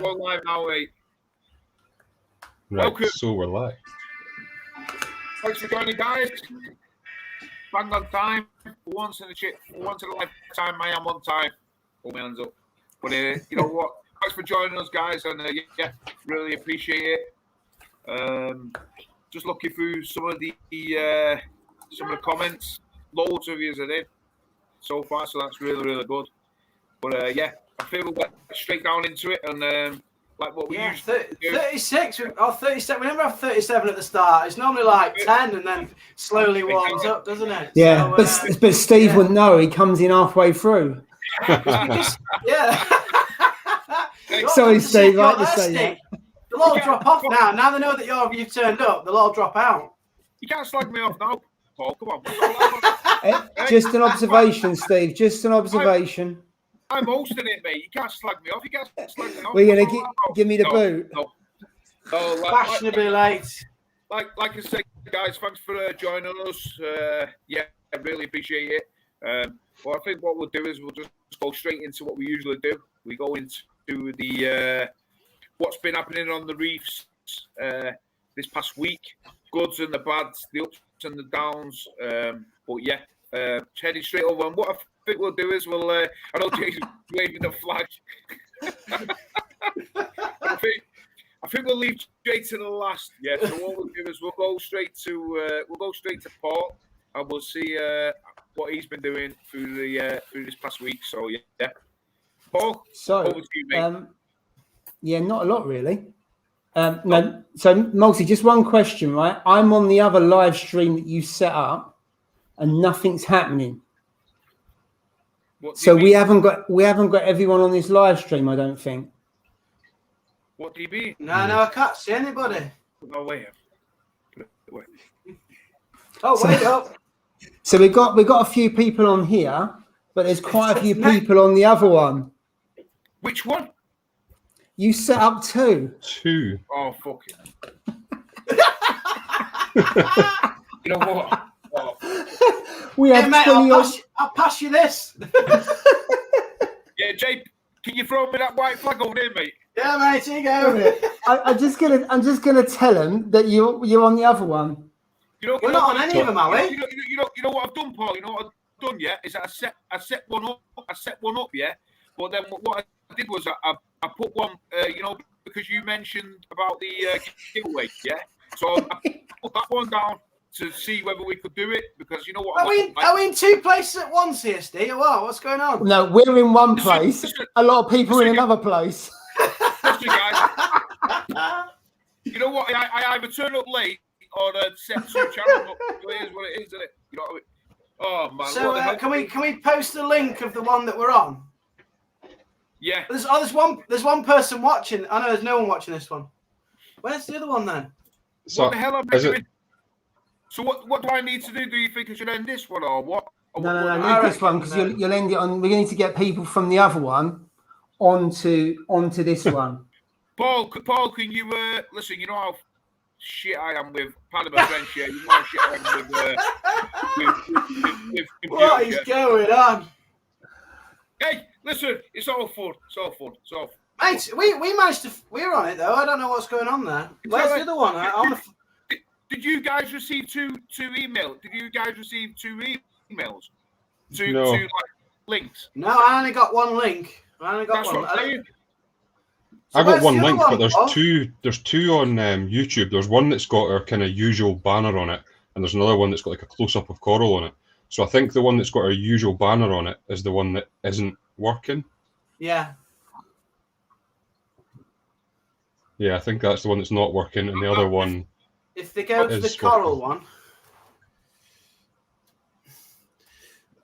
We're live now, mate. Right, Welcome. so we're live. Thanks for joining, guys. Bang on time. For once in a lifetime, I am on time. Hold my hands up. But you know what? Thanks for joining us, guys, and yeah, really appreciate it. Just looking through some of the comments. Loads of yous are in so far, so that's really good. But yeah, I feel we'll get straight down into it and like what we usually do. 36 or 37. We never have 37 at the start. It's normally like 10 and then slowly warms up, doesn't it? Yeah, so, but Steve wouldn't know. He comes in halfway through. Yeah. Sorry, Steve. Like to say that. They'll all drop off now. Now they know that you've turned up. They'll all drop out. You can't slag me off now, Paul. Come on. Just an observation, Steve. Just an observation. I'm hosting it, mate. You can't slag me off. You can't slag me off. We're going to give me the boot. No, Fashionably late. Like I said, guys, thanks for joining us. Yeah, I really appreciate it. Well, I think what we'll do is we'll just go straight into what we usually do. We go into the what's been happening on the reefs this past week, goods and the bads, the ups and the downs. But yeah, heading straight over. And what I think we'll do is we'll. I know Jason's waving the flag. I think we'll leave straight to the last. Yeah. So what we'll do is we'll go straight to Paul, and we'll see what he's been doing through this past week. So yeah. Paul, over to you, mate. Yeah, not a lot really. No. So, Multi, just one question, right? I'm on the other live stream that you set up, and nothing's happening. So we haven't got everyone on this live stream, I don't think. What do you mean? No, I can't see anybody. No way. Wait up. So we got a few people on here, but there's quite a few people on the other one. Which one? You set up two. Oh, fuck it. You know what? Oh. We have mate, 20 I'll pass you this. Yeah, Jay, can you throw me that white flag over there, mate? Yeah, mate, here you go. I'm just gonna tell him that you're on the other one. We're not on any of them, are we? You know what I've done, Paul? You know what I've done, yeah? Is that I set one up, yeah? But then what I did was I put one, because you mentioned about the giveaway, yeah? So I put that one down to see whether we could do it, because you know what? Are we in two places at once here, Steve? Or what? What's going on? No, we're in one place. A lot of people in another place. Listen, guys. You know what? I either turn up late or set two channels up. It is what it is, isn't it? You know what I mean? Oh man. So can we post the link of the one that we're on? Yeah. There's one person watching. I know there's no one watching this one. Where's the other one then? So, what the hell am I doing? So what do I need to do? Do you think I should end this one or what? No, leave this one because you'll end it on. We need to get people from the other one onto this one. Paul, can you listen? You know how shit I am with pardon my French here. You know how shit I am with what is going on? Hey, listen, it's all fun. Mate, we managed to. We're on it though. I don't know what's going on there. Where's the other one? Did you guys receive two emails? Did you guys receive two emails? Two like links? No, I only got one link. I got one link, but there's two. There's two on YouTube. There's one that's got our kind of usual banner on it, and there's another one that's got like a close up of coral on it. So I think the one that's got our usual banner on it is the one that isn't working. Yeah. Yeah, I think that's the one that's not working, and the other one. If they go to the coral one,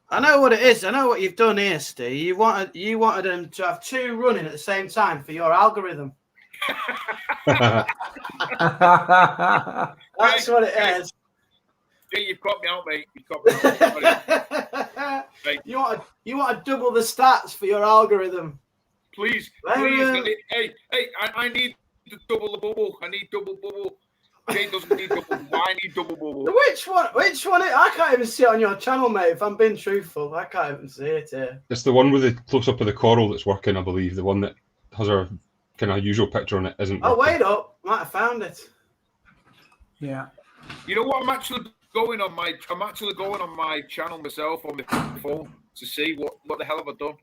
I know what it is. I know what you've done here, Steve. You wanted them to have two running at the same time for your algorithm. That's what it is. Yeah, you've got me out, mate. You've got me out. Right. You want to double the stats for your algorithm. Please. Hey, I need to double the bubble. I need double bubble. Jay doesn't need double bubble. I need double bubble. Which one? I can't even see it on your channel, mate. If I'm being truthful, I can't even see it here. It's the one with the close up of the coral that's working, I believe. The one that has our kind of usual picture on it isn't Oh, working. wait up. Might have found it. Yeah. You know what? I'm actually going on my channel myself on my phone to see what the hell have I done.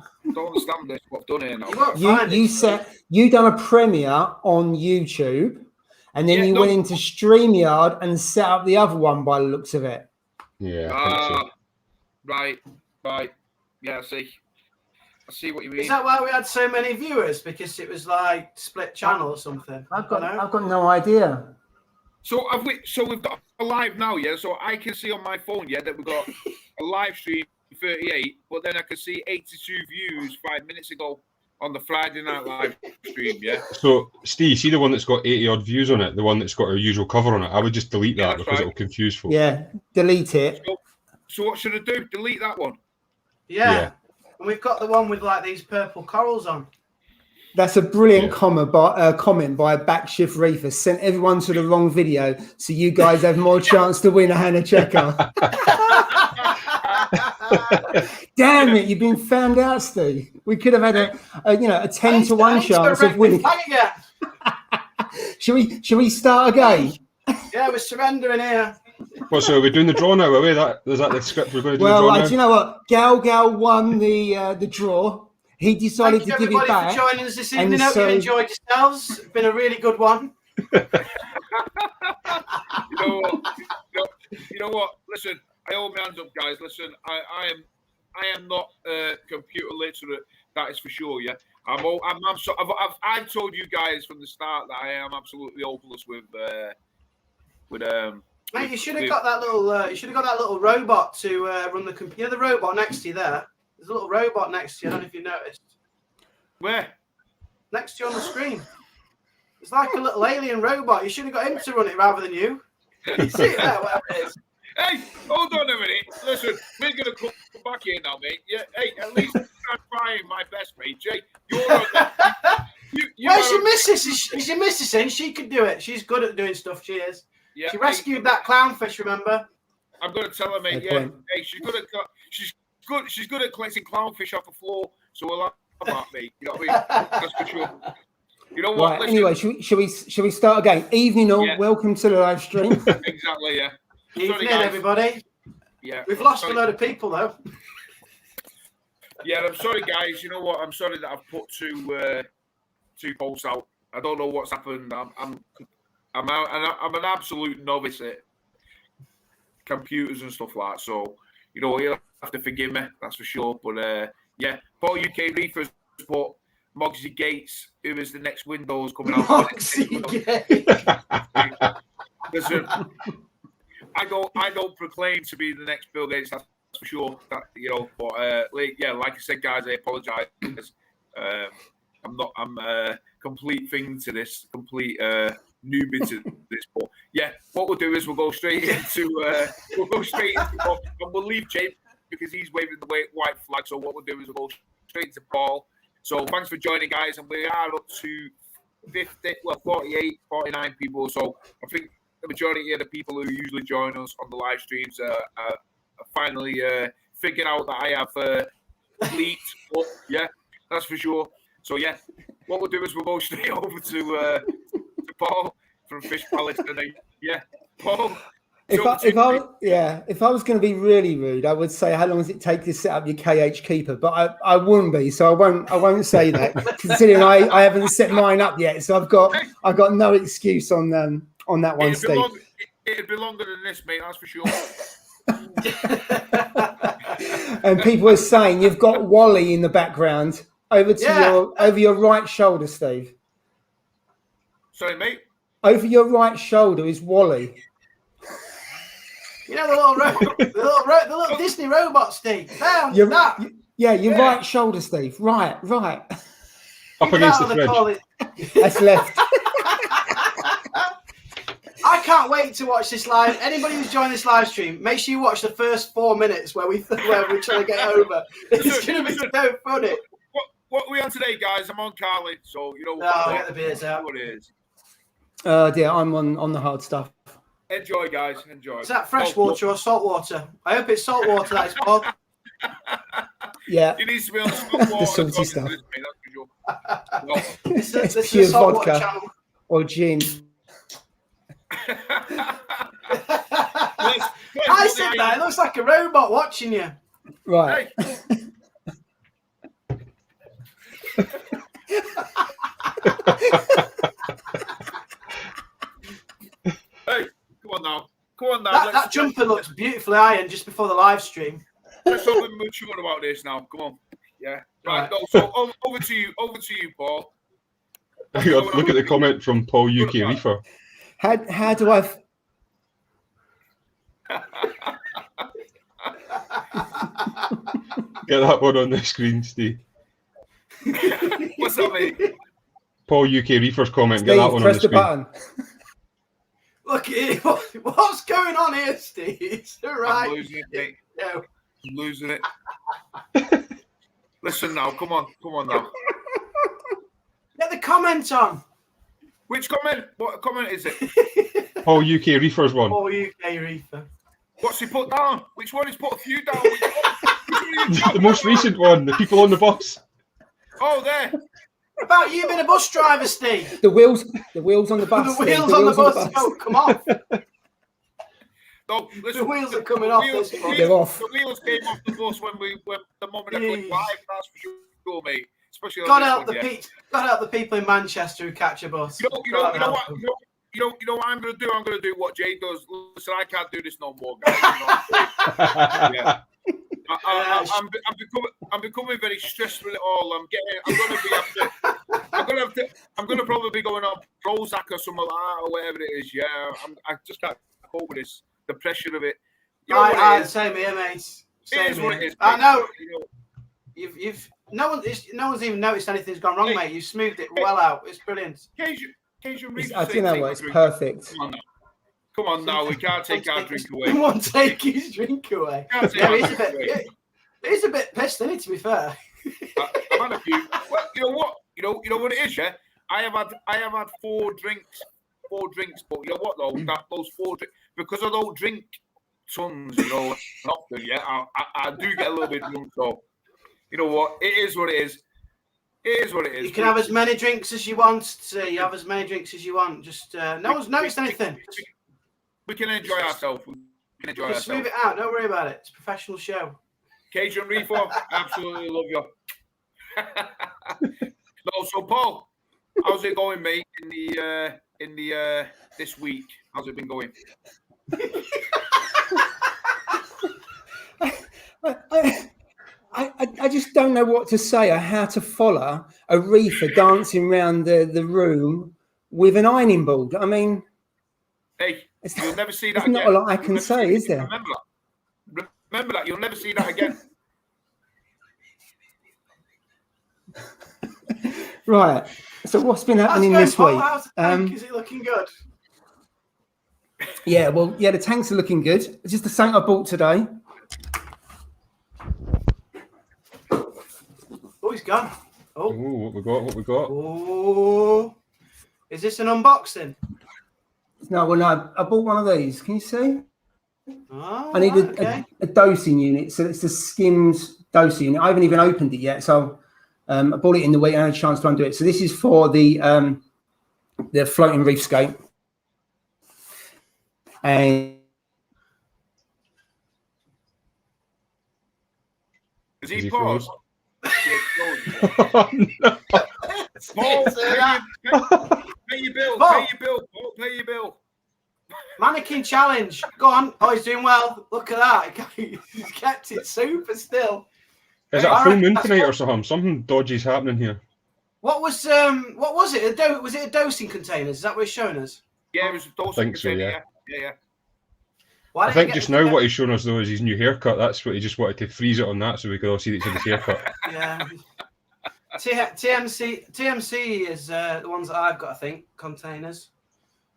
I don't understand this. What I've done here now. You won't find it. You done a premiere on YouTube, and then Yeah, you no. went into StreamYard and set up the other one by the looks of it. Yeah, I think so. Right. Yeah, I see what you mean. Is that why we had so many viewers? Because it was like split channel or something? I've got no idea. So we've got a live now, yeah. So I can see on my phone, yeah, that we've got a live stream 38, but then I can see 82 views 5 minutes ago on the Friday night live stream, yeah. So, Steve, see the one that's got 80 odd views on it, the one that's got our usual cover on it. I would just delete that because it'll confuse folks. Yeah, delete it. So what should I do? Delete that one? Yeah. And we've got the one with like these purple corals on. That's a brilliant comment by Backshift Reefer. Sent everyone to the wrong video, so you guys have more chance to win a Hannah Checker. Damn it! You've been found out, Steve. We could have had a 10-to-1 chance of winning. Should we start again? Yeah, we're surrendering here. Well, so are we doing the draw now? Is that the script we're going to do? Well, the draw now? do you know what? Gal won the draw. He decided to give it back. Thank you, everybody, for joining us this evening. Hope you enjoyed yourselves. It's been a really good one. You know what? Listen, I hold my hands up, guys. Listen, I am not computer literate. That is for sure. Yeah, I've told you guys from the start that I am absolutely hopeless with. Mate, you should have got that little robot to run the computer. The robot next to you there. There's a little robot next to you. I don't know if you noticed. Where? Next to you on the screen. It's like a little alien robot. You should have got him to run it rather than you. You see it there, whatever it is. Hey, hold on a minute. Listen, we're going to come back here now, mate. Yeah, hey, at least I'm trying my best, mate. Jay, Where's your missus? Is your missus in? She can do it. She's good at doing stuff. She is. Yeah, she rescued that clownfish, remember? I'm going to tell her, mate. Yeah, hey, she's good at collecting clownfish off the floor. So we'll have that, mate. You know what I mean? That's for sure. You know what? Right, anyway, should we start again? Evening all. Yeah. Welcome to the live stream. Exactly. Yeah. Evening, everybody. Yeah. We've lost a load of people though. Yeah, I'm sorry, guys. You know what? I'm sorry that I've put two posts out. I don't know what's happened. I'm an absolute novice at computers and stuff like that. So, you'll have to forgive me, that's for sure. But yeah, Paul UK Reefers put Mogsy Gates, who is the next Windows coming out. Mogsy Gates. Listen, I don't proclaim to be the next Bill Gates, that's for sure. But like I said, guys, I apologise. I'm a complete thing to this, complete newbie to this. But yeah, what we'll do is we'll go straight into and we'll leave Jay because he's waving the white flag. So what we'll do is we'll go straight into Paul. So thanks for joining, guys, and we are up to 48, 49 people. So I think the majority of the people who usually join us on the live streams are finally figured out that I have leaked up. Yeah, that's for sure. So yeah, what we'll do is we'll go straight over to Paul from Fish Palace, and Paul. If I was going to be really rude, I would say, how long does it take to set up your KH keeper? But I wouldn't be, so I won't say that. Considering I haven't set mine up yet, so I've got no excuse on that one, Steve. It'd be longer than this, mate. That's for sure. And people are saying you've got Wally in the background over your right shoulder, Steve. Sorry, mate. Over your right shoulder is Wally. You know the little Disney robot, Steve. Your right shoulder, Steve. Right. Up against the fridge. That's left. I can't wait to watch this live. Anybody who's joined this live stream, make sure you watch the first 4 minutes where we're trying to get over. It's going to be so funny. What are we on today, guys? I'm on Carly, so get the beers out. What it is. Dear, I'm on the hard stuff. Enjoy, guys. Enjoy. Is that fresh water or salt water? I hope it's salt water. That is Paul. Yeah. It needs to be on salt water. The salty stuff. It's pure saltwater vodka channel. or gin. I said that. It looks like a robot watching you. Right. Hey, come on now. Come on now. That jumper looks beautifully ironed just before the live stream. Let's not be mature about this now. Come on. Yeah. Right. No, so over to you, Paul. Look at the comment from Paul UK Reefer. How do I? Get that one on the screen, Steve. What's that mean? Paul UK Reefer's comment. Steve, Get that one on press the screen. button. Look at it. What's going on here, Steve? It's all right. I'm losing it, mate. No. I'm losing it. Listen now. Come on now. Get the comment on. Which comment? What comment is it? Paul UK Reefer's one. Paul UK Reefer. What's he put down? Which one? He's put a few down. The most recent one. The people on the bus. Oh, there. What about you being a bus driver, Steve? The wheels on the bus. The Steve, wheels on the bus. Oh, come on. No, listen, The wheels are coming off this one. They're off. The wheels came off the bus when the moment I clicked live. That's for sure, mate. Especially on God this help one, the God help the people in Manchester who catch a bus. You know what? You know what I'm going to do? I'm going to do what Jay does. Listen, I can't do this no more, guys. Yeah. I'm becoming very stressed with it all. I'm going to probably be going on Prozac or something like that or whatever it is. Yeah, I just can't cope with this. The pressure of it. You know what it is? Same here, mate. It is what it is. I know. You know, no one's even noticed anything's gone wrong, mate. You've smoothed it well out. It's brilliant. Cajun Reef. I do know what, it's perfect. Come on now, we can't take our drink away. We won't take his drink away. Yeah, he's a bit pissed, isn't he, to be fair? I've had a few. Well, you know what? You know what it is, yeah? I have had 4 drinks, but you know what though? Those 4 drinks, because I don't drink tons, often, yeah, I do get a little bit drunk, so you know what? It is what it is. It is what it is. You can have as many drinks as you want. You have as many drinks as you want. Just no one's noticed anything. We can enjoy ourselves. Just move it out. Don't worry about it. It's a professional show. Cajun Reefer, absolutely love you. No, so Paul, how's it going, mate? In the this week, how's it been going? I just don't know what to say or how to follow a reefer dancing around the room with an ironing board. I mean, hey, you'll never see that again. There's not a lot I can say, is there? Remember that. You'll never see that again. Right. So what's been happening this week? How's the tank? Is it looking good? Yeah, well, yeah, the tanks are looking good. It's just the tank I bought today. Oh, he's gone. Oh, what we got? Oh, is this an unboxing? No, well, no, I bought one of these. Can you see? Oh, I need a dosing unit. So it's a Skims dosing unit. I haven't even opened it yet. So I bought it in the week and I had a chance to undo it. So this is for the floating reef skate. And is he paused? Oh, no. Paul, pay your bill. Paul. Pay your bill. Mannequin challenge. Go on. Oh, he's doing well. Look at that. He's kept it super still. Is it a full moon tonight or something? Something dodgy's happening here. What was it? Was it a dosing container? Is that what it's showing us? Yeah, it was a dosing container. So, yeah. I think just now what he's shown us though is his new haircut. That's what he just wanted to freeze it on that so we could all see that it's in his haircut. Yeah. TMC is the ones that I've got, I think, containers.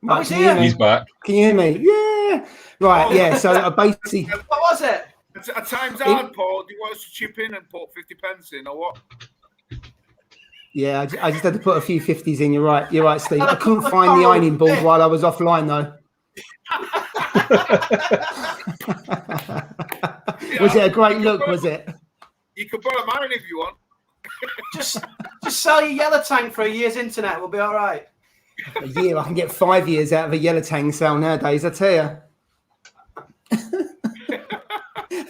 Right, he's back. Can you hear me? Yeah. Right, yeah. So I basically. What was it? At times hard, Paul. Do you want us to chip in and put 50 pence in or what? Yeah, I just had to put a few 50s in. You're right, Steve. I couldn't find the ironing board while I was offline, though. Was it a great look? Was it? You can borrow mine if you want. Just sell your yellow tank for a year's internet. We'll be all right. A year, I can get 5 years out of a yellow tang sale nowadays, I tell you.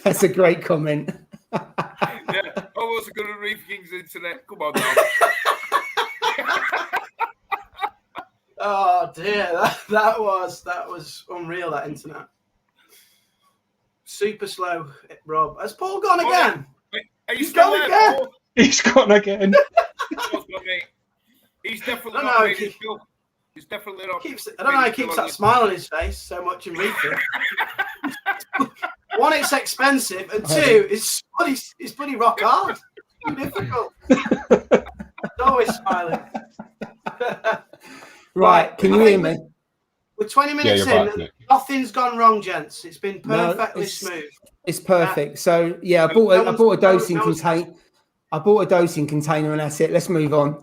That's a great comment. Yeah, I was going to Reef King's internet. Come on now. Oh dear, that was unreal. That internet, super slow. Rob, has Paul gone again? Are you He's still gone there, again. Paul? He's gone again. He's definitely I don't not know, made his bill. He's definitely not. I don't know how he keeps that smile on his face so much in reefing. One, it's expensive, and two, it's bloody rock hard. It's difficult. It's always smiling. Right, can you hear me? We're 20 minutes you're in. back, Nick. Nothing's gone wrong, gents. It's been perfectly smooth. It's perfect. So yeah, I bought a dosing container. I bought a dosing container, and that's it. Let's move on.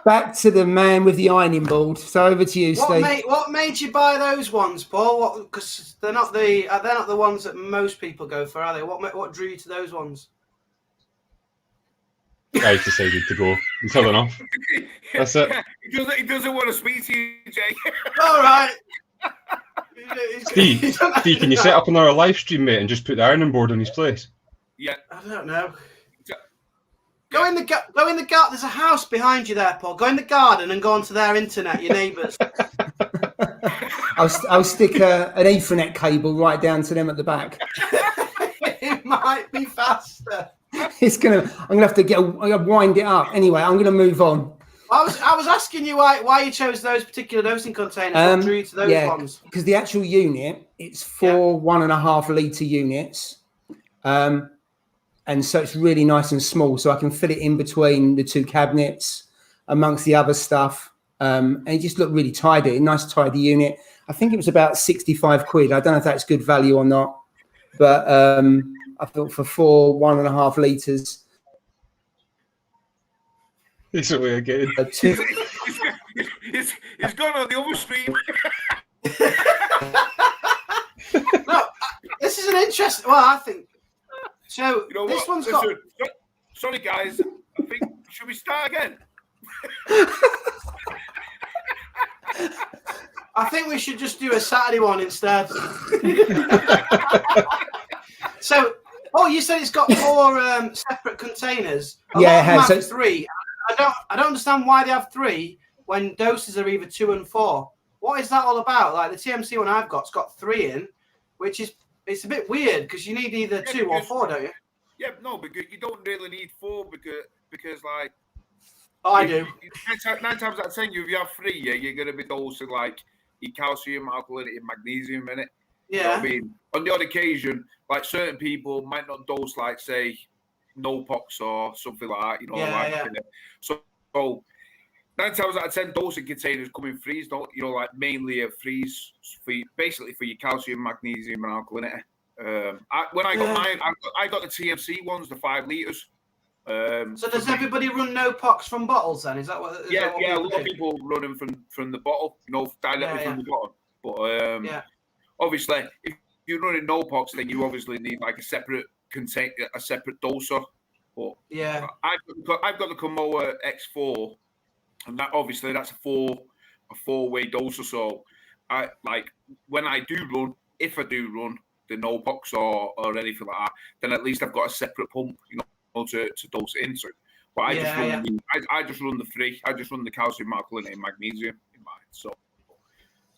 Back to the man with the ironing board. So over to you, Steve. What made you buy those ones, Paul? Because they're not the ones that most people go for, are they? What drew you to those ones? I decided to go. He's had enough. That's it. He doesn't want to speak to you, Jay. All right. Steve, can you set up another live stream, mate, and just put the ironing board in his place? Yeah. I don't know. Go in the garden. There's a house behind you there, Paul. Go in the garden and go onto their internet, your neighbours. I'll stick an Ethernet cable right down to them at the back. It might be faster. I'm gonna have to wind it up. Anyway, I'm gonna move on. I was asking you why you chose those particular dosing containers. What drew you to those ones? Because the actual unit, it's 4 1.5 litre units. And so it's really nice and small, so I can fit it in between the two cabinets amongst the other stuff. And it just looked really tidy, a nice tidy unit. I think it was about 65 quid. I don't know if that's good value or not, but I thought for 4 1.5 litres. It's really again. He's gone on the other stream. No, this is an interesting. Well, I think so. You know this what? one's got. Sorry, guys. I think should we start again? I think we should just do a Saturday one instead. So, you said it's got 4 separate containers. Yeah, it has. So 3. I don't understand why they have 3 when doses are either 2 and 4. What is that all about? Like the TMC one I've got's got 3 in, which is it's a bit weird because you need either 2 or 4, don't you? Yeah, no, because you don't really need 4 because like. I do. 9 times out of 10, if you have 3, you're going to be dosing like your calcium, alkalinity, and magnesium in it. Yeah. You know what I mean, on the odd occasion, like certain people might not dose like say no-pox or something like that. You know, So 9 times out of 10, dosing containers come in threes. Don't like mainly a freeze basically for your calcium, magnesium, and alkalinity. When I got mine, I got the TMC ones, the 5 litres. So does everybody run no-pox from bottles then? Is that what? A lot of people run them from the bottle, directly from the bottle. But obviously, if you're running no-pox, then you obviously need like a separate doser. But I've got the Kamoa X4, and that obviously that's a four-way doser. So I like when I do run, if I do run the no-pox or anything like that, then at least I've got a separate pump, to dose it into. But I just run the 3. I just run the calcium, alkalinity, and magnesium in mine. So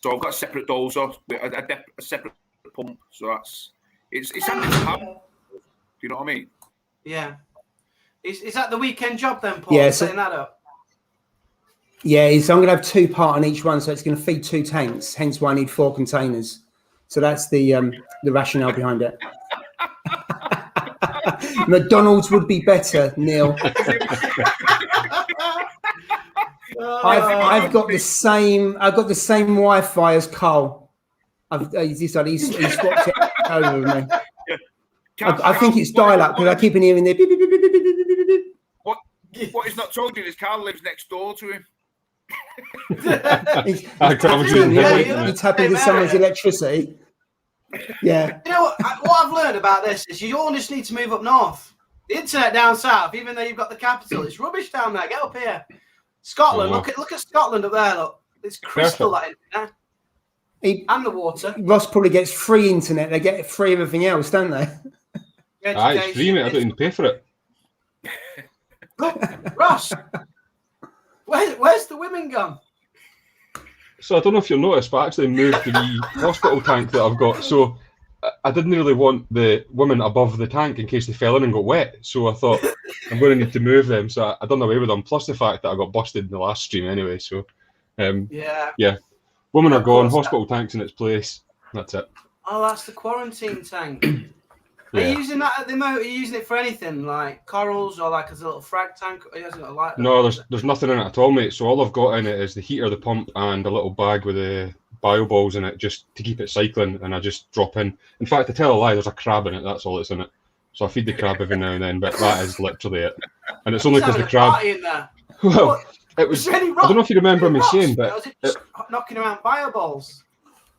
I've got a separate doser, a separate pump. So it's handy to have. Do you know what I mean? Yeah. Is that the weekend job then, Paul? Yeah, setting that up. Yeah, so I'm going to have 2 part on each one, so it's going to feed 2 tanks. Hence why I need 4 containers. So that's the rationale behind it. McDonald's would be better, Neil. I've got the same Wi-Fi as Carl. He swapped it over with me. I think it's dial-up because I keep hearing the beep, beep, beep, beep, beep, beep, beep. What he's not told you is Carl lives next door to him. You tap into someone's electricity. Yeah. You know what I've learned about this is you all just need to move up north. The internet down south, even though you've got the capital, it's rubbish down there. Get up here. Scotland, Oh. look at Scotland up there. Look, it's crystal that internet. And the water. Ross probably gets free internet. They get free everything else, don't they? It's free, mate. I don't even pay for it. Look, Ross, where's the women gone? So I don't know if you'll notice, but I actually moved the hospital tank that I've got. So I didn't really want the women above the tank in case they fell in and got wet. So I thought I'm going to need to move them. So I done away with them. Plus the fact that I got busted in the last stream anyway. So yeah, women are gone. Hospital tank's in its place. That's it. Oh, that's the quarantine tank. Are you using that at the moment? Are you using it for anything like corals or like as a little frag tank? Or hasn't got a light? No, there's nothing in it at all, mate. So all I've got in it is the heater, the pump, and a little bag with the bio balls in it just to keep it cycling. And I just drop in. In fact, to tell a lie, there's a crab in it. That's all that's in it. So I feed the crab every now and then, but that is literally it. And it's only because the crab. In there. Well, it was. I don't know if you remember me saying, but was it just knocking around bio balls?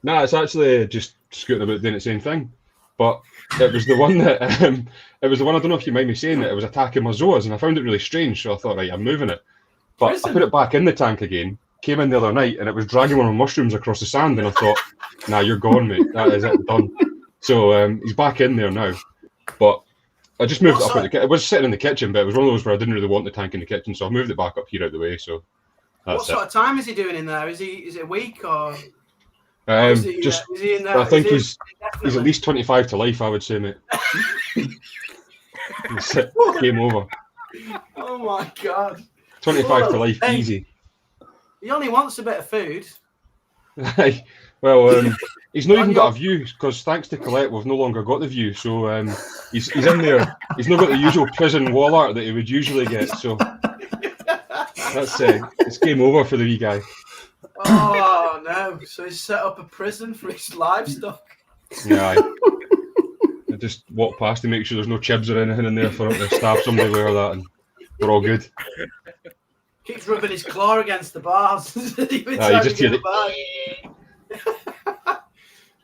No, it's actually just scooting about doing the same thing. But it was the one that I don't know if you mind me saying that it was attacking my zoas, and I found it really strange. So I thought, right, I'm moving it. But I put it back in the tank again. Came in the other night, and it was dragging one of my mushrooms across the sand, and I thought, nah, you're gone, mate. That is it, done. So he's back in there now. But I just moved it up. It was sitting in the kitchen, but it was one of those where I didn't really want the tank in the kitchen, so I moved it back up here out the way. So that's what sort of time is he doing in there? Is it a week or? Is he in there? I think he's at least 25 to life, I would say, mate. Game over. Oh my god. 25 to life, easy. He only wants a bit of food. Well, he's not even got a view because thanks to Colette, we've no longer got the view. So he's in there. He's not got the usual prison wall art that he would usually get. So that's it's game over for the wee guy. Oh no! So he's set up a prison for his livestock. Yeah, I just walk past to make sure there's no chibs or anything in there for him to stab somebody with that, and we're all good. Keeps rubbing his claw against the bars. You just hear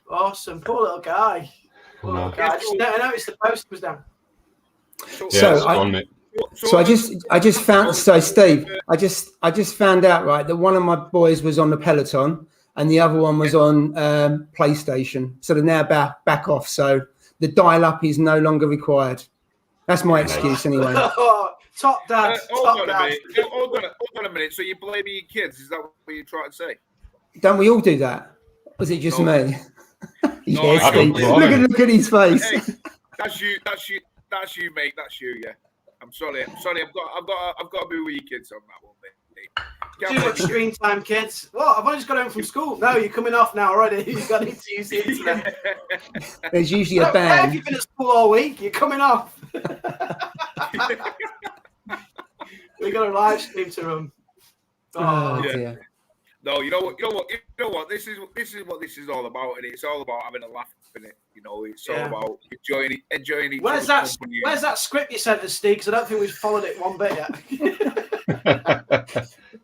Awesome, poor little guy. I noticed the post was down. So I just found Steve, I just found out right that one of my boys was on the Peloton and the other one was on PlayStation. So they're now back off. So the dial up is no longer required. That's my excuse anyway. Top dad. Hold on a minute. So you're blaming your kids? Is that what you're trying to say? Don't we all do that? Was it just me? Yes, look at his face. Hey, that's you, mate. That's you. Yeah. I'm sorry. I've got to be with your kids on that one, mate. Too much screen time, kids. What? I've only just got home from school. No, you're coming off now already. You've got to use the internet. There's usually a ban. You've been at school all week. You're coming off. We got a live stream to run. Oh dear. No, you know what? This is what this is all about, and it's all about having a laugh in it. You know, it's all about enjoying each Where's that script you sent us, Steve? Because I don't think we've followed it one bit yet.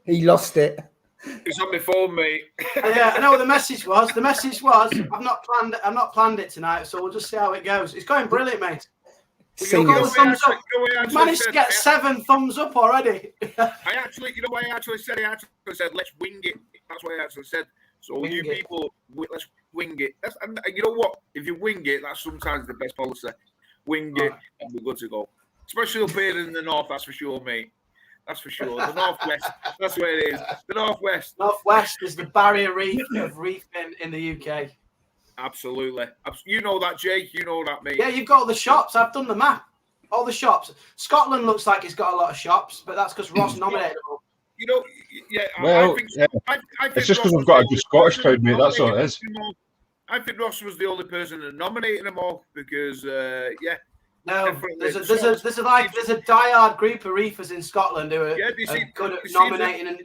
He lost it. It's on my phone, mate. Yeah, I know what the message was. The message was, I've not planned it tonight, so we'll just see how it goes. It's going brilliant, mate. We've managed to get 7 thumbs up already. I actually said, let's wing it. That's what I actually said. So people, let's wing it. And you know what? If you wing it, that's sometimes the best policy. Wing it, and we're good to go. Especially up here in the north, that's for sure, mate. That's for sure. The northwest, that's where it is. The northwest. Northwest is the barrier reef of reefing in the UK. Absolutely. You know that, Jake. You know that, mate. Yeah, you've got all the shops. I've done the map. All the shops. Scotland looks like it's got a lot of shops, but that's because Ross nominated them. You know, yeah. Well, I think it's just because we've got a good Scottish crowd, mate. That's all it is. I think Ross was the only person that nominated them all because, No, there's a diehard group of reefers in Scotland who are good at nominating, and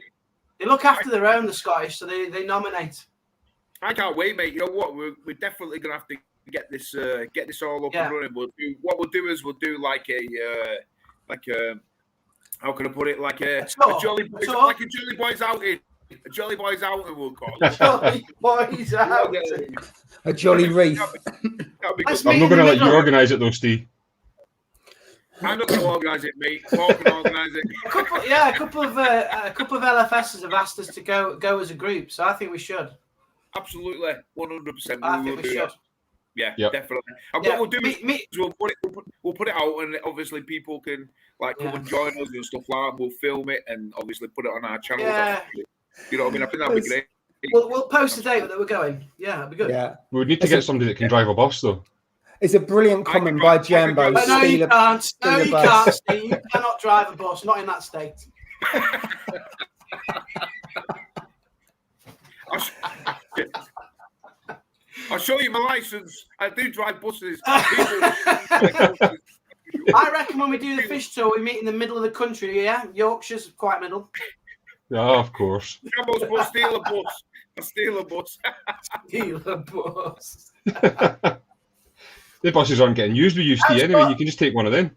they look after their own, the Scottish, so they nominate. I can't wait, mate. You know what? We're definitely gonna have to get this all up and running. We'll do like a how can I put it? Like a jolly boys outing. boys outing we'll call it. Jolly boys out. A jolly reef. That'd be Let's good. meet I'm not in the going to let you middle. organise it though, Steve. I'm not going to organise it, mate. Paul can organise it. A couple of LFSs have asked us to go as a group, so I think we should. Absolutely, 100%. I think we should. Yeah, Yep. definitely. And Yeah, what we'll do is me- we'll put it out, and obviously people can come and join us and stuff like that. We'll film it and obviously put it on our channel. Yeah. You know what I mean? I think that'd be great. We'll post the date that we're going. Yeah, that'd be good. Yeah. We would need to get somebody that can drive a bus though. It's a brilliant comment by Jambo. But no, you Steal a- can't. No, steal a you bus. can't, Steve. You cannot drive a bus, not in that state. I'll show you my license. I do drive buses. I reckon when we do the fish tour, we meet in the middle of the country, yeah? Yorkshire's quite middle. Yeah, of course. Jambo's bus, steal a bus. I steal a bus. Steal a bus. The buses aren't getting used with you, Steve. Anyway, you can just take one of them.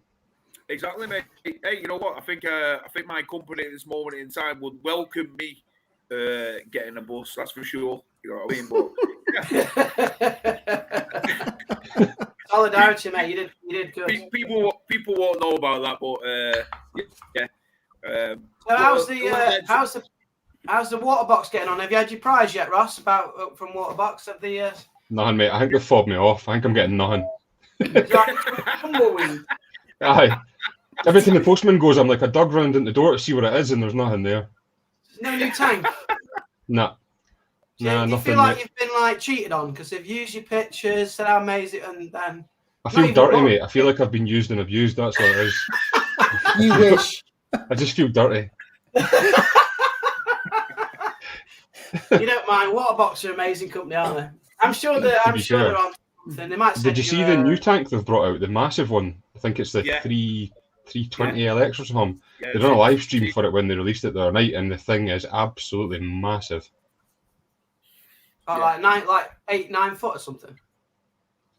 Exactly, mate. Hey, you know what? I think my company at this moment in time would welcome me getting a bus. That's for sure. You know what I mean? But Solidarity, mate. You did good. people won't know about that, but yeah. So how's the water box getting on? Have you had your prize yet, Ross? About from water box of the Nothing, mate. I think they've fobbed me off. I think I'm getting nothing. tumbleweed? Aye. Every time the postman goes, I'm like, I dug round in the door to see what it is, and there's nothing there. No new tank. Nah. Do Nah, you nothing. feel like mate. you've been cheated on because they've used your pictures, said how amazing, and then I feel even dirty, wrong. mate. I feel like I've been used and abused. That's what it is. You wish. I just feel dirty. you don't mind. Waterbox are an amazing company, aren't they? I'm sure they're on something. They might send Did you see the new tank they've brought out? The massive one. I think it's the 320 LX or something. Yeah, They done a live stream for it when they released it the other night, and the thing is absolutely massive. like 8-9 foot or something.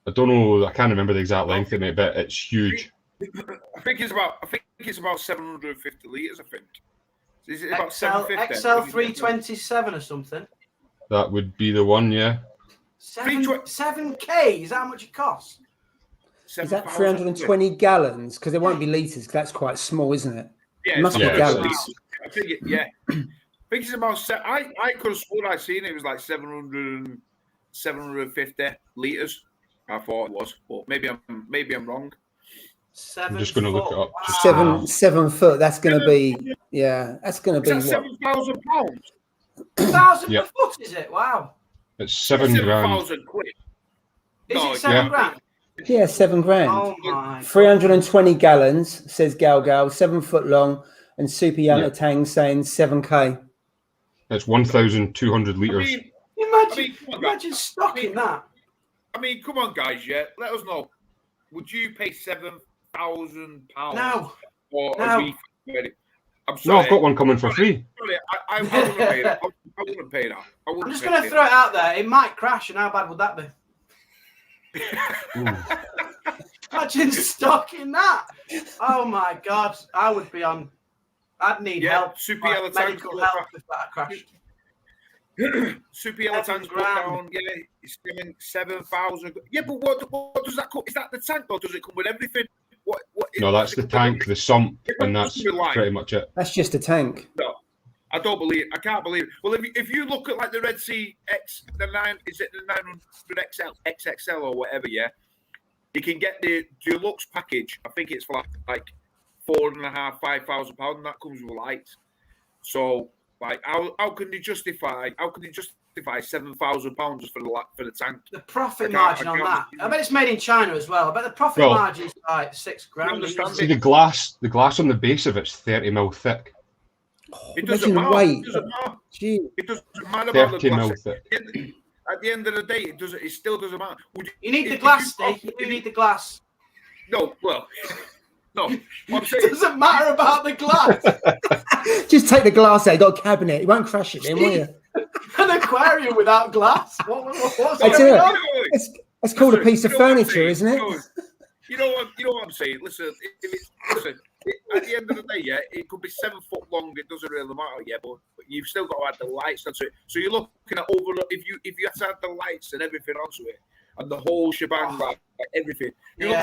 I don't know. I can't remember the exact length of it, but it's huge. I think it's about 750 litres. I think. Is it about XL 750? 327 or something. That would be the one, yeah. 7K. Is that how much it costs? Is that 320 gallons? Because there won't be litres, because that's quite small, isn't it? Yeah, It must be yeah, gallons. I think I think it's about. I could have sworn I seen it was like 750 litres. I thought it was, but maybe I'm wrong. I'm just going to look it up. Wow. 7 foot. That's going to be, that's going to be Is that £7,000? 1,000 Yep. per foot, is it? Wow. It's £7,000. 7,000 quid. Is No, it 7 yeah. grand? Yeah, 7 grand. Oh my. 320 gallons, says Gal, 7 foot long, and Super Yanta Yeah. Tang saying 7K. It's 1,200 I litres. mean, Imagine stocking that. I mean, come on, guys. Yeah, let us know. Would you pay £7,000 No. for No. a reef? I'm No, sorry. I've got one coming for free. Sorry, I wouldn't pay that. I wouldn't pay that. I'm just going to throw it out there. It might crash, and how bad would that be? Ooh. Imagine stocking that. Oh my God. I would be on. I'd need help. Super like yellow tank. medical help if that crashed. Super yellow tank's going down. Yeah, it's spending 7,000. Yeah, but what does that come? Is that the tank, or does it come with everything? What? No, that's the tank, the sump, and that's pretty much it. That's just a tank. No, I don't believe. I can't believe it. Well, if you look at like the Red Sea X, is it the 900 XXL or whatever? Yeah, you can get the deluxe package. I think it's for like £4,500-5,000. That comes with lights. So, like, how can they justify? How can they justify £7,000 just for the tank? The profit margin on that. I bet it's made in China as well. I bet the profit margin is like 6 grand. See the glass on the base of it's 30 mil thick. It doesn't Imagine matter. weight. It doesn't matter. Gee. It doesn't matter about the 30 mil glass. thick. At the end of the day, it still doesn't matter. You need the glass, Steve. You do need the glass. No, well, no. What I'm It saying, doesn't matter about the glass. Just take the glass out. You got a cabinet. You won't crash it then, will you? An aquarium without glass. What's I tell going you, on? it's called a Listen, piece of you know what I'm furniture, saying? isn't it? You know what I'm saying. Listen, at the end of the day, yeah, it could be 7 foot long. It doesn't really matter, yeah. But you've still got to add the lights onto it. So you're looking at over if you had to add the lights and everything onto it, and the whole shebang, like everything. You're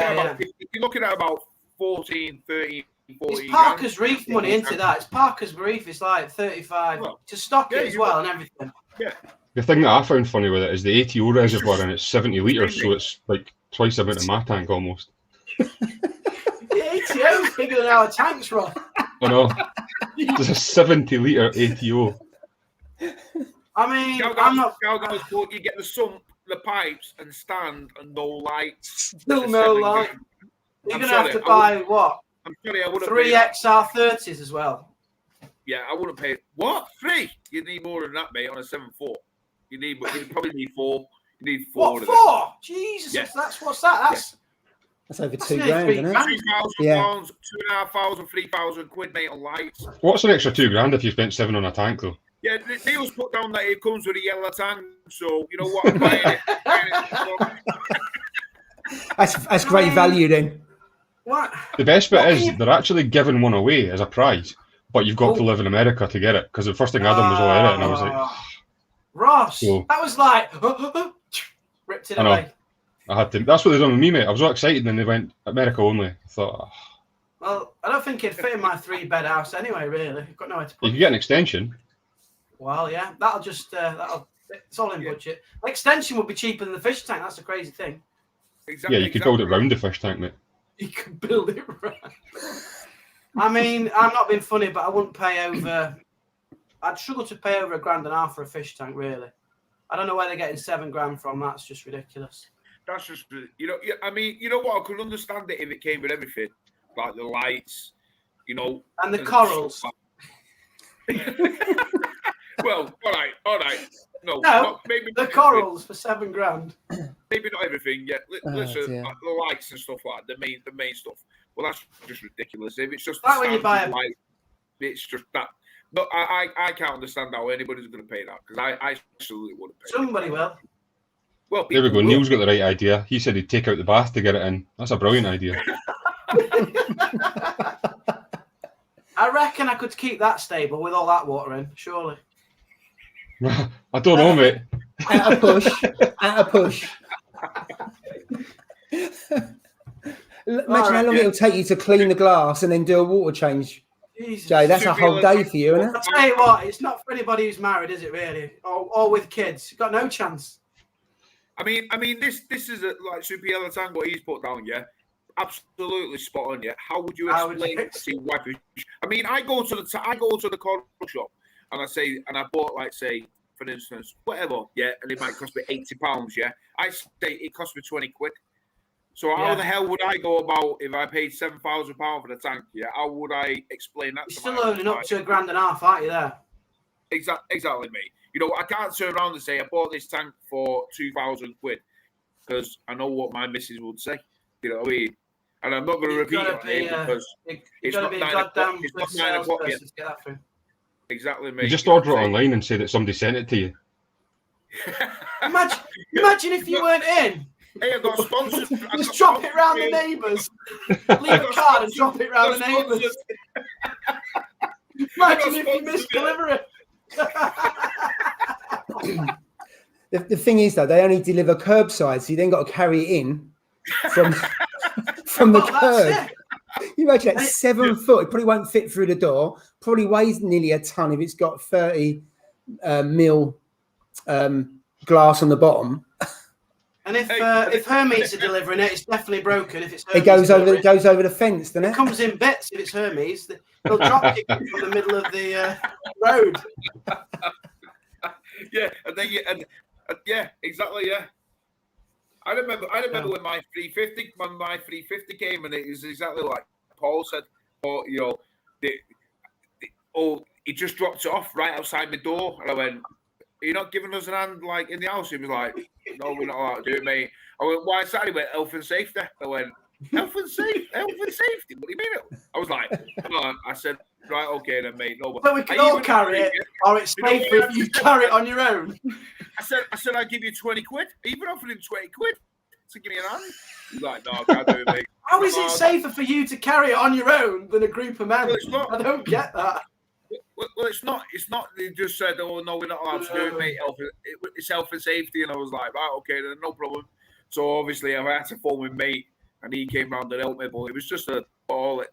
looking at about 14, 13, 14. It's Parker's Reef money into that. It's Parker's Reef. It's like 35 to stock it as well and everything. Yeah. The thing that I found funny with it is the ATO reservoir, and it's 70 litres, so it's like twice the amount of my tank almost. The ATO is bigger than our tanks, Rob. I know. There's a 70-litre ATO. I mean, you get the sump, the pipes, and stand, and no lights. Still no light. You're going to have to buy what? I'm sorry, I wouldn't 3 XR30s as well. Yeah, I wouldn't pay. What? 3? You need more than that, mate, on a 7.4. You probably need 4. You need 4. What, 4? Jesus, what's that? That's over £2,000, isn't it? £3,000, £2,500, £3,000 mate, on lights. What's an extra £2,000 if you spent 7 on a tank, though? Yeah, Neil's put down that it comes with a yellow tank, so you know what? I'm buying it. That's great value then. What? The best bit is they're actually giving one away as a prize, but you've got to live in America to get it, because the first thing Adam was all in it, and I was like... Ross, that was like... ripped it away. I had to. That's what they done with me, mate. I was all excited, and then they went America only. I thought... Well, I don't think it'd fit in my 3-bed house anyway, really. I've got nowhere to put it. You can get an extension. Well, yeah, that'll just... it's all in budget. An extension would be cheaper than the fish tank. That's a crazy thing. Exactly, yeah, you could build it around the fish tank, mate. You could build it right. I mean, I'm not being funny, but I wouldn't pay over... I'd struggle to pay over £1,500 for a fish tank, really. I don't know where they're getting £7,000 from. That's just ridiculous. That's just, I mean, you know what? I could understand it if it came with everything, like the lights, and the corals. Well, all right. No, maybe the corals for £7,000. Maybe not everything. Yeah, listen, like the lights and stuff like that, the main stuff. Well, that's just ridiculous. If it's just that when you buy a light, it's just that. No, I can't understand how anybody's going to pay that, because I absolutely wouldn't pay. Somebody will. Well, there we go. Neil's got the right idea. He said he'd take out the bath to get it in. That's a brilliant idea. I reckon I could keep that stable with all that water in, surely. I don't know, mate. At a push. Imagine how long it'll take you to clean the glass and then do a water change. Jesus. Jay, that's a whole day for you, isn't it? I'll tell you what, it's not for anybody who's married, is it, really? Or with kids. You've got no chance. I mean, this is like Super Yellow Tank, what he's put down, yeah? Absolutely spot on, yeah? How would you explain it to your wife? I mean, I go to the coral shop, and I bought, like, say, for instance, whatever, yeah, and it might cost me £80, yeah? I say it cost me £20. So how the hell would I go about if I paid £7,000 for the tank? Yeah, how would I explain that? You're still owning up to £1,500, aren't you? There. Exactly, mate. I can't turn around and say I bought this tank for £2,000 because I know what my missus would say. You know what I mean? And I'm not going to repeat it because it's not 9 o'clock. It's not 9 o'clock yet. Exactly, mate. You just order it online and say that somebody sent it to you. Imagine if you weren't in. Hey, I got sponsors. Just drop it round the neighbours. Leave a card and drop it round the neighbours. Imagine if you missed delivery. The thing is, though, they only deliver curbside, so you then got to carry it in from the curb. You imagine that 7 foot, it probably won't fit through the door, probably weighs nearly a ton if it's got 30 mil glass on the bottom. And if Hermes are delivering it, it's definitely broken. If it's Hermes it goes over the fence, doesn't it? It comes in bits. If it's Hermes, they'll drop kick it from the middle of the road. Yeah, and then yeah, exactly, yeah. I remember when my 350 came, and it was exactly like Paul said. Or he just dropped it off right outside my door, and I went, "Are you not giving us an hand, like, in the house?" He was like, "No, we're not allowed to do it, mate." I went, "Why is that?" He went, "Health and safety." I went, Health and safety? What do you mean? I was like, "Come on." I said, "Right, okay then, mate." No, but we can all carry it, or it's safer if you carry it on your own. I said, "I'll give you 20 quid." I even offered him 20 quid to give me an hand. He's like, "No, I can't do it, mate." How is it safer for you to carry it on your own than a group of men? Well, it's not. I don't get that. it's not. It's not. They just said, "Oh no, we're not allowed to do it, mate. It's health and safety." And I was like, "Right, okay, then no problem." So obviously, I had to phone my mate, and he came round and helped me. But it was just a ball.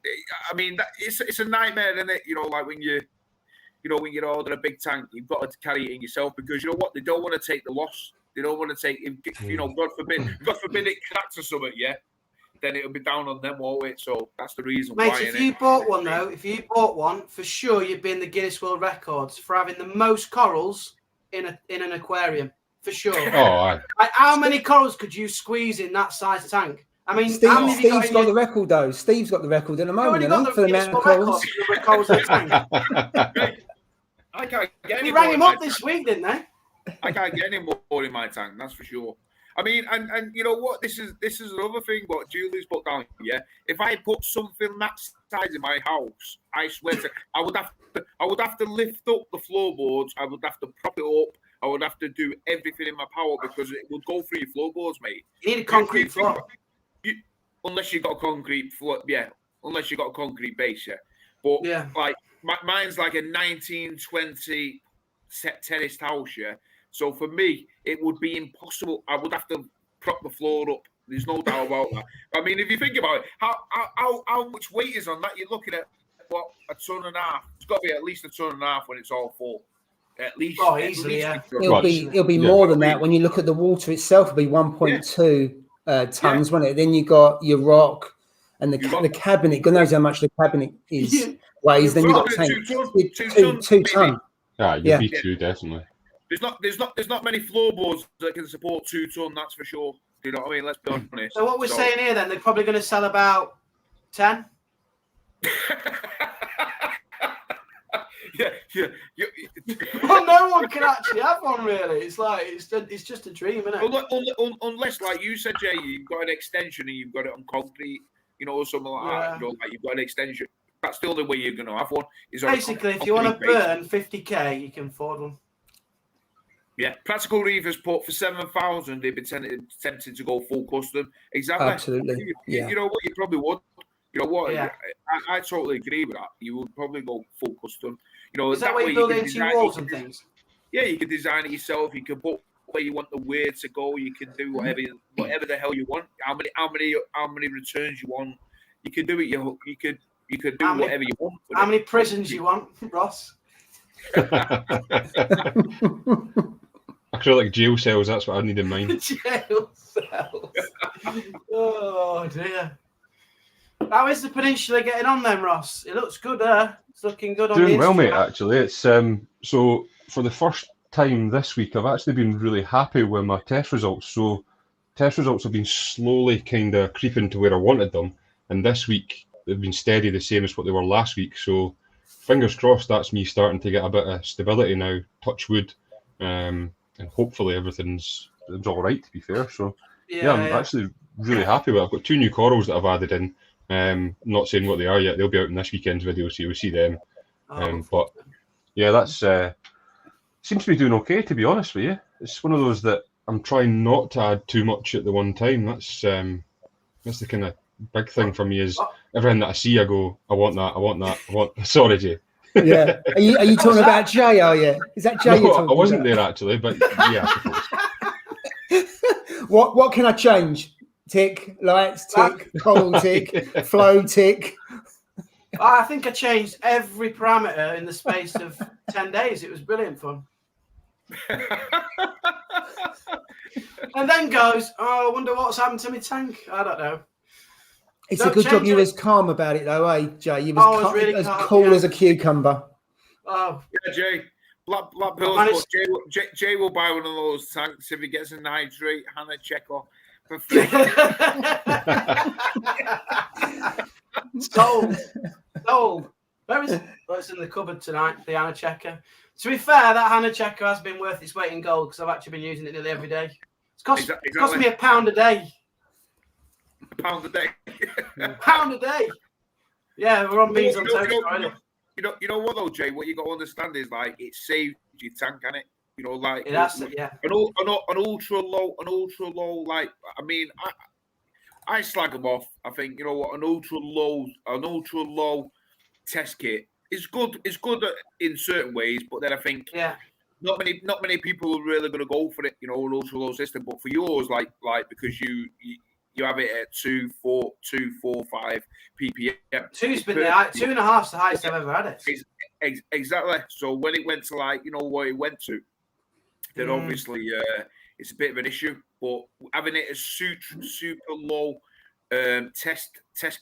I mean, it's a nightmare, isn't it? You know, like when you when you order a big tank, you've got to carry it in yourself because you know what? They don't want to take the loss. They don't want to take, God forbid it cracks or something, yeah. Then it'll be down on them, won't it? So that's the reason Mate, why. if you bought one though, for sure you'd be in the Guinness World Records for having the most corals in an aquarium, for sure. Oh, Like, how many corals could you squeeze in that size tank? I mean, Steve's Steve's got the record though. Steve's got the record at the moment, got hasn't he, for the amount of corals. corals in the tank. I can't get any They more rang him in my up this tank. week, didn't they? I can't get any more in my tank, that's for sure. I mean, and you know what? This is another thing. What Julie's put down. Yeah, if I put something that size in my house, I swear to, I would have to lift up the floorboards. I would have to prop it up. I would have to do everything in my power because it would go through your floorboards, mate. You need a concrete floor. Unless you got a concrete floor, yeah. Unless you got a concrete base, yeah. But Yeah. like mine's like a 1920 terraced house, yeah. So for me, it would be impossible. I would have to prop the floor up. There's no doubt about that. I mean, if you think about it, how much weight is on that? You're looking at what, a ton and a half. It's got to be at least a ton and a half when it's all full. At least. Oh, easily, yeah. It'll be more than that when you look at the water itself. It'll be 1.2 tons, won't it? Then you got your rock and the cabinet. God knows how much the cabinet is weighs. Then you got tank 2 ton. You'd be 2 definitely. There's not many floorboards that can support 2 ton. That's for sure. You know what I mean? Let's be honest. So what we're saying here, then, they're probably going to sell about 10. Yeah. Well, no one can actually have one, really. It's like it's just a dream, isn't it? Unless, like you said, Jay, you've got an extension and you've got it on concrete, or something like that. You know, like you've got an extension. That's the only way you're going to have one. Basically, if you want to burn 50k, you can afford one. Yeah, Practical Reefers put for 7,000. They'd be tempted to go full custom. Exactly. Absolutely. Yeah. You know what? You probably would. You know what? Yeah. I totally agree with that. You would probably go full custom. You know, Is that where you build it into your walls and things? Yeah, you can design it yourself. You can put where you want the weir to go. You can do whatever the hell you want. How many returns you want. You can do it. You could do whatever you want. How many prisons you want, Ross? Acrylic jail cells, that's what I need in mind. Jail cells. Oh dear. How is the peninsula getting on then, Ross? It looks good there. It's looking good on Doing the well, mate, Instagram. actually. It's so for the first time this week I've actually been really happy with my test results. So test results have been slowly kind of creeping to where I wanted them, and this week they've been steady, the same as what they were last week. So fingers crossed that's me starting to get a bit of stability now, touch wood. And hopefully everything's all right, to be fair. So I'm actually really happy with it. I've got 2 new corals that I've added in. Not saying what they are yet. They'll be out in this weekend's video, so you'll see them. But yeah, that's seems to be doing okay, to be honest with you. It's one of those that I'm trying not to add too much at the one time. That's the kind of big thing for me is everything that I see, I go, I want that. Sorry, Jay. Yeah. Are you talking about Jay, are you? Is that Jay you're talking I wasn't about? there actually, but yeah, I suppose. What can I change? Tick, lights, tick, coral tick, flow tick. I think I changed every parameter in the space of 10 days. It was brilliant fun. And then goes, I wonder what's happened to my tank. I don't know. It's a good job you was calm about it, though, eh, Jay? You was really as calm, cool as a cucumber. Oh, yeah, Jay. Black Pills. Jay will buy one of those tanks if he gets a nitrate. Hannah Checker for free. Sold. Where is it? Well, it's in the cupboard tonight. The Hannah Checker. To be fair, that Hannah Checker has been worth its weight in gold because I've actually been using it nearly every day. It's cost me £1 a day. £1 a day. £1 a day. Yeah, we're on beans on toast already. You know what though, Jay? What you got to understand is like it saved your tank, can it? You know, like An ultra low. Like I mean, I slag them off. I think you know what an ultra low test kit it's good. It's good in certain ways, but then I think not many people are really going to go for it. You know, an ultra low system. But for yours, like because you have it at 2, 4, 5 ppm. 2's been the 2.5's the highest I've ever had it. Exactly. So when it went to what it went to, then obviously it's a bit of an issue. But having it as super low test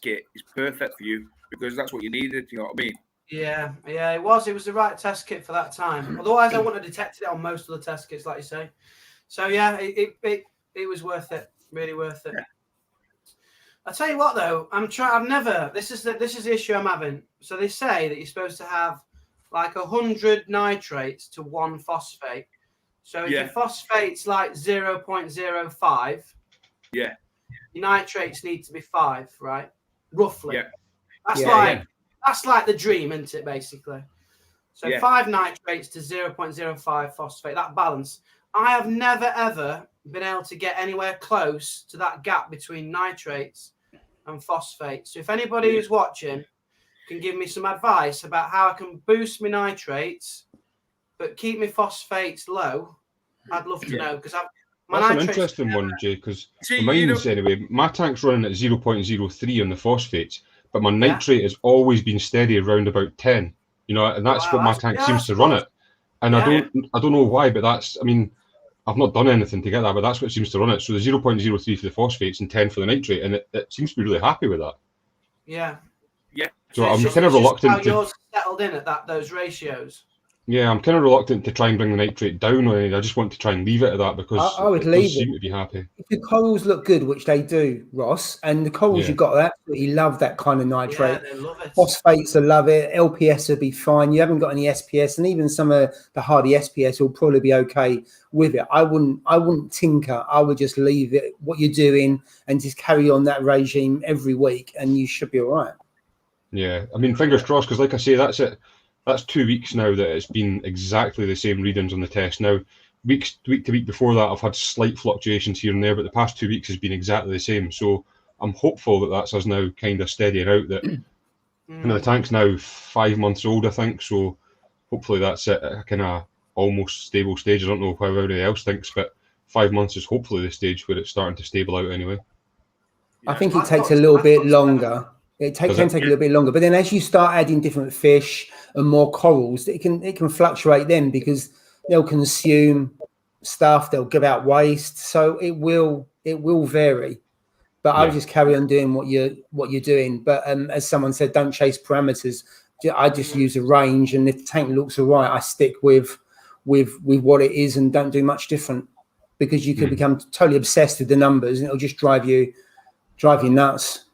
kit is perfect for you because that's what you needed. You know what I mean? Yeah, it was. It was the right test kit for that time. Otherwise, I wouldn't have detected it on most of the test kits, like you say. So yeah, it was worth it. Really worth it. Yeah. I tell you what, though, I've never. This is the issue I'm having. So they say that you're supposed to have like 100 nitrates to 1 phosphate. So if your phosphate's like 0.05, your nitrates need to be 5, right? Roughly. Yeah. That's like the dream, isn't it, basically? So 5 nitrates to 0.05 phosphate, that balance. I have never, ever been able to get anywhere close to that gap between nitrates and phosphate. So if anybody who's watching can give me some advice about how I can boost my nitrates but keep my phosphates low, I'd love to know. Because that's an interesting one, Jay, because mine's anyway, my tank's running at 0.03 on the phosphates, but my nitrate has always been steady around about 10. You know, and that's what my tank seems to run at. And I don't know why, but I've not done anything to get that, but that's what it seems to run it. So the 0.03 for the phosphates and 10 for the nitrate, and it seems to be really happy with that. Yeah. So I'm kind of reluctant. How yours settled in at those ratios. Yeah, I'm kind of reluctant to try and bring the nitrate down on it. I just want to try and leave it at that because I would leave it. Seem to be happy. If the corals look good, which they do, Ross, and the corals you've got absolutely love that kind of nitrate. Yeah, they love it. Phosphates will love it. LPS will be fine. You haven't got any SPS, and even some of the hardy SPS will probably be okay with it. I wouldn't tinker. I would just leave it what you're doing and just carry on that regime every week, and you should be all right. Yeah, I mean, fingers crossed, because like I say, that's it. That's 2 weeks now that it's been exactly the same readings on the test. Now, week to week before that, I've had slight fluctuations here and there, but the past 2 weeks has been exactly the same. So I'm hopeful that that's us now kind of steadying out. That the tank's now 5 months old, I think. So hopefully that's at a kind of almost stable stage. I don't know how everybody else thinks, but 5 months is hopefully the stage where it's starting to stable out anyway. I think it takes a little bit longer. It can take a little bit longer, but then as you start adding different fish and more corals, it can fluctuate then because they'll consume stuff, they'll give out waste, so it will vary. But I'll just carry on doing what you're doing. But as someone said, don't chase parameters. I just use a range, and if the tank looks all right, I stick with what it is and don't do much different, because you could become totally obsessed with the numbers and it'll just drive you nuts.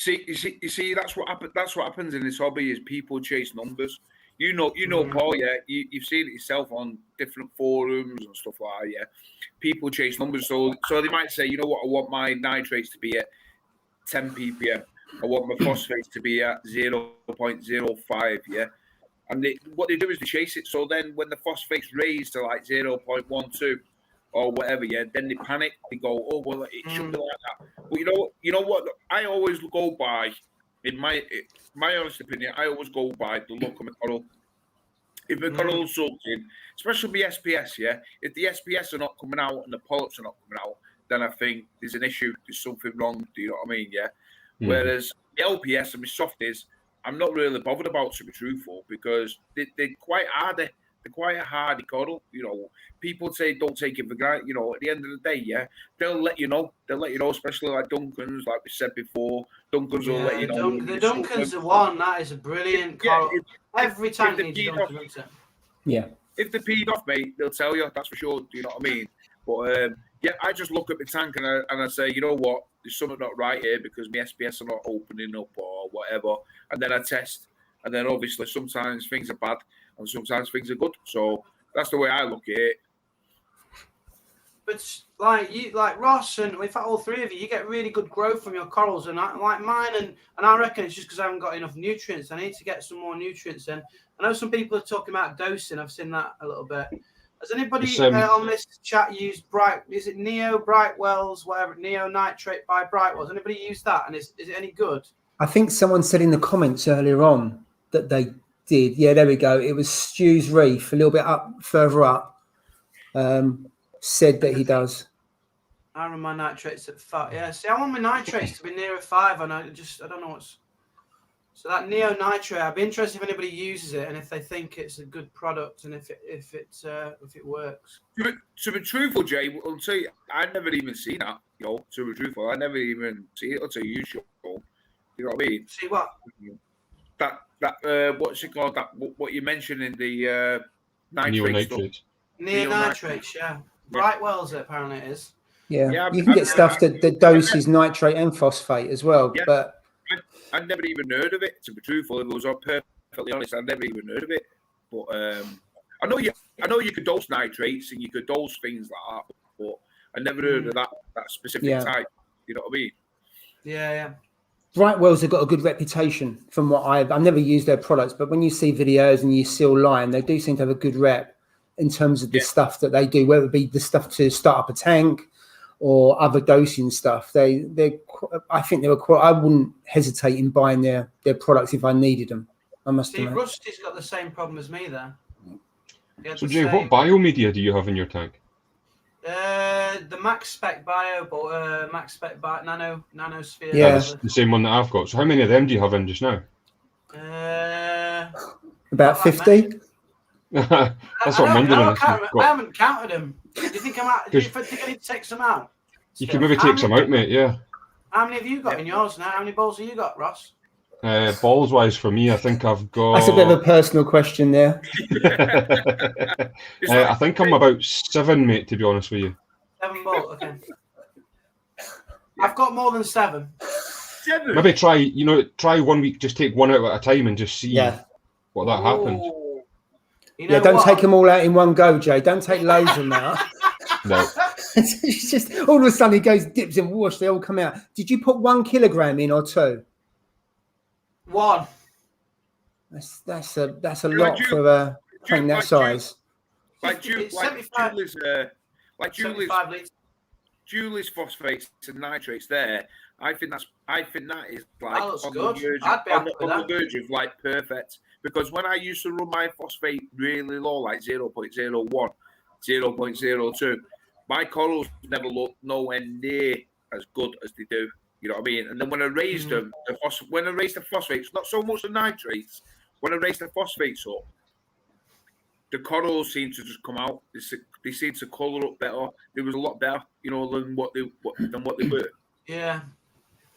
You see, that's what happens in this hobby is people chase numbers. You know, Paul. Yeah, you've seen it yourself on different forums and stuff like that. Yeah, people chase numbers. So they might say, you know what, I want my nitrates to be at 10 ppm. I want my phosphates to be at 0.05. Yeah, and what they do is they chase it. So then when the phosphates raise to like 0.12. Or whatever, then they panic. They go, "Oh well, it shouldn't be like that." But you know what? I always go by, in my honest opinion, I always go by the look of my coral. If my coral's sulking, especially the SPS, if the SPS are not coming out and the polyps are not coming out, then I think there's an issue. There's something wrong. Do you know what I mean? Yeah. Whereas the LPS and my softies, I'm not really bothered about, to be truthful, because they're quite hardy. They're quite a hardy coral. You know, people say don't take it for granted. You know, at the end of the day, they'll let you know. They'll let you know, especially like Duncan's, like we said before. Duncan's will let you know. The Duncan's the one. That is a brilliant coral. Every time they needs Duncan. Yeah. If they're peed off, mate, they'll tell you. That's for sure. Do you know what I mean? But I just look at the tank and I say, you know what? There's something not right here because my SPS are not opening up or whatever. And then I test. And then obviously sometimes things are bad and sometimes things are good. So that's the way I look at it. But like Ross and in fact all three of you get really good growth from your corals, and like mine, and I reckon it's just because I haven't got enough nutrients. I need to get some more nutrients in. I know some people are talking about dosing. I've seen that a little bit. Has anybody on this chat used is it Neo Brightwell's whatever, Neo Nitrate by Brightwell's? Anybody used that, and is it any good? I think someone said in the comments earlier on that they did. Yeah, there we go. It was Stu's Reef, a little bit further up. Said that he does. I run my nitrates at 5. Yeah, see, I want my nitrates to be nearer 5, and I don't know what's. So that neo nitrate, I'd be interested if anybody uses it and if they think it's a good product and if it works. To be truthful, Jay, I'll tell you, I never even seen that. To be truthful, I never even see it until you show. You know what I mean? See what? That what's it called? That what you mentioned in the nitrate stuff. Neo nitrates, yeah. Brightwell's it apparently it is. Yeah, you can get stuff that doses nitrate and phosphate as well, but. I never even heard of it. To be truthful, if I was perfectly honest, I never even heard of it. But I know you could dose nitrates and you could dose things like that, but I never heard of that specific type. You know what I mean? Yeah. Brightwell's have got a good reputation from what I've never used their products, but when you see videos and you see online, they do seem to have a good rep in terms of the stuff that they do, whether it be the stuff to start up a tank or other dosing stuff. I think they were quite. I wouldn't hesitate in buying their products if I needed them. I must admit. Rusty's got the same problem as me there. So Jay, what biomedia do you have in your tank? The Max Spec Bio, but Max Spec Bio Nanosphere. Yeah, that's the same one that I've got. So how many of them do you have in just now? About 50. That's what I'm wondering. I haven't counted them. Do you think do you think I need to take some out? You can maybe take some out, mate. Yeah. How many have you got in yours now? How many balls have you got, Ross? Balls wise, for me, I think I've got. That's a bit of a personal question there. I think I'm about 7, mate. To be honest with you. 7 balls. Okay. I've got more than 7. 7. Maybe try 1 week. Just take one out at a time and just see what that happens. Don't take them all out in one go, Jay. Don't take loads of them out. No. It's just all of a sudden he goes, dips in wash, they all come out. Did you put 1 kilogram in or 2? 1. That's a lot for a tank that size. Julie's phosphates and nitrates there. I think that is like on the verge of like perfect. Because when I used to run my phosphate really low, like 0.01, 0.02, my corals never looked nowhere near as good as they do. You know what I mean? And then when I raised them, when I raised the phosphates, not so much the nitrates, when I raised the phosphates up, the corals seemed to just come out. They seemed to colour up better. They was a lot better, than what they were. Yeah.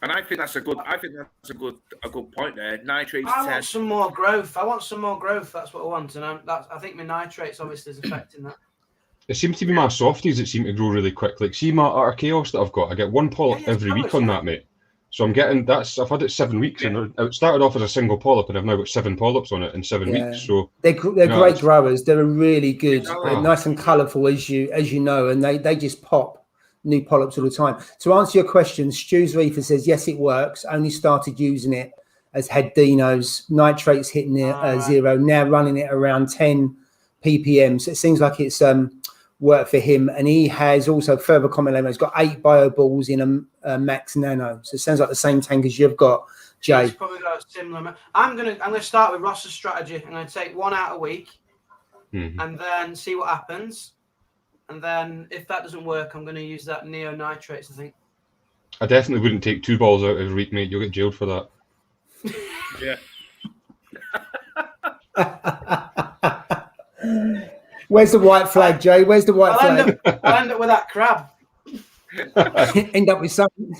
And I think that's a good point there. Nitrates. I want some more growth. That's what I want, and I think my nitrates obviously is affecting that. It seems to be my softies that seem to grow really quick. Like, see my Utter Chaos that I've got. I get 1 polyp every week on that, mate. So I'm getting I've had it 7 weeks, and it started off as a single polyp, and I've now got 7 polyps on it in 7 weeks. So they're great growers. They're really good. They're nice and colourful, as you know, and they just pop new polyps all the time. To answer your question, Stu's Reefer says yes, it works. Only started using it as head dinos. Nitrates hitting it 0. Now running it around 10 ppm. So it seems like it's worked for him. And he has also further comment. He's got 8 bio balls in a Max Nano. So it sounds like the same tank as you've got, Jay. He's probably got a similar amount. I'm gonna start with Ross's strategy. I'm gonna take 1 out a week, and then see what happens. And then if that doesn't work, I'm going to use that neo nitrates, I think. I definitely wouldn't take 2 balls out every week, mate. You'll get jailed for that. Yeah. Where's the white flag, Jay? Where's the white flag? I'll end up with that crab. End up with something.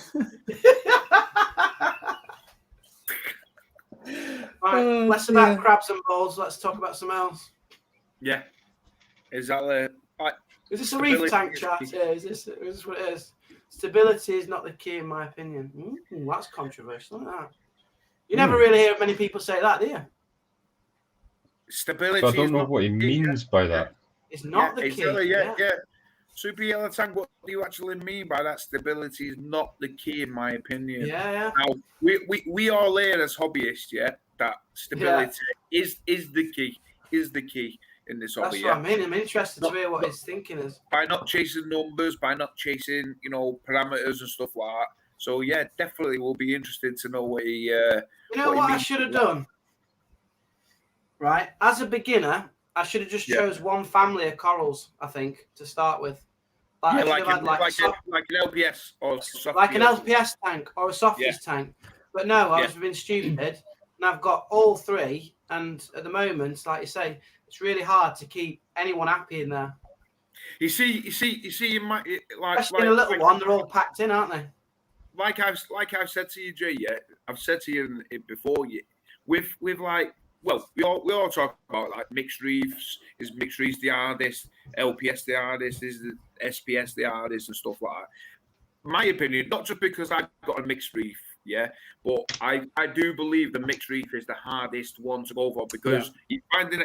Right, less about crabs and balls. Let's talk about something else. Yeah. Exactly. Is this a reef tank chat? Yeah, is this what it is? Stability is not the key, in my opinion. That's controversial, isn't that? You never really hear many people say that, do you? Stability. So I don't know what he means by that. It's not the key. Yeah. Super Yellow Tank, what do you actually mean by that? Stability is not the key, in my opinion. Yeah. Now, we are there as hobbyists, that stability is the key in this hobby. That's what I mean. I'm interested to hear what his thinking is. By not chasing numbers, by not chasing, parameters and stuff like that. So, yeah, definitely will be interested to know what he... what I should have done? right? As a beginner, I should have just chose one family of corals, I think, to start with. Like, like an LPS or like an LPS tank or a softies tank. But no, I was being stupid, and I've got all three. And at the moment, like you say, it's really hard to keep anyone happy in there. You see, you might especially in a little one. They're all packed in, aren't they? Like I've said to you, Jay. Yeah, I've said to you before. With like, well, we all talk about like mixed reefs. Is mixed reefs the hardest? LPS the hardest? Is the SPS the hardest and stuff like that? My opinion, not just because I've got a mixed reef, but I do believe the mixed reef is the hardest one to go for because you're finding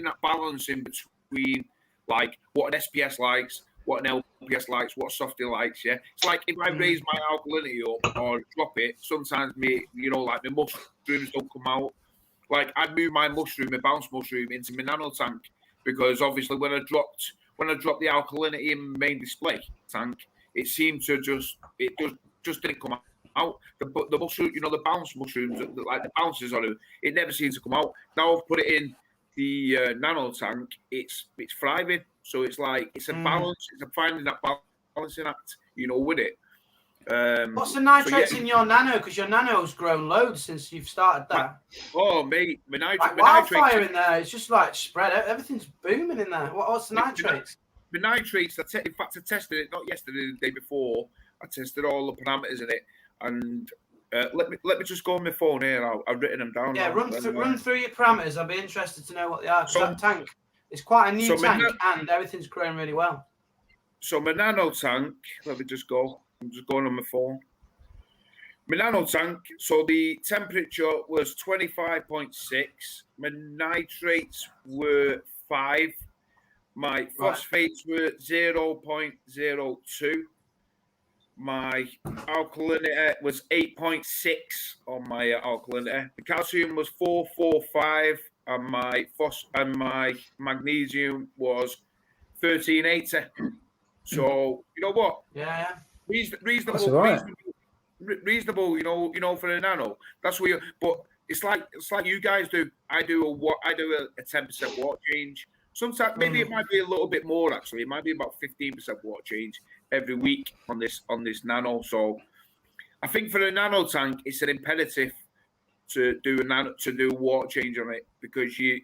that balance in between like what an SPS likes, what an LPS likes, what softy likes. Yeah, it's like if I raise my alkalinity up or drop it, sometimes like my mushrooms don't come out. Like I move my bounce mushroom into my nano tank because obviously when I dropped the alkalinity in my main display tank, it seemed to just didn't come out. The mushroom, the bounce mushrooms, like the bounces on it never seems to come out. Now I've put it in the nano tank, it's thriving. So it's like it's a balance. It's finding that balancing act, with it. What's the nitrates in your nano? Because your nano's grown loads since you've started that. Oh, mate, my wildfire in there. It's just like spread out. Everything's booming in there. What's the nitrates? The nitrates, in fact, I tested it not yesterday, the day before. I tested all the parameters in it, and let me just go on my phone here. I've written them down. Yeah, run through your parameters. I'd be interested to know what they are. Because that tank is quite a new tank, and everything's growing really well. So my nano tank, let me just go. I'm just going on my phone. My nano tank, so the temperature was 25.6. My nitrates were 5. My phosphates were 0.02. My alkalinity was 8.6 on my alkalinity. The calcium was 445, and my magnesium was 1380. So you know what? Yeah. Reasonable. That's all right. Reasonable. For a nano. That's what. But it's like you guys do. I do a 10% water change. Sometimes maybe it might be a little bit more. Actually, it might be about 15% water change every week on this nano. So I think for a nano tank, it's an imperative to do a water change on it because you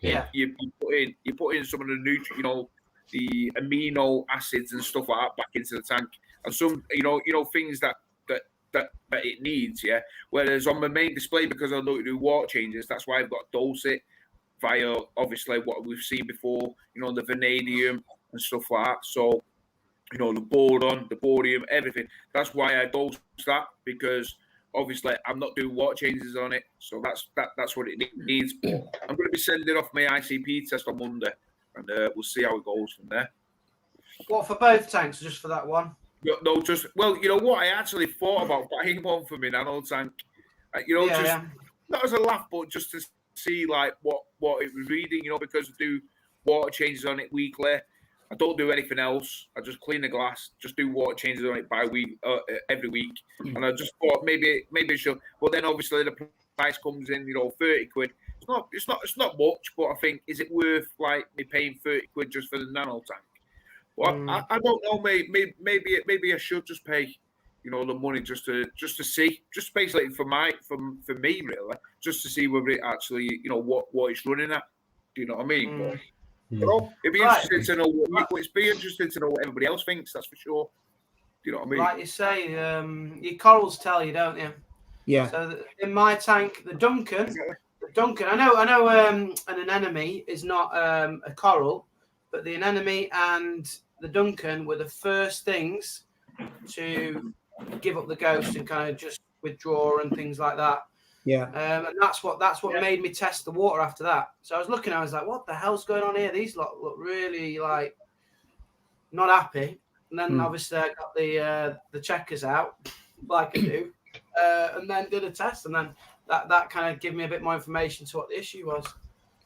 put in some of the nutrients, the amino acids and stuff like that back into the tank, and some things that it needs. Yeah. Whereas on my main display, because I don't do water changes, that's why I've got to dose it via obviously what we've seen before, the vanadium and stuff like that. So, the boron, the borium, everything. That's why I dose that, because obviously I'm not doing water changes on it. So that's what it needs. But I'm going to be sending off my ICP test on Monday, and we'll see how it goes from there. What, for both tanks or just for that one? No, just, well, you know what? I actually thought about buying one for my nano tank. Not as a laugh, but just to see like what it was reading, because I do water changes on it weekly. I don't do anything else. I just clean the glass, just do water changes on it every week. And I just thought maybe I should. But then obviously the price comes in, 30 quid. It's not much, but I think, is it worth like me paying 30 quid just for the nano tank? Well, I don't know. Maybe I should just pay, the money just to see, just basically for me really, just to see whether it actually, what it's running at. Do you know what I mean? But, it'd be interesting to know what everybody else thinks. That's for sure. Do you know what I mean? Like you say, your corals tell you, don't you? Yeah. So in my tank, the Duncan. I know, an anemone is not a coral, but the anemone and the Duncan were the first things to give up the ghost and kind of just withdraw and things like that. Yeah. And that's what made me test the water after that. So I was looking, I was like, what the hell's going on here? These lot look really like not happy. And then obviously I got the checkers out like I do, and then did a test, and then that kind of gave me a bit more information to what the issue was.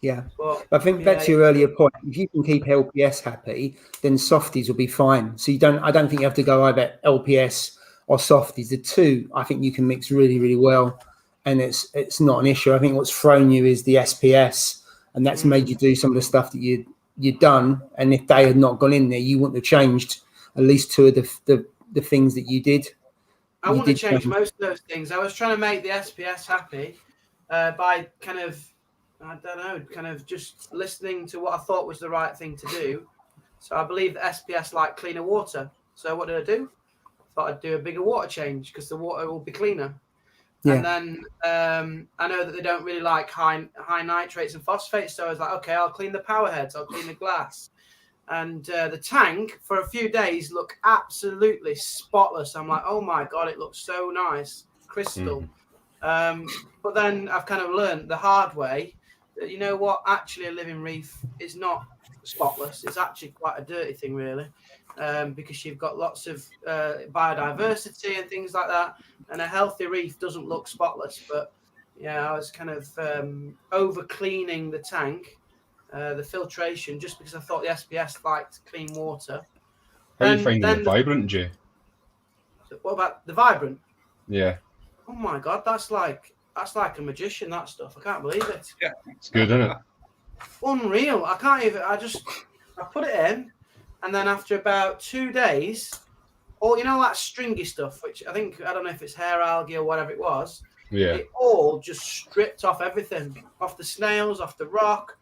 Yeah, but I think back to your earlier point. If you can keep LPS happy, then softies will be fine. So I don't think you have to go either LPS or softies. The two, I think you can mix really, really well, and it's not an issue. I think what's thrown you is the SPS and that's made you do some of the stuff that you'd done. And if they had not gone in there, you wouldn't have changed at least two of the things that you did. I wouldn't have changed most of those things. I was trying to make the SPS happy by kind of, I don't know, kind of just listening to what I thought was the right thing to do. So I believe that SPS like cleaner water. So what did I do? Thought I'd do a bigger water change because the water will be cleaner. Yeah. And then I know that they don't really like high nitrates and phosphates. So I was like, okay, I'll clean the power heads. I'll clean the glass. And the tank for a few days looked absolutely spotless. I'm like, oh my God, it looks so nice, crystal. But then I've kind of learned the hard way that, you know what, actually a living reef is not spotless. It's actually quite a dirty thing, really, because you've got lots of biodiversity and things like that. And a healthy reef doesn't look spotless. But yeah, I was kind of over cleaning the tank. The filtration, just because I thought the SPS liked clean water. How are you finding it vibrant, Jay? What about the vibrant? Yeah. Oh my God, that's like a magician, that stuff. I can't believe it. Yeah, it's good, isn't it? Unreal. I can't even. I put it in, and then after about 2 days, all that stringy stuff, which I don't know if it's hair algae or whatever it was. Yeah. It all just stripped off everything, off the snails, off the rock.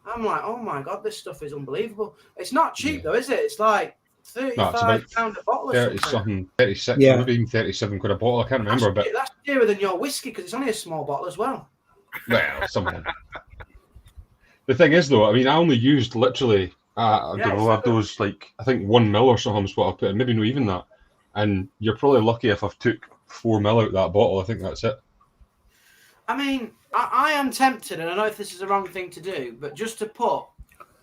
I'm like, oh my God, this stuff is unbelievable. It's not cheap though, is it? It's like £35 a bottle. 36, maybe even 37 quid a bottle. I can't remember, but that's dearer than your whiskey because it's only a small bottle as well. Well, something. The thing is, though, I mean, I only used literally, I don't know, those like I think 1 mil or something is what I put in, maybe not even that. And you're probably lucky if I've took 4 mil out of that bottle. I think that's it. I mean, I am tempted, and I know if this is the wrong thing to do, but just to put,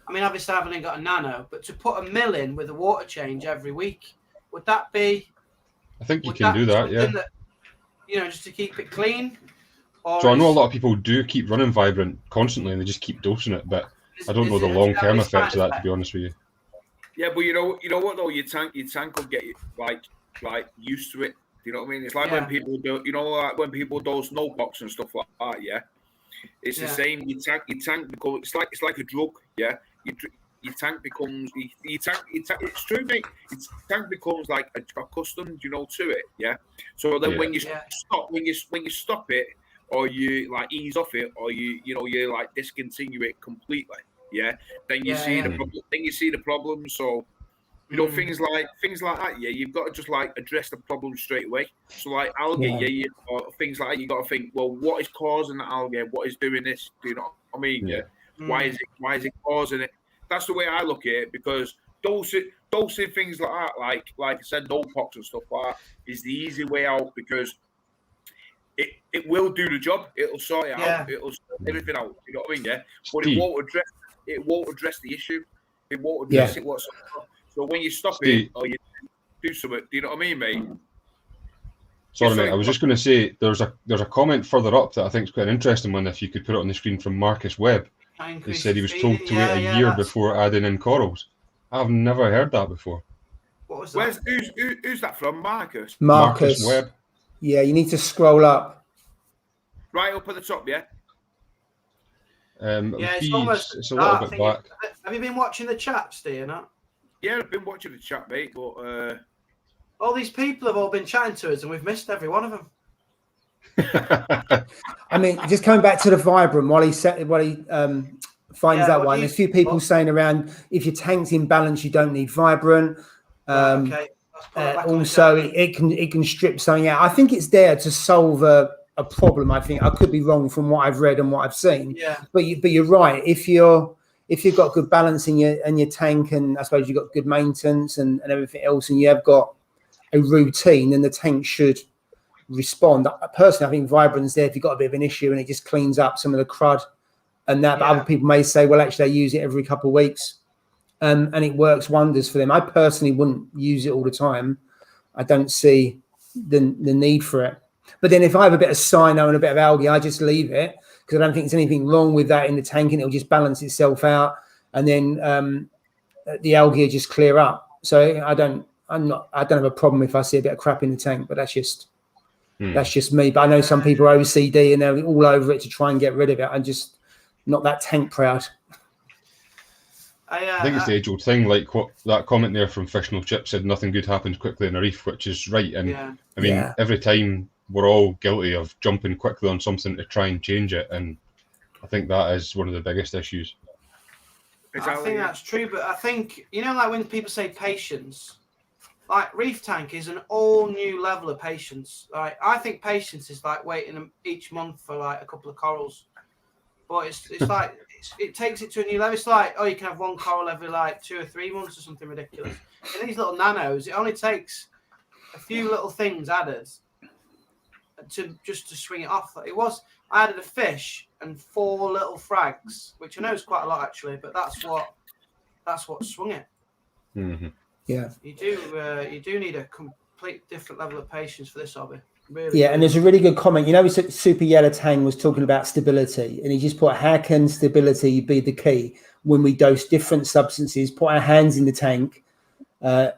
I mean, obviously I've only got a nano, but to put a mil in with a water change every week, would that be? I think you can do that, yeah. That, just to keep it clean. So I know a lot of people do keep running Vibrant constantly, and they just keep dosing it, but I don't know the long-term effects of that, to be honest with you. Yeah, but you know what though, your tank will get like used to it. You know what I mean? It's like when people do, like when people dose no box and stuff like that. Yeah, it's the same. Your tank becomes it's like a drug. Yeah, your tank becomes it's true, mate. Your tank becomes like accustomed, to it. Yeah. So then when you stop it, or you like ease off it, or you like discontinue it completely. Yeah. Then you see the problem. Then you see the problem. So. Things like that, you've got to just like address the problem straight away. So like algae, or things like that, you got to think, well, what is causing the algae? What is doing this? Do you know what I mean? Yeah. Why is it causing it? That's the way I look at it, because dosing things like that, like I said, no pox and stuff like that, is the easy way out, because it will do the job. It'll sort it out. It'll sort everything out. You know what I mean? Yeah. But it won't address the issue. It won't address it whatsoever. So when you stop it or you do something, do you know what I mean, mate? Sorry, mate. I was just going to say there's a comment further up that I think is quite an interesting one. If you could put it on the screen, from Marcus Webb. He said he was told to wait a year before adding in corals. I've never heard that before. What was that? Who's that from? Marcus Webb. Yeah, you need to scroll up. Right up at the top, yeah. It's a little bit back. Have you been watching the chats, do you not? Yeah, I've been watching the chat, mate, but all these people have all been chatting to us, and we've missed every one of them. I mean, just coming back to the Vibrant, while he finds that one, there's a few people saying around, if your tank's in balance, you don't need Vibrant. Also, it can strip something out. I think it's there to solve a problem. I think I could be wrong from what I've read and what I've seen. Yeah. But you're right. If you've got good balance in your tank, and I suppose you've got good maintenance and everything else, and you have got a routine, then the tank should respond. Personally, I think Vibrant's there if you've got a bit of an issue, and it just cleans up some of the crud and that. But other people may say, well, actually, I use it every couple of weeks, and it works wonders for them. I personally wouldn't use it all the time. I don't see the need for it. But then if I have a bit of cyano and a bit of algae, I just leave it, because I don't think there's anything wrong with that in the tank, and it'll just balance itself out, and then the algae will just clear up. So I don't have a problem if I see a bit of crap in the tank, but that's just me. But I know some people are OCD and they're all over it to try and get rid of it. not that tank proud. I think it's the age-old thing, like what that comment there from Fish No Chip said, nothing good happens quickly in a reef, which is right. And I mean, every time we're all guilty of jumping quickly on something to try and change it, and I think that is one of the biggest issues. I think that's true, but I think, you know, like when people say patience, like reef tank is an all new level of patience. Like I think patience is like waiting each month for like a couple of corals, but it's like it takes it to a new level. It's like, oh, you can have one coral every like 2 or 3 months or something ridiculous. In these little nanos, it only takes a few little things added to swing it off. I added a fish and 4 little frags, which I know is quite a lot actually, but that's what swung it. Mm-hmm. Yeah, you do need a complete different level of patience for this hobby. Really, yeah, and there's a really good comment. You know, Super Yellow Tang was talking about stability, and he just put, how can stability be the key when we dose different substances, put our hands in the tank,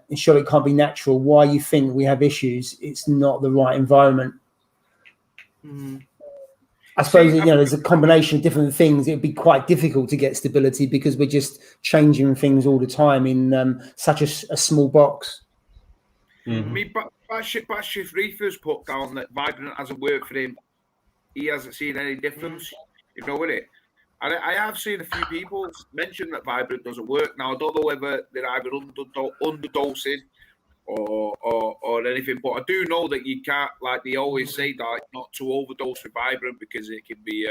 ensure it can't be natural? Why you think we have issues? It's not the right environment. I suppose, you know, there's a combination of different things. It'd be quite difficult to get stability because we're just changing things all the time in such a small box. I mean, Batshif Reefers put down that Vibrant hasn't worked for him. He hasn't seen any difference, you know, with it. And I have seen a few people mention that Vibrant doesn't work. Now, I don't know whether they're either underdosing or anything, but I do know that you can't, like they always say, that not to overdose with Vibrant because it can be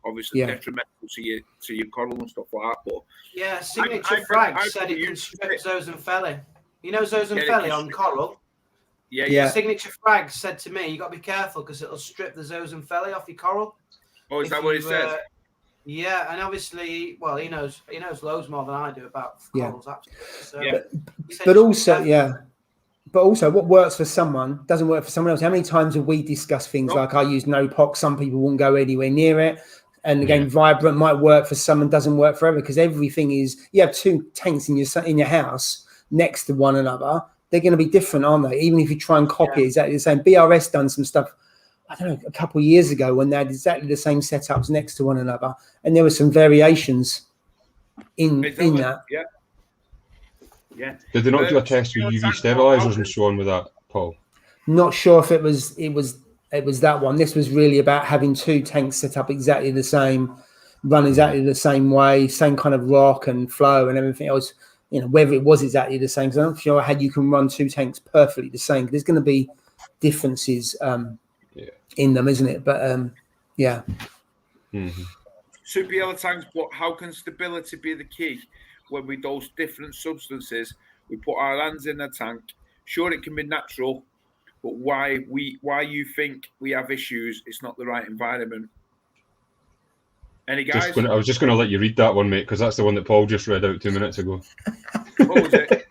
obviously detrimental to your coral and stuff like that. But Signature Frag said it can strip zooxanthellae. You know zooxanthellae on coral? Yeah. Signature Frag said to me, you got to be careful because it'll strip the zooxanthellae off your coral. Oh, is that what it says? Yeah, and obviously, well, he knows loads more than I do about corals. Absolutely. So, but also, what works for someone doesn't work for someone else. How many times have we discussed things like I use no-pox, some people won't go anywhere near it. And again, Vibrant might work for someone, doesn't work for everyone, because everything is, you have 2 tanks in your house next to one another. They're going to be different, aren't they? Even if you try and copy exactly the same. BRS done some stuff, I don't know, a couple of years ago when they had exactly the same setups next to one another. And there were some variations in that. Yeah. Did they not do a test with UV sterilizers and so on with that, Paul? Not sure if it was that one. This was really about having 2 tanks set up exactly the same, run exactly the same way, same kind of rock and flow and everything else. You know, whether it was exactly the same. So I'm not sure how you can run 2 tanks perfectly the same. There's going to be differences in them, isn't it? But Super Yellow Tanks, but how can stability be the key when we dose different substances? We put our hands in the tank. Sure, it can be natural, but why you think we have issues? It's not the right environment. Any guys? I was just going to let you read that one, mate, because that's the one that Paul just read out 2 minutes ago. What was it?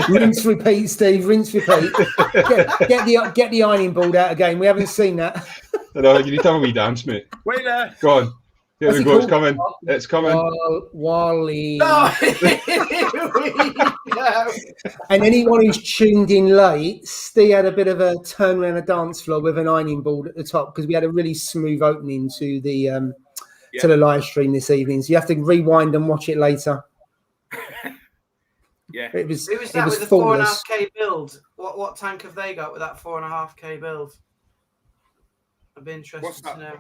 Rinse, repeat, Steve. Rinse, repeat. Get the ironing board out again. We haven't seen that. No, you need to have a wee dance, mate. Wait there. Go on. Here we go. It's coming. It's coming. Wally. And anyone who's tuned in late, Steve had a bit of a turn around a dance floor with an ironing board at the top because we had a really smooth opening to the live stream this evening. So you have to rewind and watch it later. It was Who was that with the 4.5K build? What tank have they got with that 4.5K build? I'd be interested to know.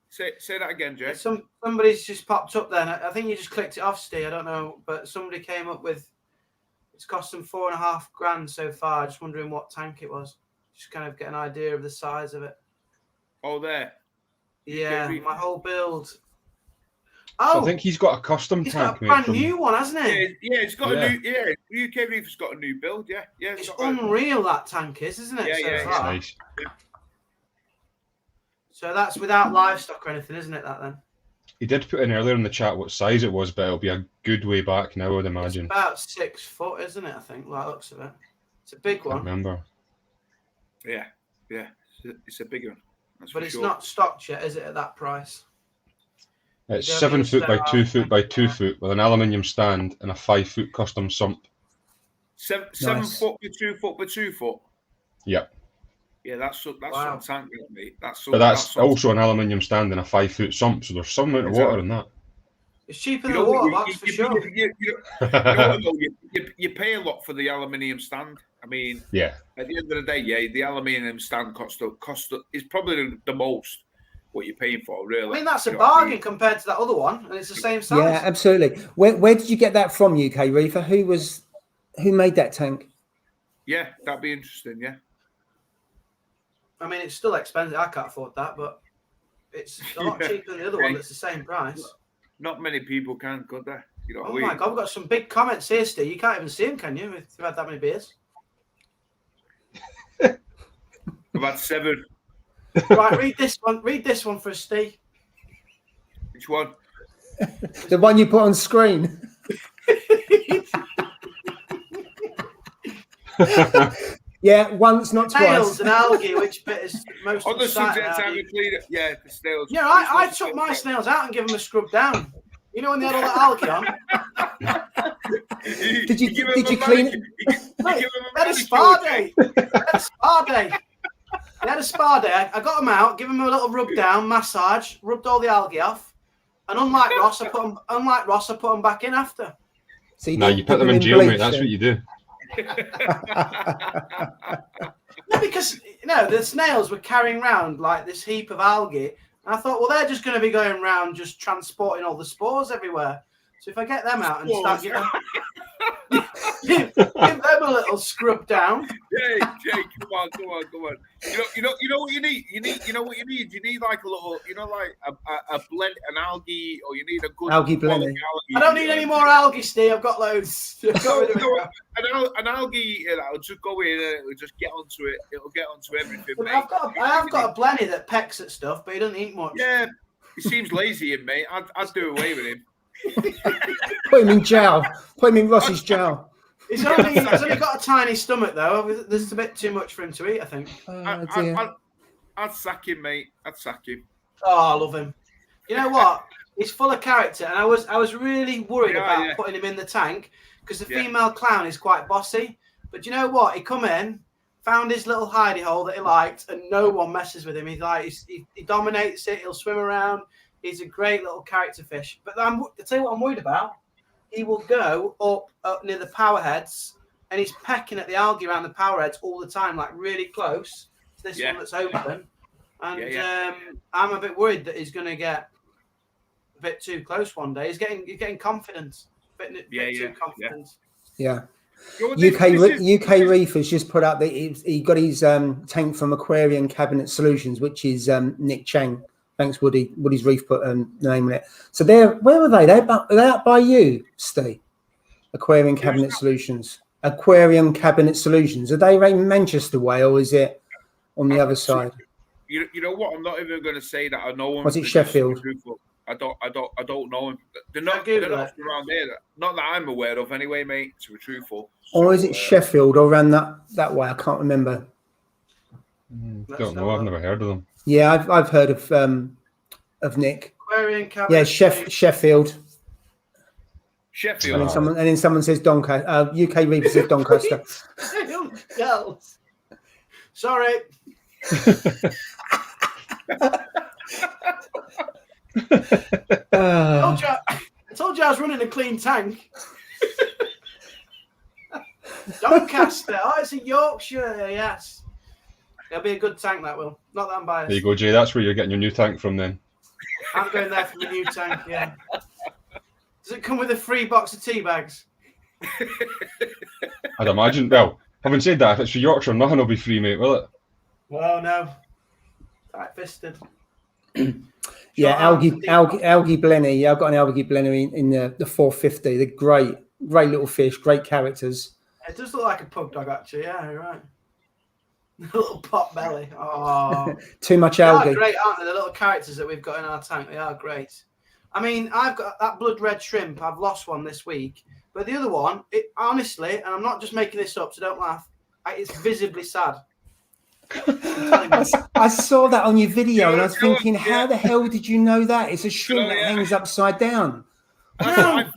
Say that again, Jay. Somebody's just popped up then. I think you just clicked it off, Steve. I don't know, but somebody came up with it's cost them $4,500 so far. Just wondering what tank it was. Just kind of get an idea of the size of it. Oh, there. Yeah, my whole build. Oh, I think he's got a custom tank. He's got a brand new one, hasn't he? Yeah, it's got a new. Yeah, UK Reef's got a new build. Yeah. It's unreal that tank is, isn't it? Yeah, so it's nice. So that's without livestock or anything, isn't it? That then. He did put in earlier in the chat what size it was, but it'll be a good way back now, I'd imagine. It's about 6 foot, isn't it? I think, like looks of it. It's a big one. I remember. Yeah. It's a big one. But it's not stocked yet, is it? At that price. It's 7 foot by 2 foot by 2 foot with an aluminium stand and a 5 foot custom sump. 7 foot by 2 foot by 2 foot. Yep. Yeah, that's some tank, mate. But that's also an aluminium stand in a 5-foot sump, so there's some amount of water in that. It's cheaper than a water box for sure. You know, you pay a lot for the aluminium stand. I mean, yeah. At the end of the day, yeah, the aluminium stand cost is probably the most what you're paying for, really. I mean, that's a bargain compared to that other one, and it's the same size. Yeah, absolutely. Where did you get that from, UK Reefer? Who made that tank? Yeah, that'd be interesting. Yeah. I mean, it's still expensive. I can't afford that, but it's a lot cheaper than the other one that's the same price. Not many people can, could they? You know, my God, we've got some big comments here, Steve. You can't even see them, can you? If you've had that many beers. I've had 7. Right, read this one. Read this one for us, Steve. Which one? The one you put on screen. Yeah, once, not twice. Snails and algae, which bit is most on the subject exciting? time we cleaned it. Yeah, the snails. Yeah, I took my snails out and give them a scrub down. You know when they had all that algae on? Did you clean it? They had a spa day. They had a spa day. I got them out, give them a little rub down, massage, rubbed all the algae off, and unlike Ross, I put them back in after. So you put them in jail, mate. That's what you do. No, because the snails were carrying around like this heap of algae, and I thought, well, they're just going to be going around just transporting all the spores everywhere. So if I get them out and start giving give them a little scrub down. Jay, come on. You know what you need? You need like a little, like a blend, an algae, or you need a good algae blend. I don't need any more algae, Steve. I've got loads. An algae that'll just go in and it'll just get onto it. It'll get onto everything. I have got a blenny that pecks at stuff, but he doesn't eat much. Yeah, he seems lazy, mate. I'd do away with him. Put him in jail. Put him in Ross's jail. He's only got a tiny stomach, though. There's a bit too much for him to eat, I think. I'd sack him, mate. I'd sack him. Oh, I love him. You know what? He's full of character, and I was really worried about putting him in the tank because the female clown is quite bossy. But you know what? He come in, found his little hidey hole that he liked, and no one messes with him. He dominates it. He'll swim around. He's a great little character fish. But I'll tell you what I'm worried about. He will go up near the power heads, and he's pecking at the algae around the power heads all the time, like really close to this one that's open. And I'm a bit worried that he's going to get a bit too close one day. He's getting confidence. A bit too confident. Yeah. UK Reef has just put up that he got his tank from Aquarium Cabinet Solutions, which is Nick Chang. Thanks, Woody. Woody's Reef put the name on it. So where are they? They're out by you, Steve. Aquarium Cabinet Solutions. Aquarium Cabinet Solutions. Are they in Manchester way, or is it on the other side? You know what? I'm not even going to say that I know him. Was it Sheffield? I don't know him. They're not around there. Not that I'm aware of, anyway, mate. To be truthful. Or is it Sheffield or around that way? I can't remember. Don't know. I've never heard of them. Yeah, I've heard of Nick. Aquarium Cabinet. Yeah, Sheffield. Sheffield. And then someone says Doncaster. UK Reaper says Doncaster. Girls. Sorry. I told you I was running a clean tank. Doncaster. Oh, it's in Yorkshire. Yes. It'll be a good tank, that will. Not that I'm biased. There you go, Jay. That's where you're getting your new tank from then. I'm going there for the new tank, yeah. Does it come with a free box of tea bags? I'd imagine. Well, having said that, if it's for Yorkshire, nothing will be free, mate, will it? Well, no. Tight-fisted. Yeah, algae blenny. Yeah, I've got an algae blenny in the 450. They're great little fish, great characters. It does look like a pug dog, actually. Yeah, you're right. Little pot belly. Oh, too much algae. They are great, aren't they? The little characters that we've got in our tank. They are great. I mean, I've got that blood red shrimp. I've lost one this week, but the other one, honestly, and I'm not just making this up, so don't laugh. It's visibly sad. I saw that on your video, and I was thinking, how the hell did you know that? It's a shrimp that hangs upside down. I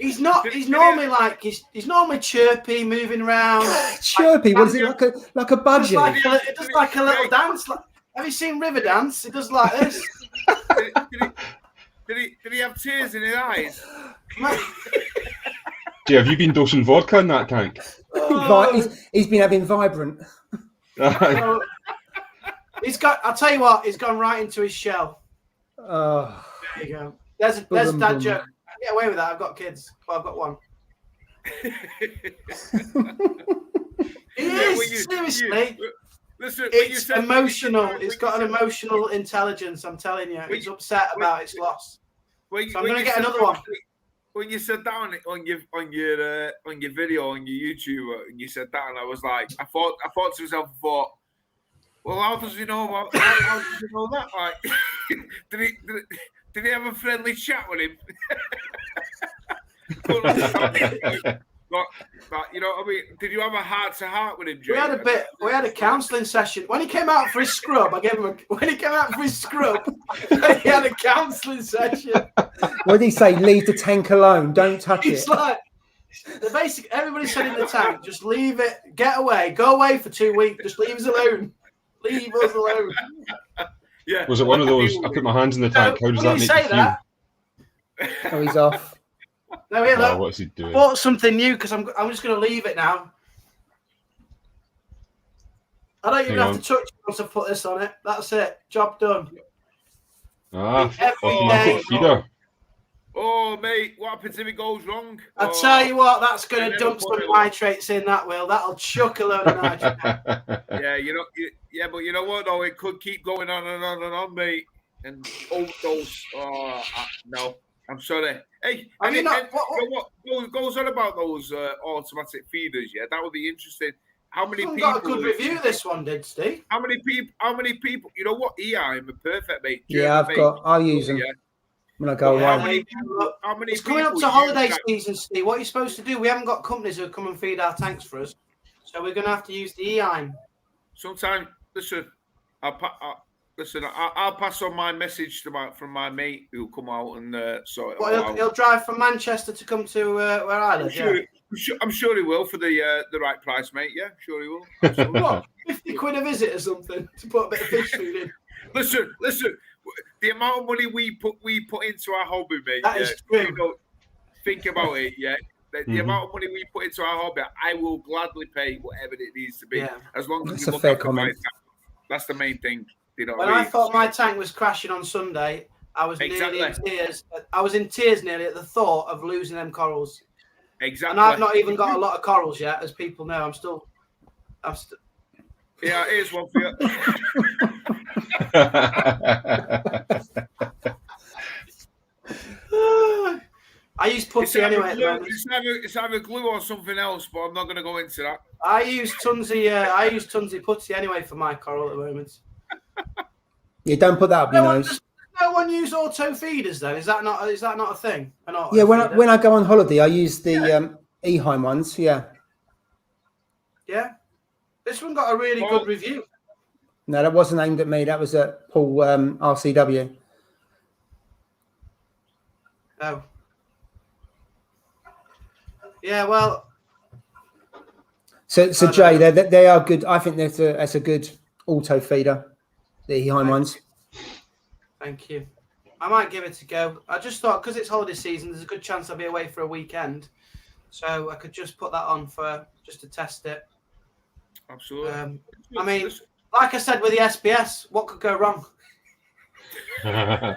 He's not. He's normally like he's normally chirpy, moving around. Chirpy. What is it like a budgie? It does like a little dance. Like, have you seen River Dance? It does like this. Did he have tears in his eyes? Jay, have you been dosing vodka in that tank? He's been having Vibrant. He's got. I'll tell you what. He's gone right into his shell. Oh, there you go. There's a dad joke. I can get away with that. I've got kids. Well, I've got one. Seriously. Listen, it's emotional. It's got an emotional intelligence. I'm telling you. He's upset about its loss. So I'm going to get another one. When you said that on your video on your YouTube, and you said that, and I was like, I thought to myself, well, how does he know about? How does he know that? Like, did he have a friendly chat with him? But you know what I mean? Did you have a heart-to-heart with him, Jay? We had a counselling session. When he came out for his scrub, he had a counselling session. What did he say? Leave the tank alone. Don't touch it. It's like, everybody said in the tank, just leave it, get away, go away for 2 weeks, just leave us alone. Leave us alone. Yeah. Was it one of those, I put my hands in the tank, how does that make you feel? Oh, he's off. No, here, look. What's he doing? I bought something new because I'm just going to leave it now. I don't even have to touch it once I put this on it. That's it. Job done. Automatic feeder. Oh, mate, what happens if it goes wrong? I'll tell you what, that's going to dump some nitrates in that will. That'll chuck a load of nitrates. Yeah, but you know what, though? It could keep going on and on and on, mate. And overdose. No, I'm sorry. Hey, what goes on about those automatic feeders? Yeah, that would be interesting. How many people got a good review? This one did, Steve. How many people? You know what? I'm a perfect mate. Yeah, I'll use them when I go away. It's coming up to holiday season, Steve. What are you supposed to do? We haven't got companies who come and feed our tanks for us, so we're going to have to use the EIM. Sometimes, listen, I'll pass on my message from my mate who'll come out and sort it out. He'll drive from Manchester to come to where I live. I'm sure he will for the right price, mate. Yeah, sure he will. Absolutely. What, 50 quid a visit or something to put a bit of fish food in? Listen. The amount of money we put into our hobby, mate. That is true. You know, think about it. Yeah. The amount of money we put into our hobby, I will gladly pay whatever it needs to be, as long as you look after my tank. That's the main thing. You know, when I thought my tank was crashing on Sunday, I was nearly in tears. I was in tears nearly at the thought of losing them corals. Exactly. And I've not even got a lot of corals yet, as people know. I'm still. Yeah, here's one for you. I use putty anyway. It's either glue or something else, but I'm not going to go into that. I use Tunzi putty anyway for my coral at the moment. Yeah, don't put that up your nose. No one use auto feeders then? Is that not a thing? Yeah, when I go on holiday, I use the EHIM ones. Yeah. Yeah. This one got a really good review. No, that wasn't aimed at me. That was at Paul RCW. Oh. Yeah, well. So Jay, they are good. I think that's a good auto feeder. The EHIM ones. Thank you. I might give it a go. I just thought because it's holiday season, there's a good chance I'll be away for a weekend, so I could just put that on just to test it. Absolutely. I mean, like I said with the SPS, what could go wrong? You know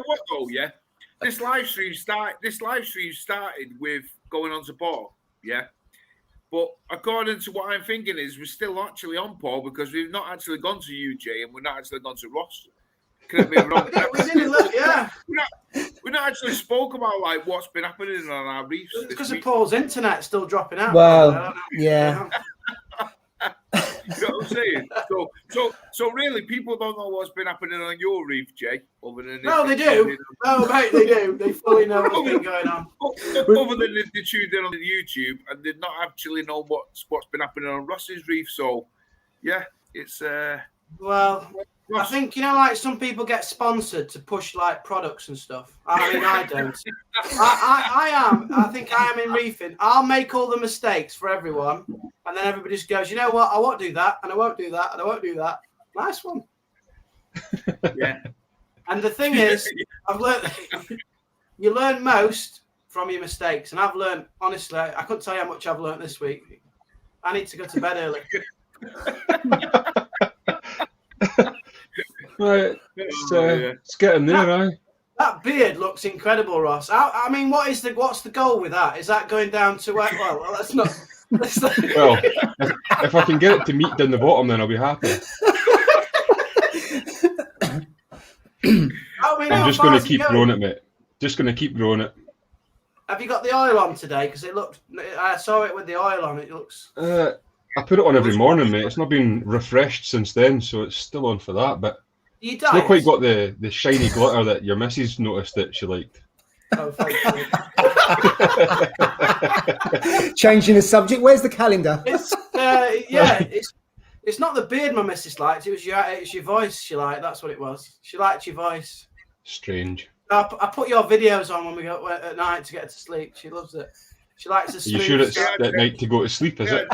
what though? Yeah, this live stream started with going on to Paul. Yeah. But according to what I'm thinking is we're still actually on Paul because we've not actually gone to UJ and we're not actually gone to Ross. Correct me if I'm wrong. We're not actually spoke about like what's been happening on our reefs. It's because of Paul's internet still dropping out. Well, yeah. You know what I'm saying? So really, people don't know what's been happening on your reef, Jay. No, they do. No, mate, they do. They fully know what's been going on. Other than they tuned in on YouTube and did not actually know what's been happening on Ross's reef. So, yeah, it's Well, I think, like some people get sponsored to push like products and stuff. I mean, I don't. I think I am in reefing. I'll make all the mistakes for everyone. And then everybody just goes, you know what? I won't do that. And I won't do that. And I won't do that. Nice one. Yeah. And the thing is, I've learned, you learn most from your mistakes. And I've learned, honestly, I couldn't tell you how much I've learned this week. I need to go to bed early. Right, it's getting there, aye. That beard looks incredible, Ross. I mean, what's the goal with that? Is that going down to well, let's not. Well, if I can get it to meet down the bottom, then I'll be happy. I'm just going to keep growing it, mate. Just going to keep growing it. Have you got the oil on today? Because it looked. I saw it with the oil on. It looks. I put it on every morning, mate. It's not been refreshed since then, so it's still on for that. But it's not quite got the shiny glitter that your missus noticed that she liked. Oh, thank you. Changing the subject. Where's the calendar? It's it's not the beard my missus liked. It was your voice she liked. That's what it was. She liked your voice. Strange. I put your videos on when we go at night to get her to sleep. She loves it. She likes the smooth. Are you sure it's at night to go to sleep? Is it?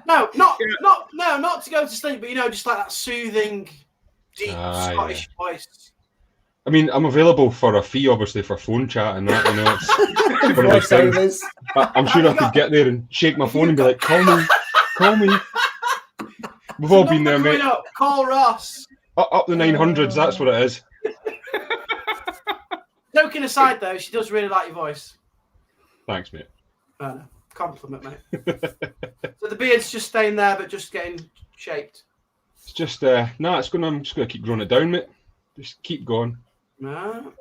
No, not to go to sleep, but just like that soothing, deep Scottish voice. I mean, I'm available for a fee, obviously, for phone chat and that. It's one of those things. I'm sure I could get there and shake my phone and be like, "Call me." We've all been there, mate. Call Ross. Up the 900s. That's what it is. Joking aside, though, she does really like your voice. Thanks, mate. Compliment, mate. So the beard's just staying there, but just getting shaped. It's just I'm just gonna keep growing it down, mate. Just keep going. No,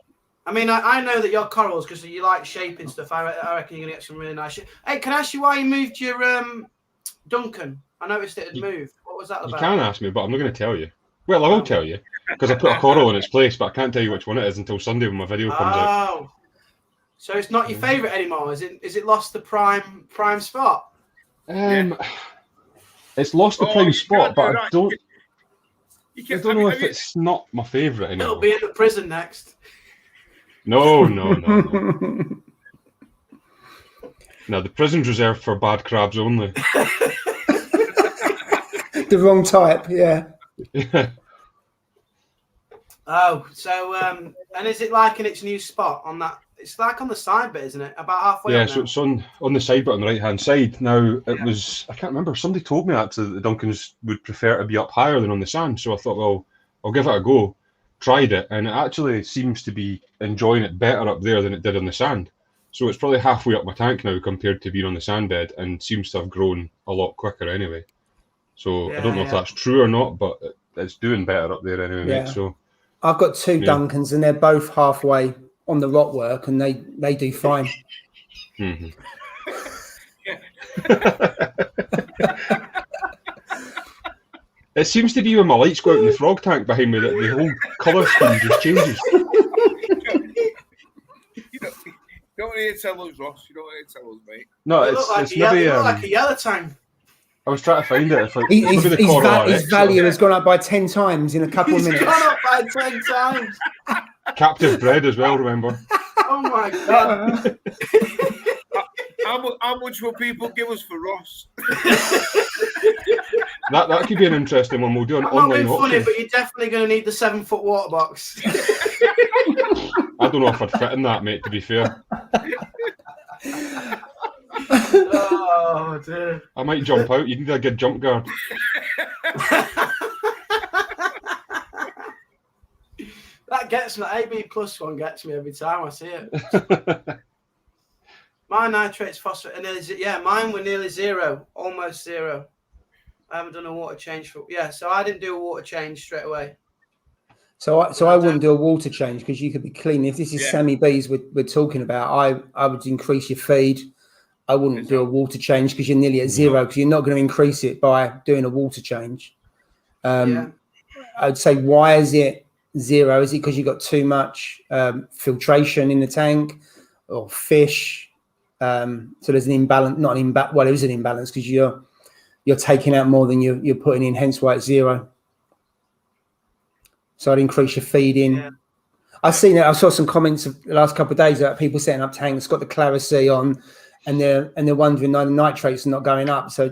I mean I know that your corals, because you like shaping stuff. I reckon you're gonna get some really nice shit. Hey, can I ask you why you moved your Duncan? I noticed it had moved. What was that about? You can ask me, but I'm not going to tell you. Well, I will tell you because I put a coral in its place, but I can't tell you which one it is until Sunday when my video comes out. Oh, so it's not your favourite anymore? Is it lost the prime spot? It's lost the prime spot, but I don't know if it's not my favourite anymore. It'll be in the prison next. No. No, the prison's reserved for bad crabs only. The wrong type, yeah. Oh, so and is it like in its new spot on that? It's like on the side bit, isn't it? About halfway. Yeah, so it's on the side bit on the right hand side. Now it was, I can't remember. Somebody told me actually that the Duncans would prefer to be up higher than on the sand. So I thought, well, I'll give it a go. Tried it, and it actually seems to be enjoying it better up there than it did on the sand. So it's probably halfway up my tank now compared to being on the sand bed, and seems to have grown a lot quicker anyway. So I don't know if that's true or not, but it's doing better up there anyway, mate. So I've got two Duncans, and they're both halfway on the rock work, and they do fine. Mm-hmm. It seems to be when my lights go out in the frog tank behind me that the whole colour scheme just changes. You don't need to tell us, Ross. You don't need to tell us, mate. No, it's maybe like a yellow tank. I was trying to find it. It's like, his value has gone up by 10 times in a couple of minutes. It's gone up by 10 times. Captive bred as well, remember? Oh my God. How much will people give us for Ross? That could be an interesting one. We'll do an online auction. Funny, but you're definitely going to need the 7-foot water box. I don't know if I'd fit in that, mate, to be fair. Oh, dear. I might jump out. You need a good jump guard. That gets me. AB plus one gets me every time I see it. My nitrates, phosphate, and mine were nearly zero, almost zero. I haven't done a water change so I didn't do a water change straight away. So I wouldn't do a water change because you could be clean. If this is semi-bees we're talking about, I would increase your feed. I wouldn't do a water change because you're nearly at zero because you're not going to increase it by doing a water change. I'd say, why is it zero? Is it because you've got too much filtration in the tank or fish? So there's an imbalance, well, there is an imbalance because you're taking out more than you're putting in, hence why it's zero. So I'd increase your feeding. Yeah. I've seen it. I saw some comments the last couple of days about people setting up tanks, got the Clarity on, and they're wondering why the nitrates are not going up. So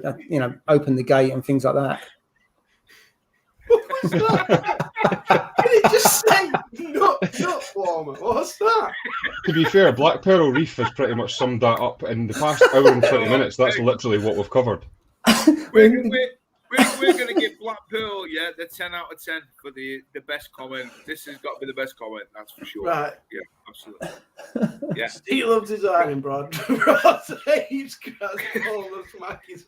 open the gate and things like that. What was that? Did it just say nut warmer? What's that? To be fair, Black Pearl Reef has pretty much summed that up in the past hour and 20 minutes. That's literally what we've covered. We're going to give Black Pearl, the 10 out of 10 for the best comment. This has got to be the best comment, that's for sure. Right. Yeah, absolutely. Yeah. He loves his ironing board. Ross hates grass. All the smack his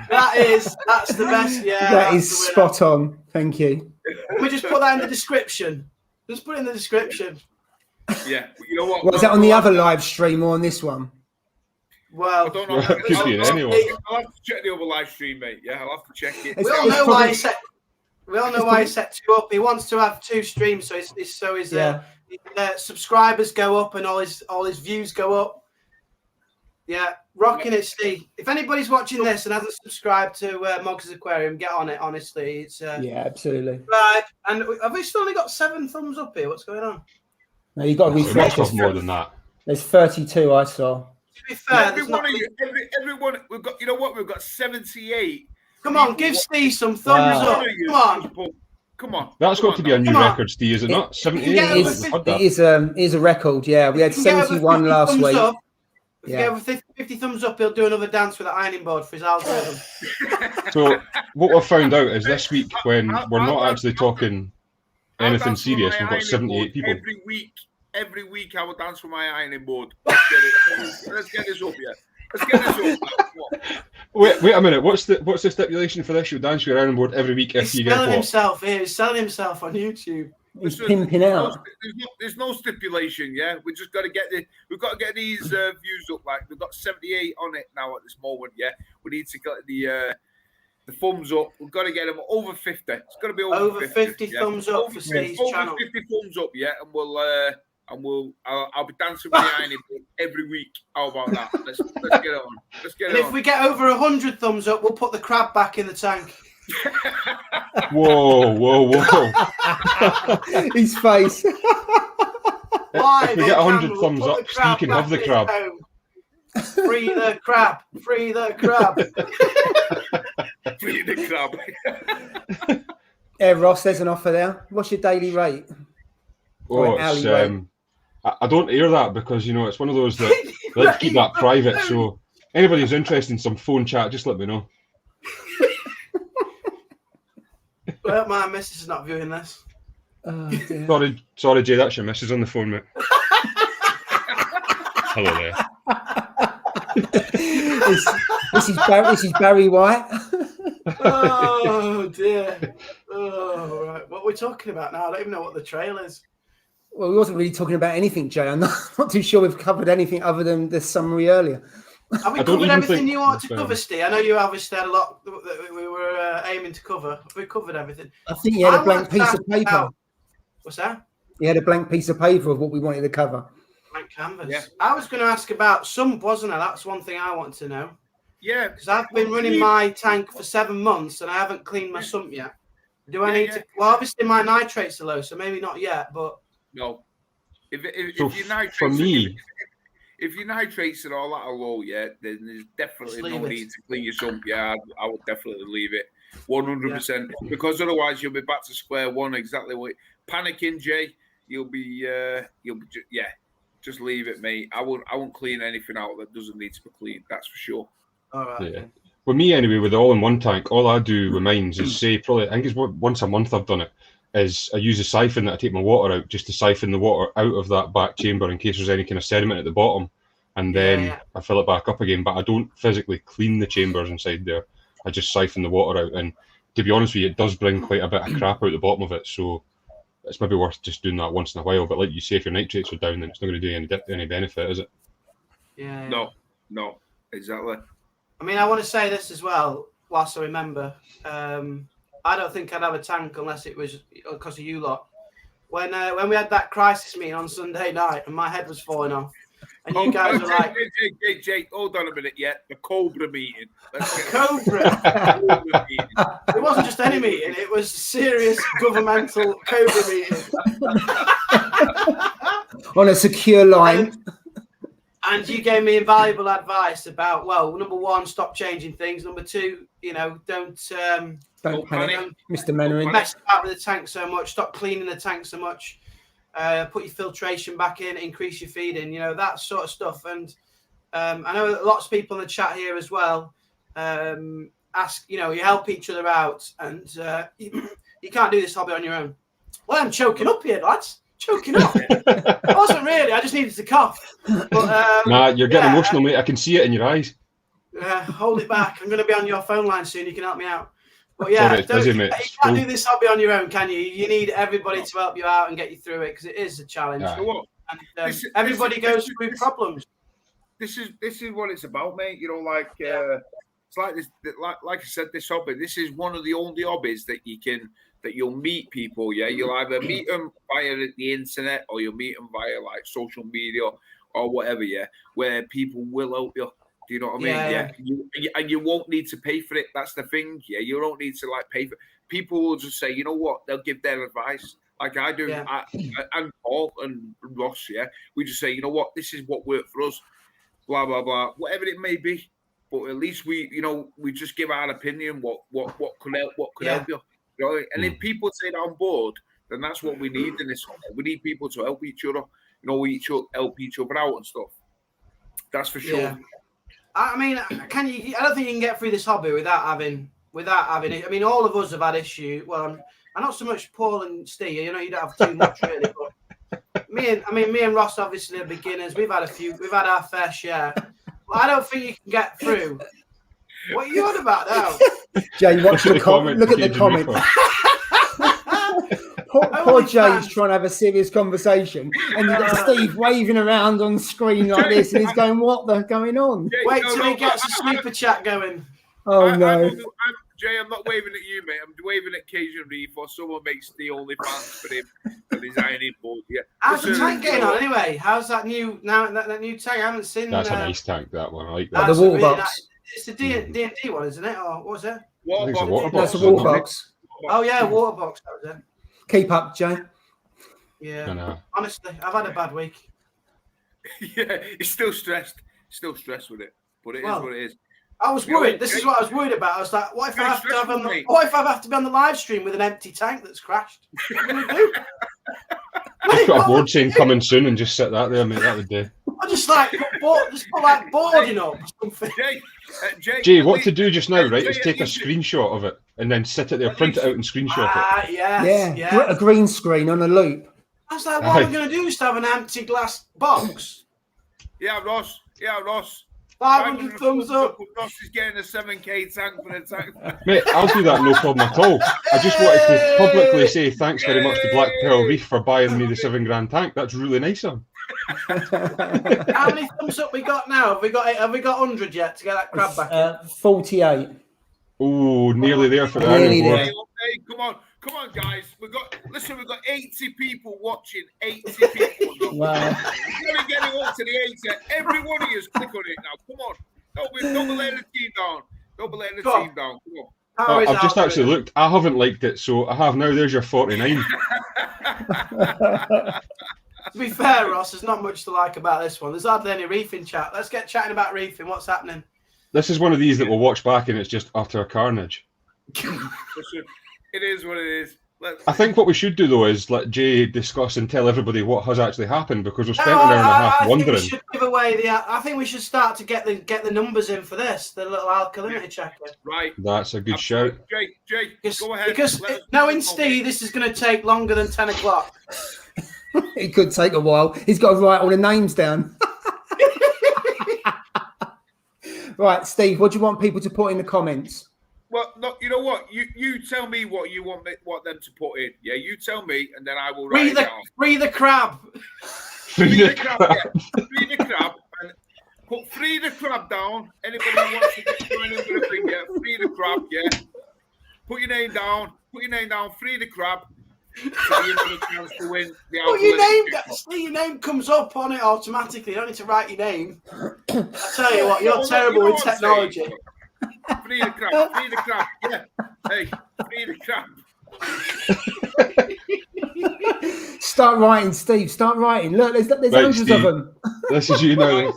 That's the best. Yeah. That is spot on. Thank you. Can we just put that in the description? Just put it in the description. Yeah. You know what? Was that on the other live stream or on this one? Well, I don't know. Could be in anyone. I'll have to check the other live stream, mate. Yeah, I'll have to check it. We all know why he set two up. He wants to have two streams, so his subscribers go up and all his views go up. Yeah, rocking it, Steve. If anybody's watching this and hasn't subscribed to Moggs' Aquarium, get on it. Honestly, it's yeah, absolutely. Right, and have we still only got 7 thumbs up here? What's going on? No, you got to refresh. More than that. There's 32 I saw. To be fair, everyone, we've got. You know what? We've got 78. Come on, give Steve some thumbs up. Come on. That's got to be a new record, Steve, is it not? 78. It is a record. Yeah, we had 71 last week. If you get over 50 thumbs up, he'll do another dance with an ironing board for his algorithm. So what we've found out is this week, when we're not actually talking anything serious, we've got 78 people. Every week I will dance with my ironing board. Let's get this up, yeah. Let's get this up. Wait a minute. What's the stipulation for this? You'll dance with your ironing board every week if you get what? He's selling himself on YouTube. He's pimping out. There's no stipulation, yeah. We've got to get these views up. Like we've got 78 on it now at this moment, yeah. We need to get the thumbs up. We've got to get them over 50. It's got to be over 50 thumbs up for Steve's channel. Over 50 thumbs up, yeah, and I'll be dancing with the ironing board every week. How about that? Let's get it on. If we get over 100 thumbs up, we'll put the crab back in the tank. Whoa. His face. If we get 100 thumbs up, Steve can have the crab. Free the crab. Free the crab. Free the crab. Yeah, Ross, there's an offer there. What's your daily rate? I don't hear that because it's one of those that let's keep that private. So anybody who's interested in some phone chat, just let me know. Well, my missus is not viewing this. Sorry, Jay, that's your missus on the phone, mate. Hello there. This is Barry White. Oh dear. Oh right. What are we talking about now? I don't even know what the trail is. Well, we wasn't really talking about anything, Jay. I'm not too sure we've covered anything other than the summary earlier. Have we covered everything you want to cover, Steve? I know you obviously had a lot that we were aiming to cover. Have we covered everything? I think you had a blank piece of paper. What's that? You had a blank piece of paper of what we wanted to cover. Blank canvas. Yeah. I was going to ask about sump, wasn't I? That's one thing I wanted to know. Yeah. Because I've been running my tank for 7 months and I haven't cleaned my sump yet. Do I need to? Well, obviously my nitrates are low, so maybe not yet, but... No. If your nitrates and all that are low, yeah, then there's definitely no need to clean your sump. Yeah, I would definitely leave it 100% because otherwise you'll be back to square one. Exactly what panicking, Jay. You'll be just leave it, mate. I won't clean anything out that doesn't need to be cleaned. That's for sure. All right. Yeah. With me anyway, with the all-in-one tank, all I do with mine is I think it's once a month I've done it. Is I use a siphon that I take my water out just to siphon the water out of that back chamber in case there's any kind of sediment at the bottom, and then I fill it back up again. But I don't physically clean the chambers inside there. I just siphon the water out, and to be honest with you, it does bring quite a bit of crap out the bottom of it. So it's maybe worth just doing that once in a while. But like you say, if your nitrates are down, then it's not going to do any benefit, is it? Yeah. No, exactly. I mean, I want to say this as well, whilst I remember. I don't think I'd have a tank unless it was because of you lot. When we had that crisis meeting on Sunday night and my head was falling off, And you guys are like, Jake, hold on a minute, the Cobra meeting. Cobra meeting. It wasn't just any meeting, it was serious governmental Cobra meeting. On a secure line. And you gave me invaluable advice about, well, number one, stop changing things. Number two, don't panic, Mr. Mennery. Mess about with the tank so much. Stop cleaning the tank so much. Put your filtration back in, increase your feeding, that sort of stuff. And I know lots of people in the chat here as well ask, you help each other out, and you can't do this hobby on your own. Well, I'm choking up here, lads. Choking up. I wasn't really. I just needed to cough. But, nah, you're getting emotional, mate. I can see it in your eyes. Hold it back. I'm going to be on your phone line soon. You can help me out. But yeah, Sorry, busy, mate. You can't do this hobby on your own, can you? You need everybody to help you out and get you through it, because it is a challenge. Yeah. And, everybody goes through problems. This is what it's about, mate. It's like this. Like I said, this hobby. This is one of the only hobbies that you'll meet people. Yeah, you'll either meet them via the internet or you'll meet them via like social media or whatever. Yeah, where people will help you. Do you know what I mean? Yeah. You won't need to pay for it. That's the thing. Yeah, you don't need to pay for it. People will just say, you know what? They'll give their advice. Like I do. Yeah. And Paul and Ross. Yeah, we just say, you know what? This is what worked for us. Blah blah blah. Whatever it may be. But at least we just give our opinion. What could help you? And if people take that on board, then that's what we need in this. We need people to help each other. Help each other out and stuff. That's for sure. Yeah. I mean, I don't think you can get through this hobby without having it. I mean, all of us have had issue. Well, I'm not so much Paul and Steve. You don't have too much really. But me and Ross obviously are beginners. We've had our fair share. Well, I don't think you can get through. What are you on about now? Jay, watch the comment. Look at the comment. Poor Jay's trying to have a serious conversation, and you've got Steve waving around on screen like this, and he's going, "What the going on?" Wait till he gets a super chat going. Oh no! Jay, I'm not waving at you, mate. I'm waving at Cajun Reef, or someone makes the only fans for him and his ironing board. Yeah. How's the tank getting on anyway? How's that new that new tank? I haven't seen. That's a nice tank. That one, I like that. The water box. It's the D&D one, isn't it? Or what was it? Water box. That's a water box. Oh yeah, water box. That was it. Keep up, Jay. Yeah. Honestly, I've had a bad week. Yeah, he's still stressed. Still stressed with it, but it is what it is. I was worried. This is what I was worried about. I was like, what if I have to be on the live stream with an empty tank that's crashed? What am I going to do? Just put a board saying "coming soon" and just set that there, mate. That would do. I just put boarding up or something. Jay, what to do just now, right, is take a screenshot of it and then sit it there, print it out and screenshot it. Yeah. A green screen on a loop. I was like, what am I going to do? Just have an empty glass box? Yeah, Ross. 500 thumbs up. Ross is getting a 7K tank for the tank. Mate, I'll do that, no problem at all. I just wanted to publicly say thanks very much to Black Pearl Reef for buying me the $7,000 tank. That's really nice of them. How many thumbs up we got now? Have we got 100 yet to get that crab back? 48. Oh, nearly there for the Nearly there. Hey, come on, guys. We've got 80 people watching. 80 people. Wow. We're going to get it up to the 80. Every one of you click on it now. Come on. Don't be letting the team down. Come on. I've just actually looked. I haven't liked it, so I have now. There's your 49. To be fair, Ross, there's not much to like about this one. There's hardly any reefing chat. Let's get chatting about reefing. What's happening? This is one of these that we'll watch back and it's just utter carnage. It is what it is. I think what we should do, though, is let Jay discuss and tell everybody what has actually happened, because we've spent an hour and a half wondering. I think we should start to get the numbers in for this, the little alkalinity checker. Right. That's a good shout. Jay, go ahead. Because knowing Steve, this is going to take longer than 10 o'clock. It could take a while. He's got to write all the names down. Right, Steve, what do you want people to put in the comments? Well, no, you know what? You tell me what you want them to put in. Yeah, you tell me, and then I will write it down. Free the crab. Free the crab. Yeah. Free the crab. And put free the crab down. Anybody who wants to join in with a thing, yeah, free the crab. Yeah. Put your name down. Free the crab. So you have a chance to win the Well, your name, Alpha see, your name comes up on it automatically. You don't need to write your name. I tell you what, you're terrible with technology. Free the crab, yeah. Hey, free the crab. Start writing, Steve. Start writing. Look, there's Right, hundreds Steve. of them. This is you now.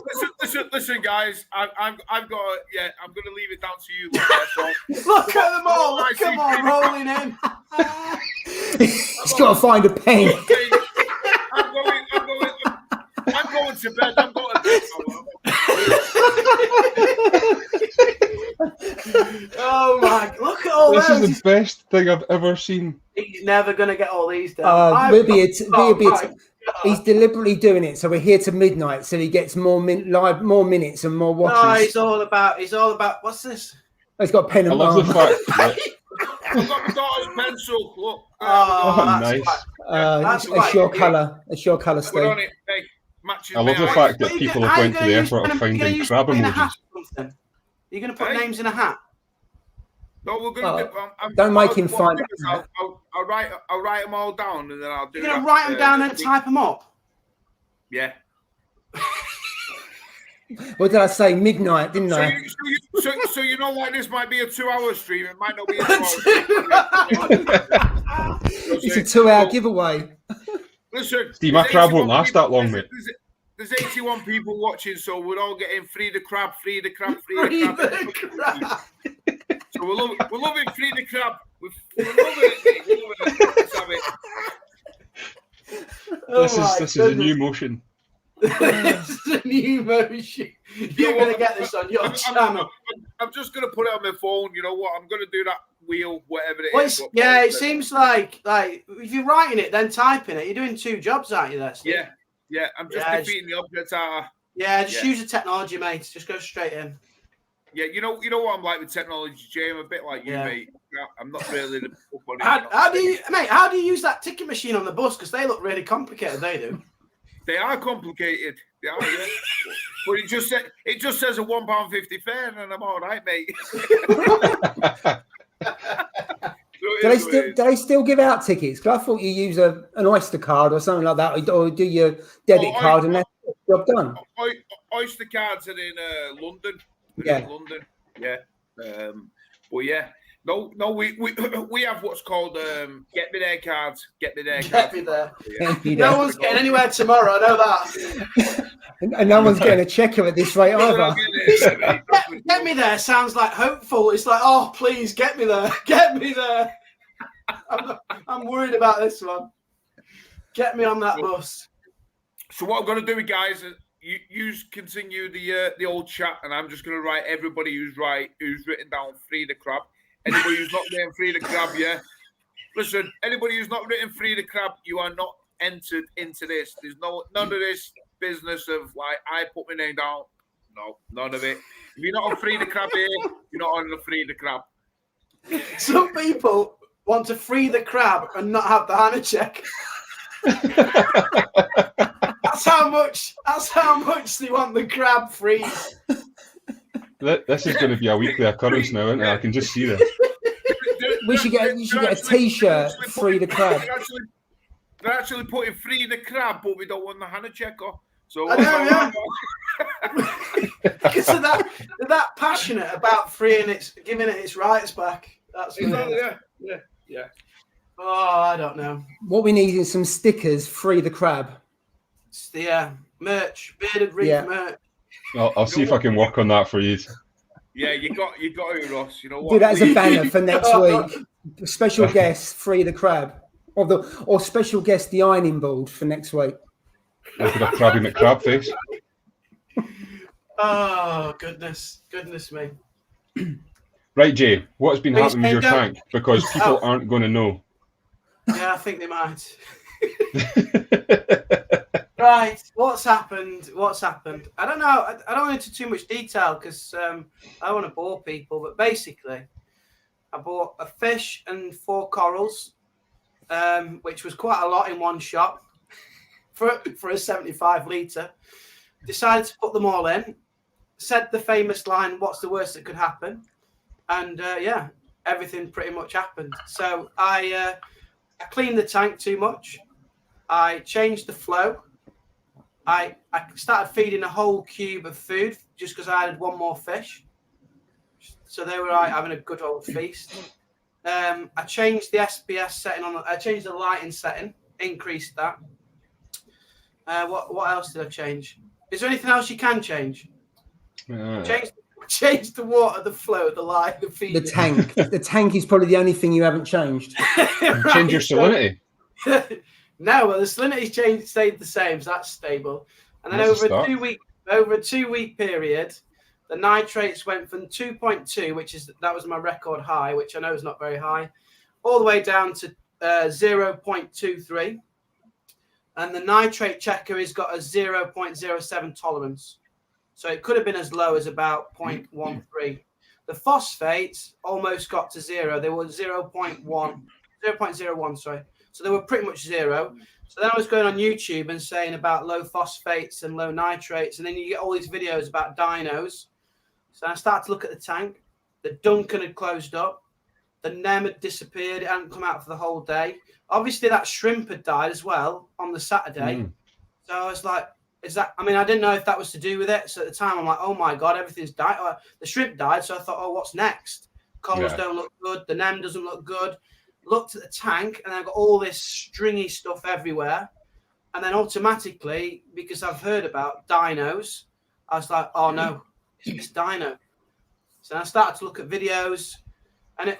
Listen, guys. I've got. Yeah, I'm going to leave it down to you. So, Look at them all. Look at them all rolling in. He's got to find a pen. I'm going to bed. I'm going to bed. Oh my! Look at all This those. is the best thing I've ever seen. He's never going to get all these done. He's deliberately doing it, so we're here to midnight, so he gets more minutes and more watches. No, he's all about. What's this? He's got a pen I and love the fact that I've got my daughter's pencil. Look. nice. It's your colour. It's your colour, Put Steve. on it. Hey, matches I love the my fact that Are you people gonna- have are went you to the gonna effort use- of finding gonna use crab in a emojis. hat or something? You're going to put Hey? names in a hat? No, we're going to Don't make him find out. I'll write them all down and then I'll do. You're going to write them down and type them up? Yeah. What did I say? Midnight, didn't I? So you know, like this might be a 2-hour stream. It might not be a 2-hour stream. It's a 2-hour giveaway. Listen, Steve, my there's crab won't 81 last people- that long, mate. There's 81 people watching, so we're all getting free the crab, free the crab, free Free the crab. the crab. So we're loving free the crab. We're loving it. We're loving it. Let's have it. Oh This is a new motion. This is a new motion. You're going to get this on your channel. I'm just going to put it on my phone. You know what? I'm going to do that wheel, whatever it Well, is. it seems like if you're writing it, then typing it, you're doing 2 jobs, aren't you there, Steve? Yeah. I'm just defeating the object out. Just use the technology, mate. Just go straight in. Yeah, you know what I'm like with technology, Jay. I'm a bit like you, mate. I'm not really the up on it. How do you use that ticket machine on the bus? Because they look really complicated. They do. They are complicated. They are, yeah. But it just says a £1.50 fare, and I'm all right, mate. Do they still give out tickets? Because I thought you use an Oyster card or something like that, or do your debit card and that's the job done. Oyster cards are in London. Yeah. London. Yeah. But yeah. No, we have what's called get me there cards. Get me there cards. Get me there. Yeah. No one's getting anywhere tomorrow. I know that. And no one's getting a checker at this rate either. Get me there sounds like hopeful. It's like, oh, please get me there. Get me there. I'm worried about this one. Get me on that bus. So what I'm going to do, guys, is you continue the old chat, and I'm just going to write everybody who's written down free the crab. Anybody who's not written free the crab, yeah. Listen, anybody who's not written free the crab, you are not entered into this. There's none of this business of like I put my name down. No, none of it. If you're not on free the crab here, you're not on the free the crab. Some people want to free the crab and not have the Hannah check. That's how much they want the crab free. This is going to be a weekly occurrence now, isn't it? I can just see this. You should get a T-shirt, free the crab. They're actually putting free the crab, but we don't want the Hannah checker. So I know, yeah. Because of they're that passionate about freeing giving it its rights back. That's yeah. Oh, I don't know. What we need is some stickers, free the crab. Yeah, merch, bearded reef merch. I'll see if I can work on that for you. Yeah, you got it, Ross. You know what? Do that as a banner for next week. Special guest, free the crab, or special guest, the ironing board for next week. Look at a Krabby McCrab face. Oh goodness me! Right, Jay, what has been happening with your don't- tank? Because people aren't going to know. Yeah, I think they might. Right, what's happened? I don't know. I don't want into too much detail because I don't want to bore people. But basically, I bought a fish and 4 corals, which was quite a lot in one shot for a 75 litre. Decided to put them all in. Said the famous line, "What's the worst that could happen?" And everything pretty much happened. So I I cleaned the tank too much. I changed the flow. I started feeding a whole cube of food just because I added one more fish. So they were having a good old feast. I changed the SPS setting on. I changed the lighting setting, increased that. What else did I change? Is there anything else you can change? Change the water, the flow, the light, the feed. The tank. The tank is probably the only thing you haven't changed. Right, Change your salinity. No, well, the salinity's stayed the same, so that's stable. And then That's over a 2 week period, the nitrates went from 2.2, that was my record high, which I know is not very high, all the way down to 0.23. And the nitrate checker has got a 0.07 tolerance. So it could have been as low as about 0.13. The phosphates almost got to 0. They were 0.01, sorry. So they were pretty much 0. So then I was going on YouTube and saying about low phosphates and low nitrates. And then you get all these videos about dinos. So I started to look at the tank. The Duncan had closed up. The Nem had disappeared. It hadn't come out for the whole day. Obviously, that shrimp had died as well on the Saturday. So I was like, I didn't know if that was to do with it. So at the time, I'm like, oh my God, everything's died. The shrimp died. So I thought, oh, what's next? Corals don't look good. The Nem doesn't look good. Looked at the tank, and I got all this stringy stuff everywhere. And then automatically, because I've heard about dinos, I was like, oh no, it's this dino. So I started to look at videos, and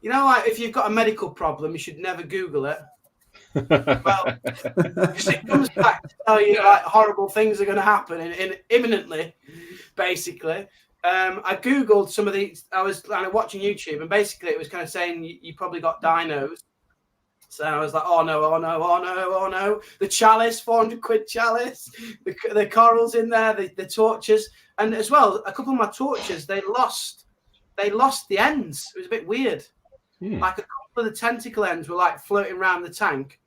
like if you've got a medical problem, you should never Google it. Well, because it comes back to tell you like horrible things are going to happen imminently, basically. I Googled some of these. I was kind of watching YouTube, and basically it was kind of saying you probably got dinos. So I was like, oh no. The chalice, £400 chalice, the corals in there, the torches. And as well, a couple of my torches, they lost the ends. It was a bit weird. Like a couple of the tentacle ends were like floating around the tank.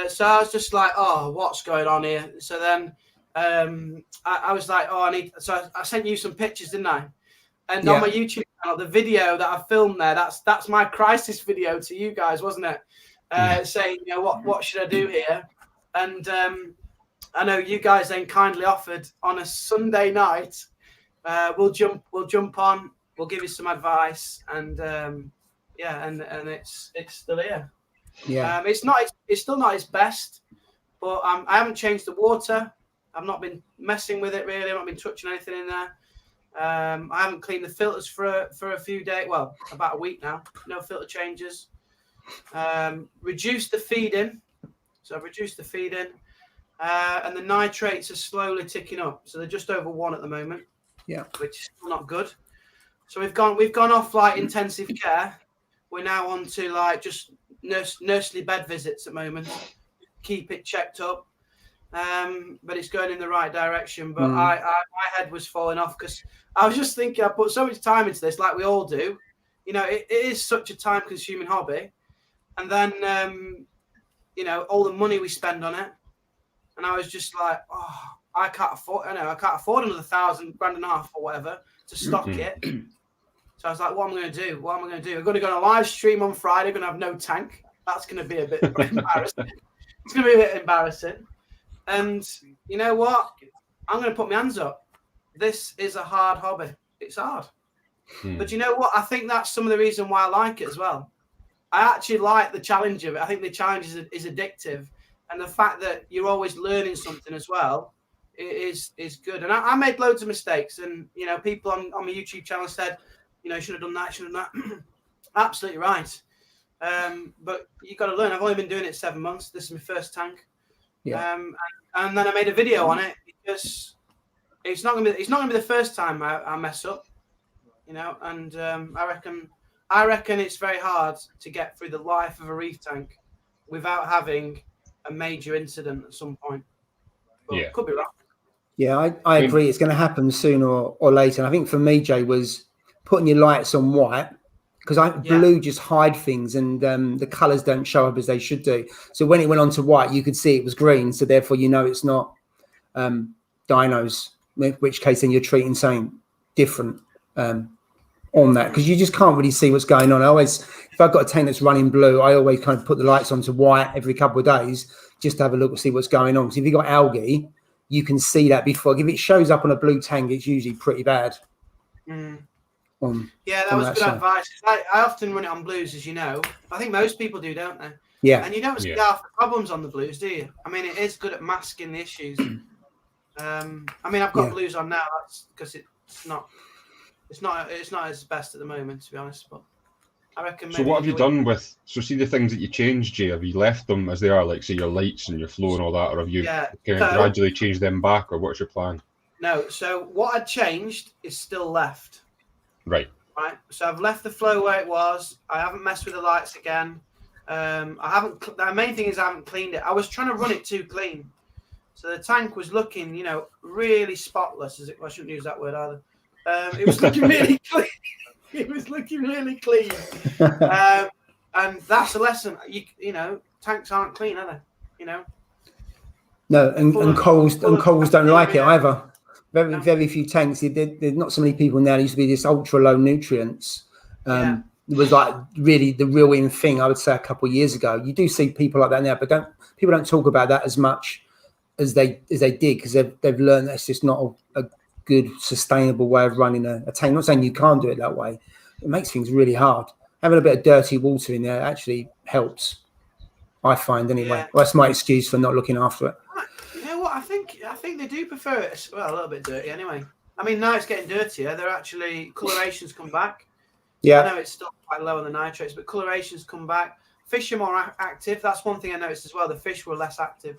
So I was just like, oh, what's going on here? So then I was like, oh, so I sent you some pictures, didn't I? And on my YouTube channel, the video that I filmed there, that's my crisis video to you guys, wasn't it? Saying, what should I do here? And I know you guys then kindly offered on a Sunday night, we'll jump on, we'll give you some advice, and and it's still here. Yeah, it's still not its best, but I haven't changed the water. I've not been messing with it really. I've not been touching anything in there. I haven't cleaned the filters for a few days. Well, about a week now. No filter changes. Reduced the feeding. So I've reduced the feeding. And the nitrates are slowly ticking up. So they're just over 1 at the moment. Yeah. Which is still not good. So we've gone off like intensive care. We're now on to like just nursery bed visits at the moment. Keep it checked up. But it's going in the right direction. But my head was falling off because I was just thinking I put so much time into this, like we all do. It is such a time-consuming hobby, and then all the money we spend on it, and I was just like, oh, I can't afford another $1,500 or whatever to stock it. So I was like, what am I going to do? I'm going to go on a live stream on Friday. I'm going to have no tank. That's going to be a bit embarrassing. It's going to be a bit embarrassing. And you know what? I'm going to put my hands up. This is a hard hobby. It's hard. But you know what? I think that's some of the reason why I like it as well. I actually like the challenge of it. I think the challenge is addictive. And the fact that you're always learning something as well is good. And I made loads of mistakes. And, people on my YouTube channel said, should have done that, should have done that. Absolutely right. But you got to learn. I've only been doing it 7 months. This is my first tank. Yeah. And then I made a video on it because it's not gonna be the first time I mess up, And I reckon it's very hard to get through the life of a reef tank without having a major incident at some point. But could be wrong. Yeah, I agree. It's going to happen sooner or later. And I think for me, Jay, was putting your lights on white. Because blue just hide things and the colours don't show up as they should do. So when it went on to white, you could see it was green. So therefore, it's not dinos, in which case then you're treating something different. on that, because you just can't really see what's going on. If I've got a tank that's running blue, I always kind of put the lights on to white every couple of days just to have a look and see what's going on. Because if you've got algae, you can see that before. If it shows up on a blue tank, it's usually pretty bad. Mm. Yeah, that was good advice. I often run it on blues, as you know. I think most people do, don't they? Yeah. And you don't see half the problems on the blues, do you? I mean, it is good at masking the issues. I mean, I've got blues on now. That's because it's not as best at the moment, to be honest. But I reckon. So what have you done with? So see the things that you changed, Jay. Have you left them as they are, like say your lights and your flow and all that, or have you kind of gradually changed them back, or what's your plan? No. So what I changed is still left. Right. So I've left the flow where it was. I haven't messed with the lights again. I haven't. The main thing is I haven't cleaned it. I was trying to run it too clean, so the tank was looking, really spotless. I shouldn't use that word either. It was looking really clean. It was looking really clean, and that's a lesson. Tanks aren't clean, are they? No, and corals don't like it either. Very few tanks. There's not so many people now. There used to be this ultra low nutrients. It was like really the real in thing, I would say, a couple of years ago. You do see people like that now, but people don't talk about that as much as they did, because they've learned that it's just not a good, sustainable way of running a tank. I'm not saying you can't do it that way. It makes things really hard. Having a bit of dirty water in there actually helps, I find, anyway. Well, that's my excuse for not looking after it. You know what? I think they do prefer it. Well, a little bit dirty anyway. I mean, now it's getting dirtier. They're actually colorations come back. Yeah. I know it's still quite low on the nitrates, but colorations come back. Fish are more active. That's one thing I noticed as well. The fish were less active.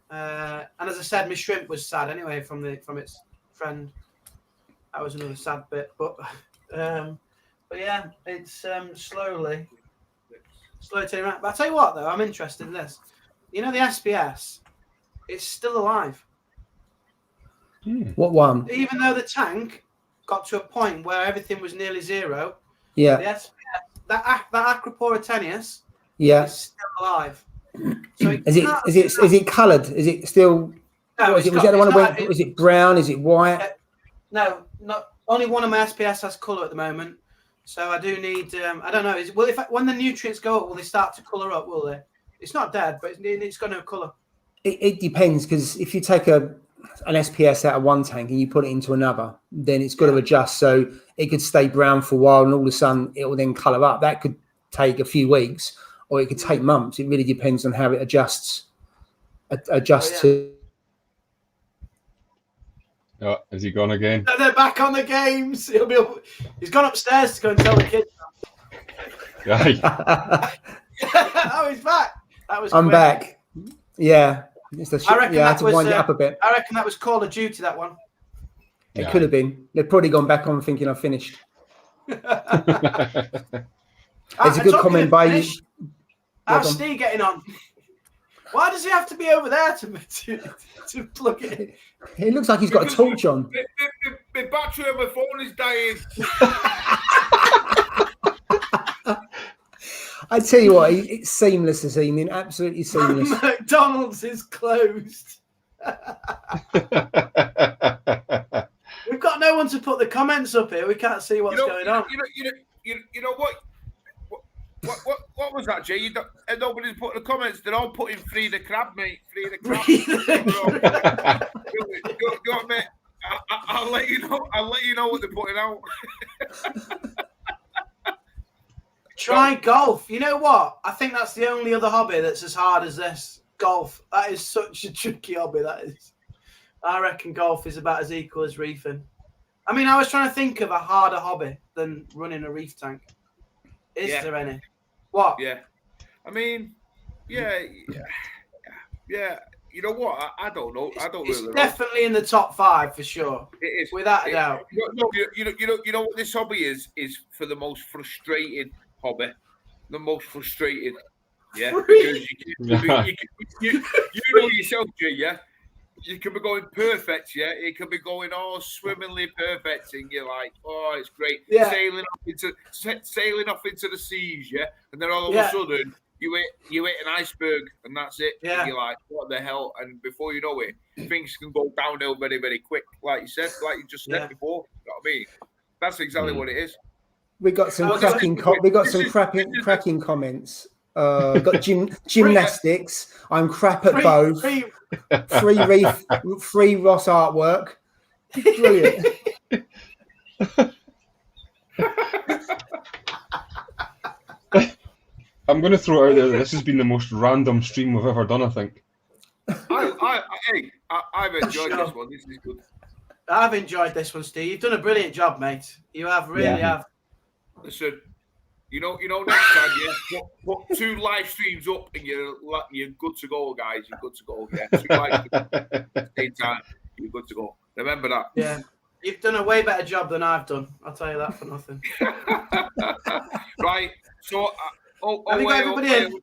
And as I said, my shrimp was sad anyway from its friend. That was another sad bit. But yeah, it's slowly turning around. But I tell you what, though, I'm interested in this. The SPS, it's still alive. What one? Even though the tank got to a point where everything was nearly zero. Yeah. The SPS, that Acropora tenuis, is still alive. So is it coloured? Is it still? No, was the other one that went? Is it brown? Is it white? No, not only one of my SPS has colour at the moment. So I do need. I don't know. When the nutrients go up, will they start to colour up? Will they? It's not dead, but it's got no colour. It depends, because if you take an SPS out of one tank and you put it into another, then it's got to adjust. So it could stay brown for a while, and all of a sudden it will then colour up. That could take a few weeks, or it could take months. It really depends on how it adjusts. To. Oh, has he gone again? No, they're back on the games. He's gone upstairs to go and tell the kids. Right. Oh, he's back. I'm back. Yeah. I reckon I had to wind it up a bit. I reckon that was Call of Duty, that one. It could have been. They've probably gone back on thinking I've finished. There's a good comment by you. How's Steve getting on? Why does he have to be over there to plug it? It looks like he's got a torch on. My battery on my phone is dying. I tell you what, it's seamless this evening. Absolutely seamless. McDonald's is closed. We've got no one to put the comments up here. We can't see what's going on. You know what? What was that, Jay? Nobody's put the comments. They're all putting free the crab, mate. Free the crab. I'll let you know. I'll let you know what they're putting out. Try golf. You know what? I think that's the only other hobby that's as hard as this. Golf. That is such a tricky hobby. That is. I reckon golf is about as equal as reefing. I mean, I was trying to think of a harder hobby than running a reef tank. Is there any? What? Yeah. I mean, yeah. You know what? I don't know. It's definitely in the top 5 for sure. It is, without a doubt. No, you know what this hobby is for the most frustrating hobby. The most frustrating. Yeah. Because you know yourself, Jay, yeah? You can be going perfect, yeah? It can be going all swimmingly perfect, and you're like, oh, it's great. Yeah. Sailing off into the seas, yeah? And then all of a sudden, you hit an iceberg, and that's it. Yeah. And you're like, what the hell? And before you know it, things can go downhill very, very quick. Like you said, like you just said before. You know what I mean? That's exactly what it is. We got some Well, cracking. this is- We got this some is- cracking comments. Got gymnastics. I'm crap at both. Free reef, free Ross artwork. Brilliant. I'm going to throw it out there. This has been the most random stream we've ever done, I think. I've enjoyed this one. This is good. I've enjoyed this one, Steve. You've done a brilliant job, mate. You have really have. Listen, you know, next time you put 2 live streams up and you're good to go, guys. You're good to go. Yeah, 2 live streams at the same time. You're good to go. Remember that. Yeah. You've done a way better job than I've done. I'll tell you that for nothing. Right. So, have you got everybody in?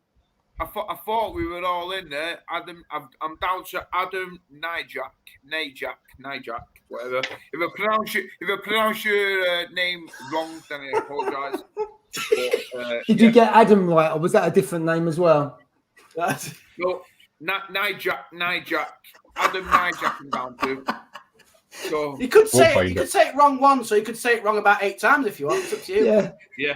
I thought we were all in there. Adam, I'm down to Adam Nijak, whatever. If I pronounce your name wrong, then I apologise. Did you get Adam right, or was that a different name as well? No, Nijak, Adam Nijak, I'm down to. So you could say you could say it wrong once, or you could say it wrong about 8 times if you want. It's up to you. Yeah.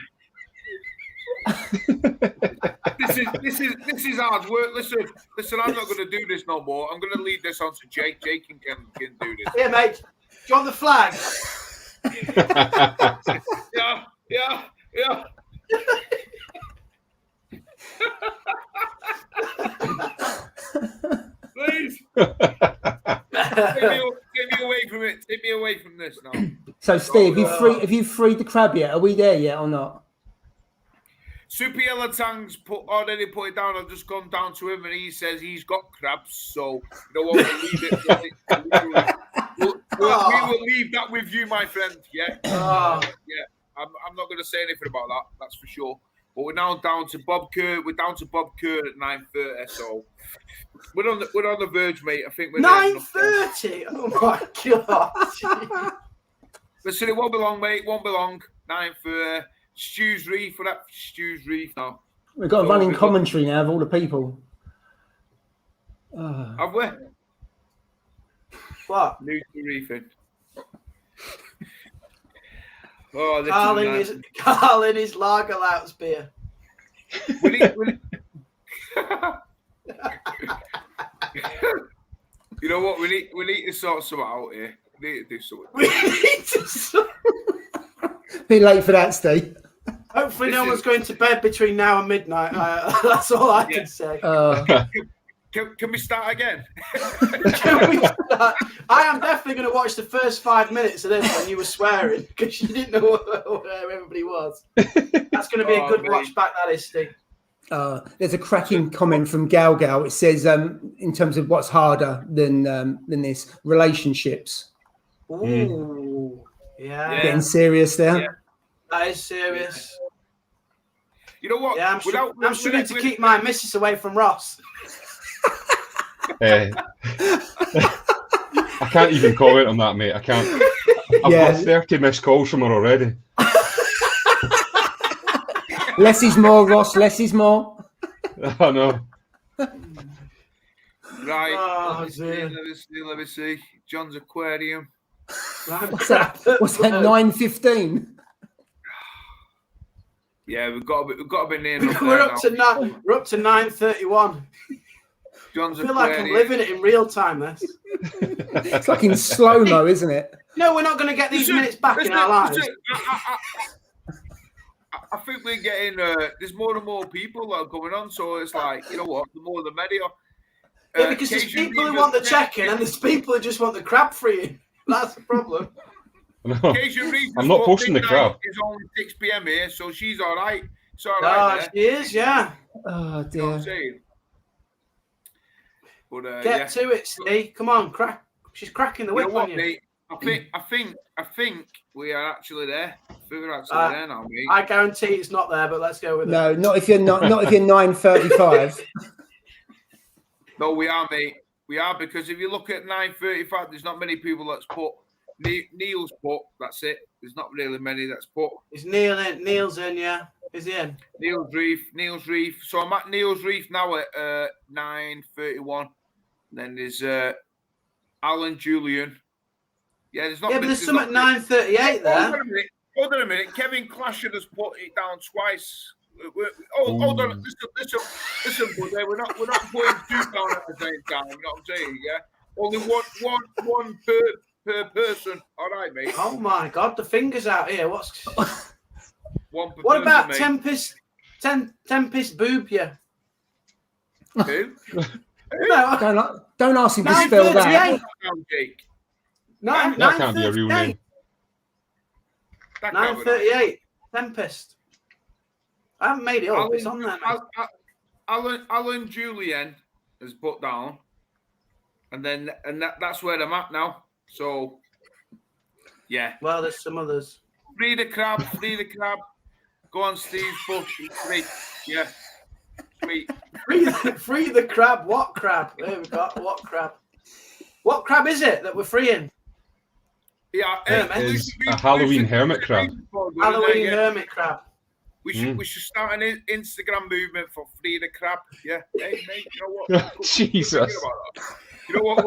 This is hard work. Listen. I'm not going to do this no more. I'm going to leave this on to Jake. Jake can do this. Yeah, mate. Do you want the flag? Yeah. Please. Get me away from it. Take me away from this now. So, Steve, have you freed the crab yet? Are we there yet or not? Super Yellow Tang's already put it down. I've just gone down to him and he says he's got crabs. So, you know what? We'll leave it. We will leave that with you, my friend. Yeah. Yeah. I'm not going to say anything about that. That's for sure. But we're now down to Bob Kerr. We're down to Bob Kerr at 9:30. So we're on the verge, mate. I think we're 9:30. Oh my god! Listen, it won't be long, mate. It won't be long. 9:30. Stu's Reef. For that Stu's Reef now. We've got a running commentary now of all the people. Have we? What? New to reefing. Oh, Carlin is Lagerlout's beer. You know what? We need to sort something out here. We need to do something. Be late for that, Steve. Hopefully, no one's going to bed between now and midnight. That's all I can say. Can we start again? Can we start? I am definitely going to watch the first 5 minutes of this when you were swearing because you didn't know where everybody was. That's going to be a good watch back, that is, Steve. There's a cracking comment from Gal. It says, in terms of what's harder than this, relationships. Ooh, yeah. Getting serious there. Yeah. That is serious. You know what? Yeah, I'm struggling to keep my missus away from Ross. I can't even comment on that, mate. I can't. I've got 30 missed calls from her already. Less is more, Ross. Less is more. I know. Right. Oh, let me see. John's aquarium. What's that? 9:15? Yeah, we've got to be near. We're up to 9:31. John's I feel like I'm living it in real time. This. It's like in slow mo, isn't it? No, we're not going to get these minutes back in our lives. I think we're getting. There's more and more people that are coming on, so it's like, you know what? The more the merrier. Yeah, because there's people who want the check-in and there's people who just want the crab freeing. That's the problem. I'm not posting the crab. It's only 6 p.m. here, so she's all right. It's all right. There. She is, yeah. Oh dear. You know what I'm saying? But, Get to it, Steve. Come on, crack. She's cracking the whip on you. Mate? I think we are actually there. I think we're actually there now, mate. I guarantee it's not there, but let's go with it. No, not if you're 9:35. No, we are, mate. We are, because if you look at 9:35, there's not many people that's put. Neil's put. That's it. There's not really many that's put. Is Neil in? Neil's in, yeah. Is he in? Neil's Reef. So I'm at Neil's Reef now at 9:31. Then there's Alan Julian. Yeah, there's not. Yeah, but there's some at not- 9:38 there. Hold on a minute. Kevin Clasher has put it down twice. Hold on. Listen, buddy. We're not putting two down at the same time. You know what I'm saying? Yeah. Only one per person. All right, mate. Oh my God, the fingers out here. What's? One per What person, about mate. Tempest Boobia? Who? No, Don't ask him to spell that. 9:38. That can't be a real name. 9:38. Tempest. I haven't made it up. It's on there. Alan Julian has put down, and that's where I'm at now. So, yeah. Well, there's some others. Free the crab. Go on, Steve Bush. Sweet. Yeah. Sweet. Free the crab. What crab? There we go. What crab? What crab is it that we're freeing? Yeah, It is a Halloween hermit crab. Halloween hermit crab. We should start an Instagram movement for Free the Crab. Yeah. Hey, mate, you know what? Jesus. You know what?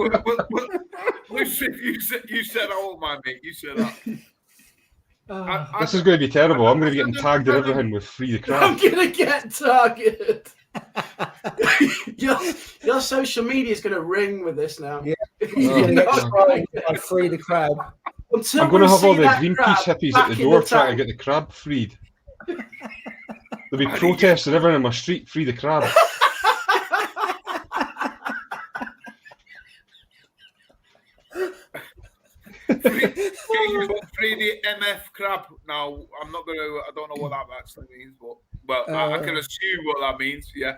Listen, you said oh my mate. You said that. This is going to be terrible. I'm going to be getting tagged in everything with Free the Crab. I'm gonna get targeted. your social media is gonna ring with this now. Yeah. Free the crab. Until I'm going to have all the that Greenpeace crab hippies back at the in door the trying to tank. get the crab freed. There'll be protests and everyone in my street. Free the crab. Free the MF crab. Now I'm not gonna. I don't know what that actually means, but I can assume what that means. Yeah.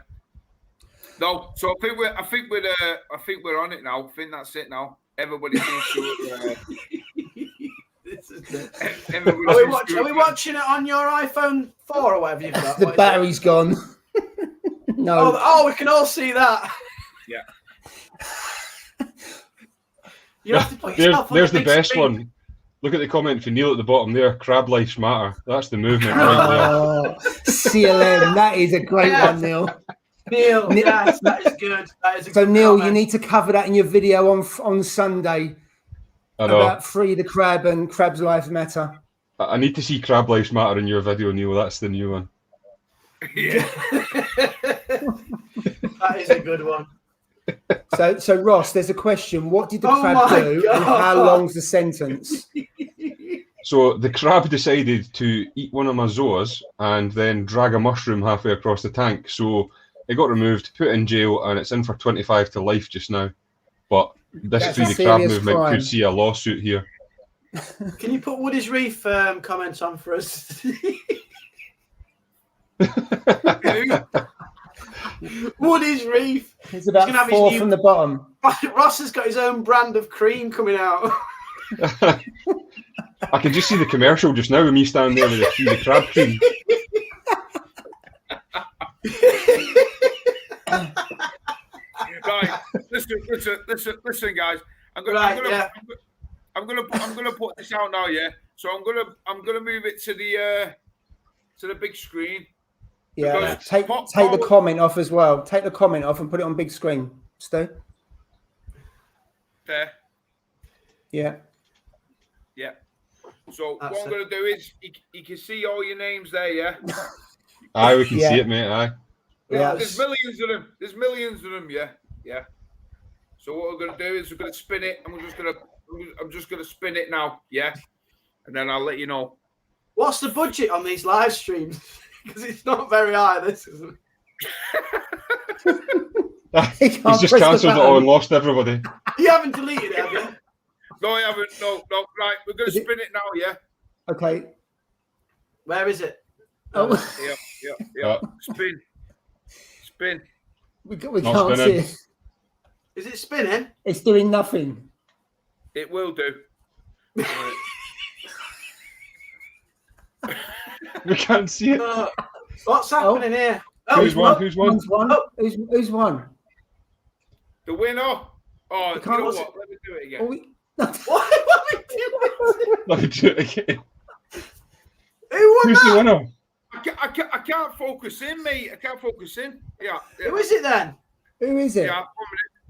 No, so I think we're on it now. I think that's it now. Everybody seems to. Are we watching it on your iPhone 4 or whatever you've got? The battery's gone. No. Oh, we can all see that. Yeah. You have to put yourself on There's the the big best screen. one. Look at the comment from Neil at the bottom there. Crab lives matter. That's the movement right there. Oh, CLM. That is a great one, Neil. Neil, yes, that is good. That is a So good Neil, comment. you need to cover that in your video on Sunday I know. about Free the Crab and Crab's Lives Matter. I need to see Crab lives matter in your video, Neil. That's the new one. Yeah. That is a good one. So Ross, there's a question. What did the Oh crab my do, God. and how long's the sentence? So the crab decided to eat one of my zoas and then drag a mushroom halfway across the tank. So it got removed, put in jail, and it's in for 25 to life just now. But this That's Free a the Crab serious movement crime. could see a lawsuit here. Can you put Woody's Reef comments on for us? Woody's Reef. It's about gonna have his 4 new- from the bottom. Ross has got his own brand of cream coming out. I can just see the commercial just now with me standing there with the Free the Crab cream. Right. Listen, guys. I'm gonna put this out now. Yeah. So I'm gonna move it to the big screen. Yeah, Because take the comment off as well. Take the comment off and put it on big screen, Stu. There. Yeah. Yeah. So That's what I'm going to do is you can see all your names there, yeah? Aye, we can Yeah. see it, mate. Aye. Yeah. There's millions of them. There's millions of them, yeah. Yeah. So what we're going to do is we're going to spin it. I'm just going to spin it now, yeah? And then I'll let you know. What's the budget on these live streams? Because it's not very high, this isn't. He's just cancelled it all and lost everybody. You haven't deleted it, have you? No, I haven't. No. Right, we're going to spin it now, yeah? Okay. Where is it? Oh, Yeah. Spin. we Not can't see spinning. it. Is it spinning? It's doing nothing. It will do. We can't see it. What's happening here? Oh, Who's won? Who's won? Who's won? Who's won? The winner. Oh, you can't- know what? Let me do it again. Oh, we... what are we doing? Let me do it again. Who won Who's the that? winner? I can't focus in, mate. I can't focus in. Yeah. Who is it then? Who is it? Yeah,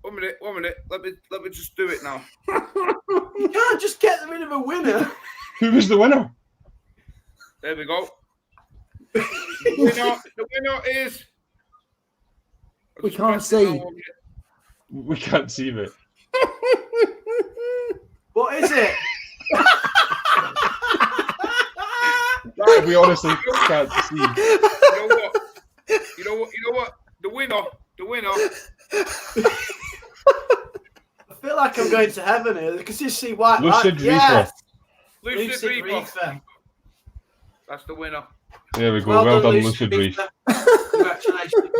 1 1 minute. 1 minute. Let me just do it now. You can't just get rid of a winner. Who was the winner? There we go. The winner is. We can't see. We can't see it. What is it? We honestly can't see. You know what? The winner. I feel like I'm going to heaven here because you see white Lucid light. Yes. Lucid Reefer. Reefer. That's the winner. There we go. Well done, Lucid Reef. Congratulations.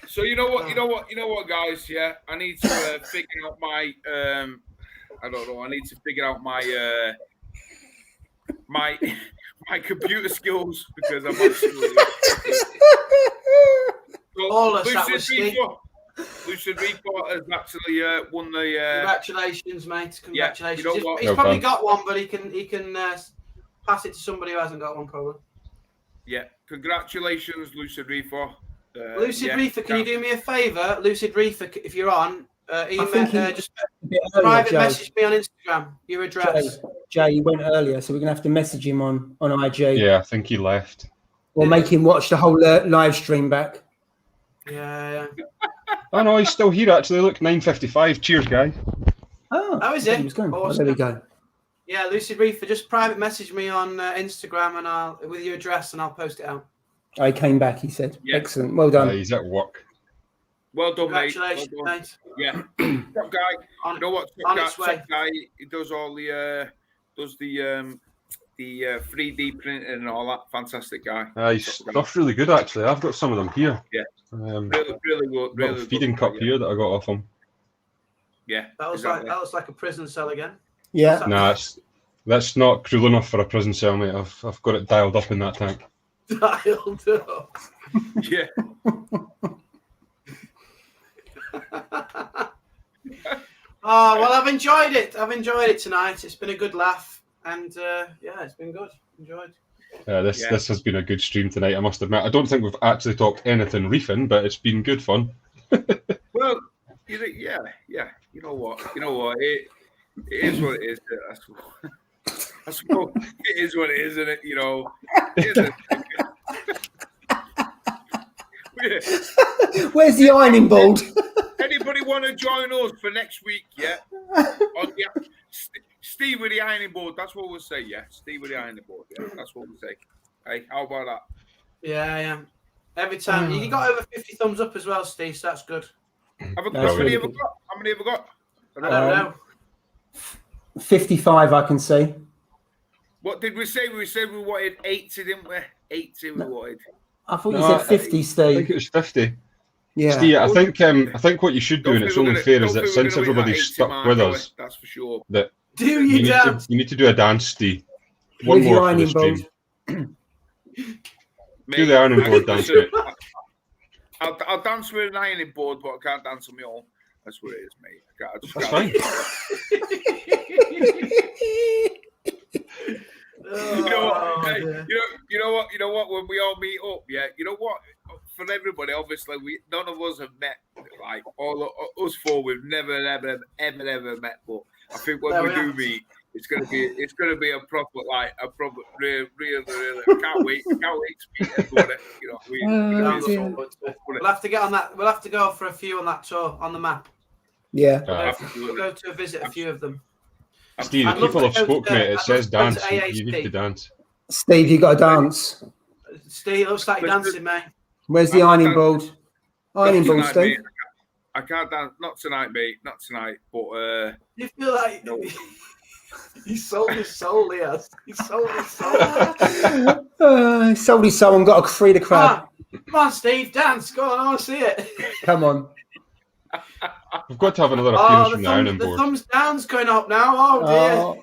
So you know what, guys? Yeah, I need to figure out my. I don't know. I need to figure out my my computer skills because I'm absolutely. Lucid Reefer has actually won the. Congratulations, mate! Congratulations. Yeah, you know what? He's probably got one, but he can pass it to somebody who hasn't got one, probably. Yeah, congratulations, Lucid Reefer. Lucid Reefer, can you do me a favour? Lucid Reefer, if you're on, just earlier, private message me on Instagram, your address. Jay, he went earlier, so we're going to have to message him on IG. Yeah, I think he left. Or make him watch the whole live stream back. Yeah. Oh, no, he's still here, actually. Look, 9:55. Cheers, guys. Oh, how is it? He was going. Awesome. Oh, there we go. Yeah, Lucid Reefer, just private message me on Instagram and with your address and I'll post it out. I came back, he said. Yeah. Excellent. Well done. He's at work. Well done, mate. Congratulations, Well done. mate. Yeah. Top guy. You know what? Top guy. He does all the 3D printing and all that. Fantastic guy. His stuff's really good, actually. I've got some of them here. Yeah. Really good. Got a feeding cup here that I got off him. Yeah. That was like a prison cell again. Yeah. Nah, that's not cruel enough for a prison cell, mate. I've got it dialed up in that tank. Dialed up. Yeah. Oh well, I've enjoyed it. I've enjoyed it tonight. It's been a good laugh, and yeah, it's been good. Enjoyed. This has been a good stream tonight, I must admit. I don't think we've actually talked anything reefing, but it's been good fun. Well, yeah. You know what? It is what it is. That's what it is. What it is, isn't it? You know. Where's the ironing board? Anybody want to join us for next week? Yeah. Steve with the ironing board. That's what we'll say. Yeah. Steve with the ironing board. Yeah. That's what we'll say. Hey, how about that? Yeah. Every time you got over 50 thumbs up as well, Steve. So that's good. How many have we got? I don't know. 55, I can see. What did we say? We said we wanted 80, didn't we? 80 we wanted. I thought you said 50, Steve. I think it was 50. Yeah. Steve, I think what you should do, and it's only fair, is that since everybody's stuck with us, that's for sure. That you need to do a dance, Steve. One with more for the stream. Do the ironing board dance, mate. I'll dance with an ironing board, but I can't dance on my own. That's what it is, mate. That's fine. You know what? When we all meet up, yeah. You know what? For everybody, obviously, none of us have met. Like all us four, we've never ever met. But I think when we do meet, it's gonna be a proper real. I can't wait to meet everybody. You know, we'll have to get on that. We'll have to go for a few on that tour on the map. Yeah. We'll go to visit a few of them. Steve, people have spoke, mate. It says dance. You need to dance. Steve, you got to dance. Steve, looks like you're dancing, mate. Where's the ironing board? Ironing board, Steve. Mate. I can't dance. Not tonight, mate. Not tonight. But you feel like he sold his soul, Leah. He sold his soul. Sold his soul and got to free the crowd. Come on, Steve, dance. Go on, I want to see it. Come on. We've got to have another appearance from the ironing board. The thumbs down's going up now. Oh dear.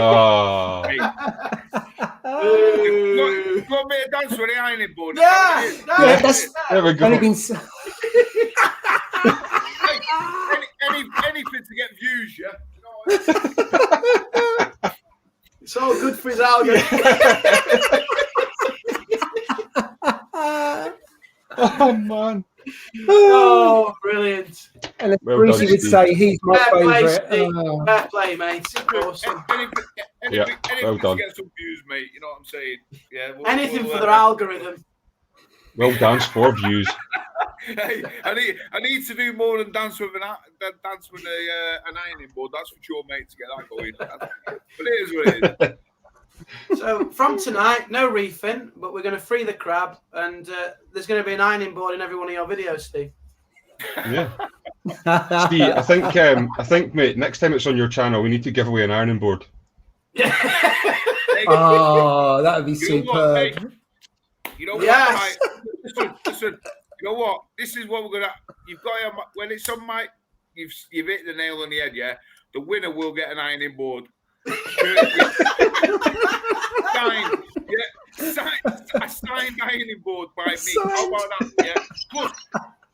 Oh. Hey. Got me a dance with the ironing board. Yeah, there we go. Anything to get views, yeah. You know it's all good for his algorithm. Oh man. Oh, brilliant. And as Well Brucey done, would Steve. say, he's my Fair play, favourite. Steve. Oh. Fair play, mate. Awesome. Yeah, well to done. get some views, mate. You know what I'm saying? Yeah. Anything for their algorithm. Well done for views. Hey, I need to do more than dance with an ironing board. That's for sure, mate. To get that going, but it is what it is. So from tonight, no reefing, but we're going to free the crab, and there's going to be an ironing board in every one of your videos, Steve. Yeah. Steve, I think, mate, next time it's on your channel, we need to give away an ironing board. Yeah. Oh, that would be You know what, superb. mate? You know what? Yes. Right? Listen. You know what? This is what we're gonna. You've got to, when it's on my. You've hit the nail on the head. Yeah. The winner will get an ironing board. Signed. Yeah. A signed ironing board by me. Signed. How about that? Yeah. Plus,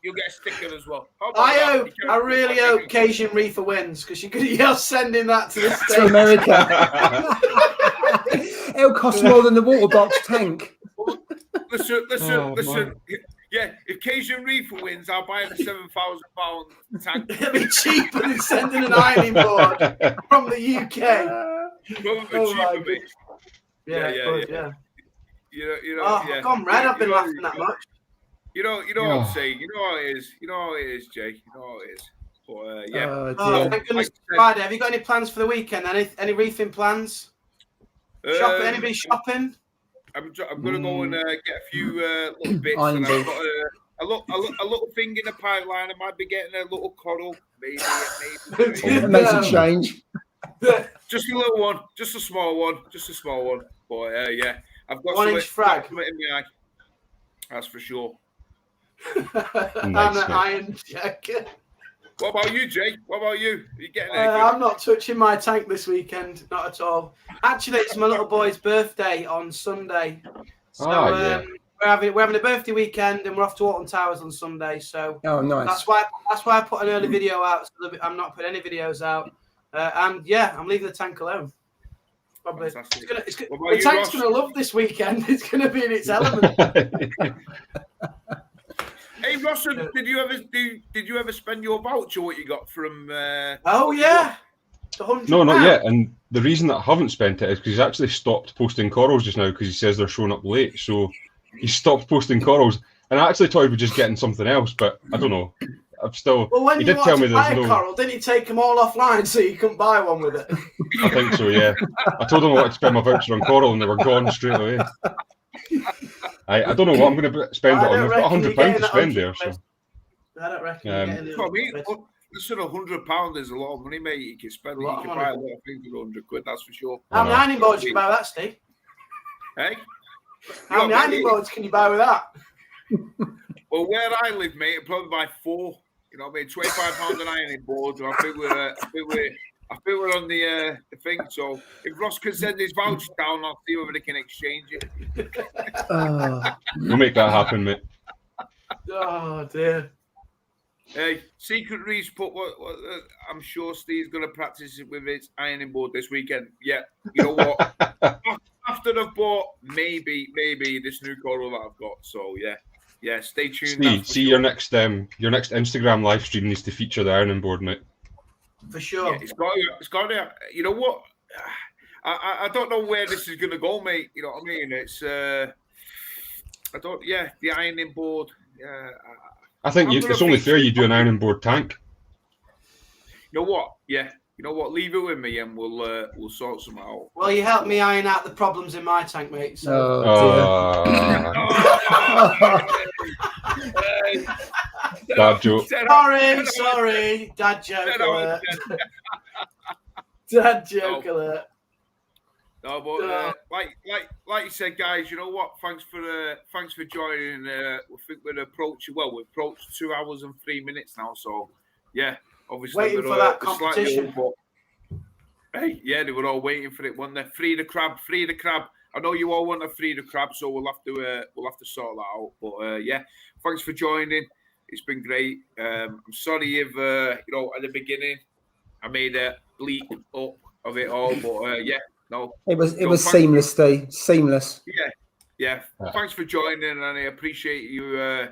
you'll get a sticker as well. How about that? I really hope Cajun Reefer wins, because you're sending that to the To States. America. It'll cost more than the water box tank. Listen. Man. Yeah, if Cajun Reefer wins, I'll buy him a £7,000 tank. It'll be cheaper than sending an ironing board from the UK. Probably Oh my cheaper, mate. Yeah. Yeah. You know. Oh, Yeah. I've gone red. I've been You know- laughing that much. You know what I'm saying. You know how it is. You know how it is, Jake. You know how it is. But yeah. Oh, Oh, dear. thank goodness. Like I said- Friday. Have you got any plans for the weekend? Any reefing plans? Shopping? Anybody shopping? I'm gonna go and get a few little bits. I'm And good. I've got a little thing in the pipeline. I might be getting a little coral, maybe. It makes a change. Just a little one, just a small one. But yeah, I've got 1 inch frag. something in my eye. That's for sure. I'm Nice, an mate. iron jacket. What about you, Jake? What about you? Are you getting I'm not touching my tank this weekend, not at all. Actually, it's my little boy's birthday on Sunday, so yeah. we're having a birthday weekend, and we're off to Alton Towers on Sunday. So Oh, nice. that's why I put an early video out. So that I'm not putting any videos out, and yeah, I'm leaving the tank alone. Probably. Fantastic. What about The you, tank's Ross? going to love this weekend. It's going to be in its element. Hey, Ross, did you ever spend your voucher? What you got from? Oh yeah, the £100. No, not yet. And the reason that I haven't spent it is because he's actually stopped posting corals just now because he says they're showing up late. So he stopped posting corals. And I actually thought he was just getting something else, but I don't know. I'm still. Well, when he you did tell wanted me to buy there's a no. coral, didn't you take them all offline so you couldn't buy one with it? I think so, yeah. I told him I wanted to spend my voucher on coral, and they were gone straight away. I don't know what I'm going to spend it I on. don't We've got reckon you're £100 getting to that spend 100 there, so. I don't reckon Um, you're getting I mean, it. listen, £100 is a lot of money, mate. You can spend. A You lot of can money. buy a lot of things with £100. That's for sure. How many I know. ironing boards can you buy with that, Steve? Hey. How many ironing boards can you buy with that? Well, where I live, mate, I'd probably buy 4. You know what I mean? £25 an ironing board. I think we're on the thing. So if Ross can send his voucher down, I'll see whether they can exchange it. We'll make that happen, mate. Oh dear. Hey, Secret Reefs put what I'm sure Steve's going to practice it with his ironing board this weekend. Yeah, you know what? After I've bought maybe this new coral that I've got. So yeah, stay tuned. Steve, see your next Instagram live stream needs to feature the ironing board, mate. For sure. Yeah, it's got to. You know what? I don't know where this is going to go, mate. You know what I mean? It's I don't. Yeah, the ironing board. Yeah. I think it's only fair you do an ironing board tank. You know what? Yeah. You know what? Leave it with me, and we'll sort some out. Well, you helped me iron out the problems in my tank, mate. So. Dad joke. Sorry, dad joke alert. Dad joke alert. No, but like you said, guys, you know what? Thanks for joining. We think we're approaching. Well, we've approached 2 hours and 3 minutes now. So yeah, obviously Waiting for that competition. Hey, yeah, they were all waiting for it. One there, free the crab. I know you all want to free the crab, so we'll have to sort that out. But yeah, thanks for joining. It's been great. I'm sorry if you know at the beginning I made a bleep up of it all, but yeah. No, it was seamless, Steve. Seamless. Yeah. Thanks for joining, and I appreciate you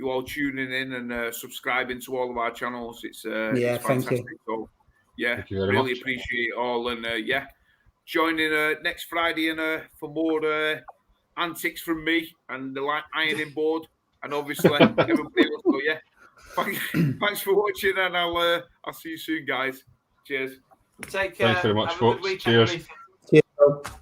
you all tuning in and subscribing to all of our channels. It's Yeah, it's thank fantastic. you. So yeah, Thank you very really much. appreciate it all, and yeah, join in next Friday and for more antics from me and the ironing board, and obviously everybody else. So yeah, thanks for watching, and I'll see you soon, guys. Cheers. Take care. Thanks very much, Have a good folks. weekend. Cheers. Reefing. Cheers.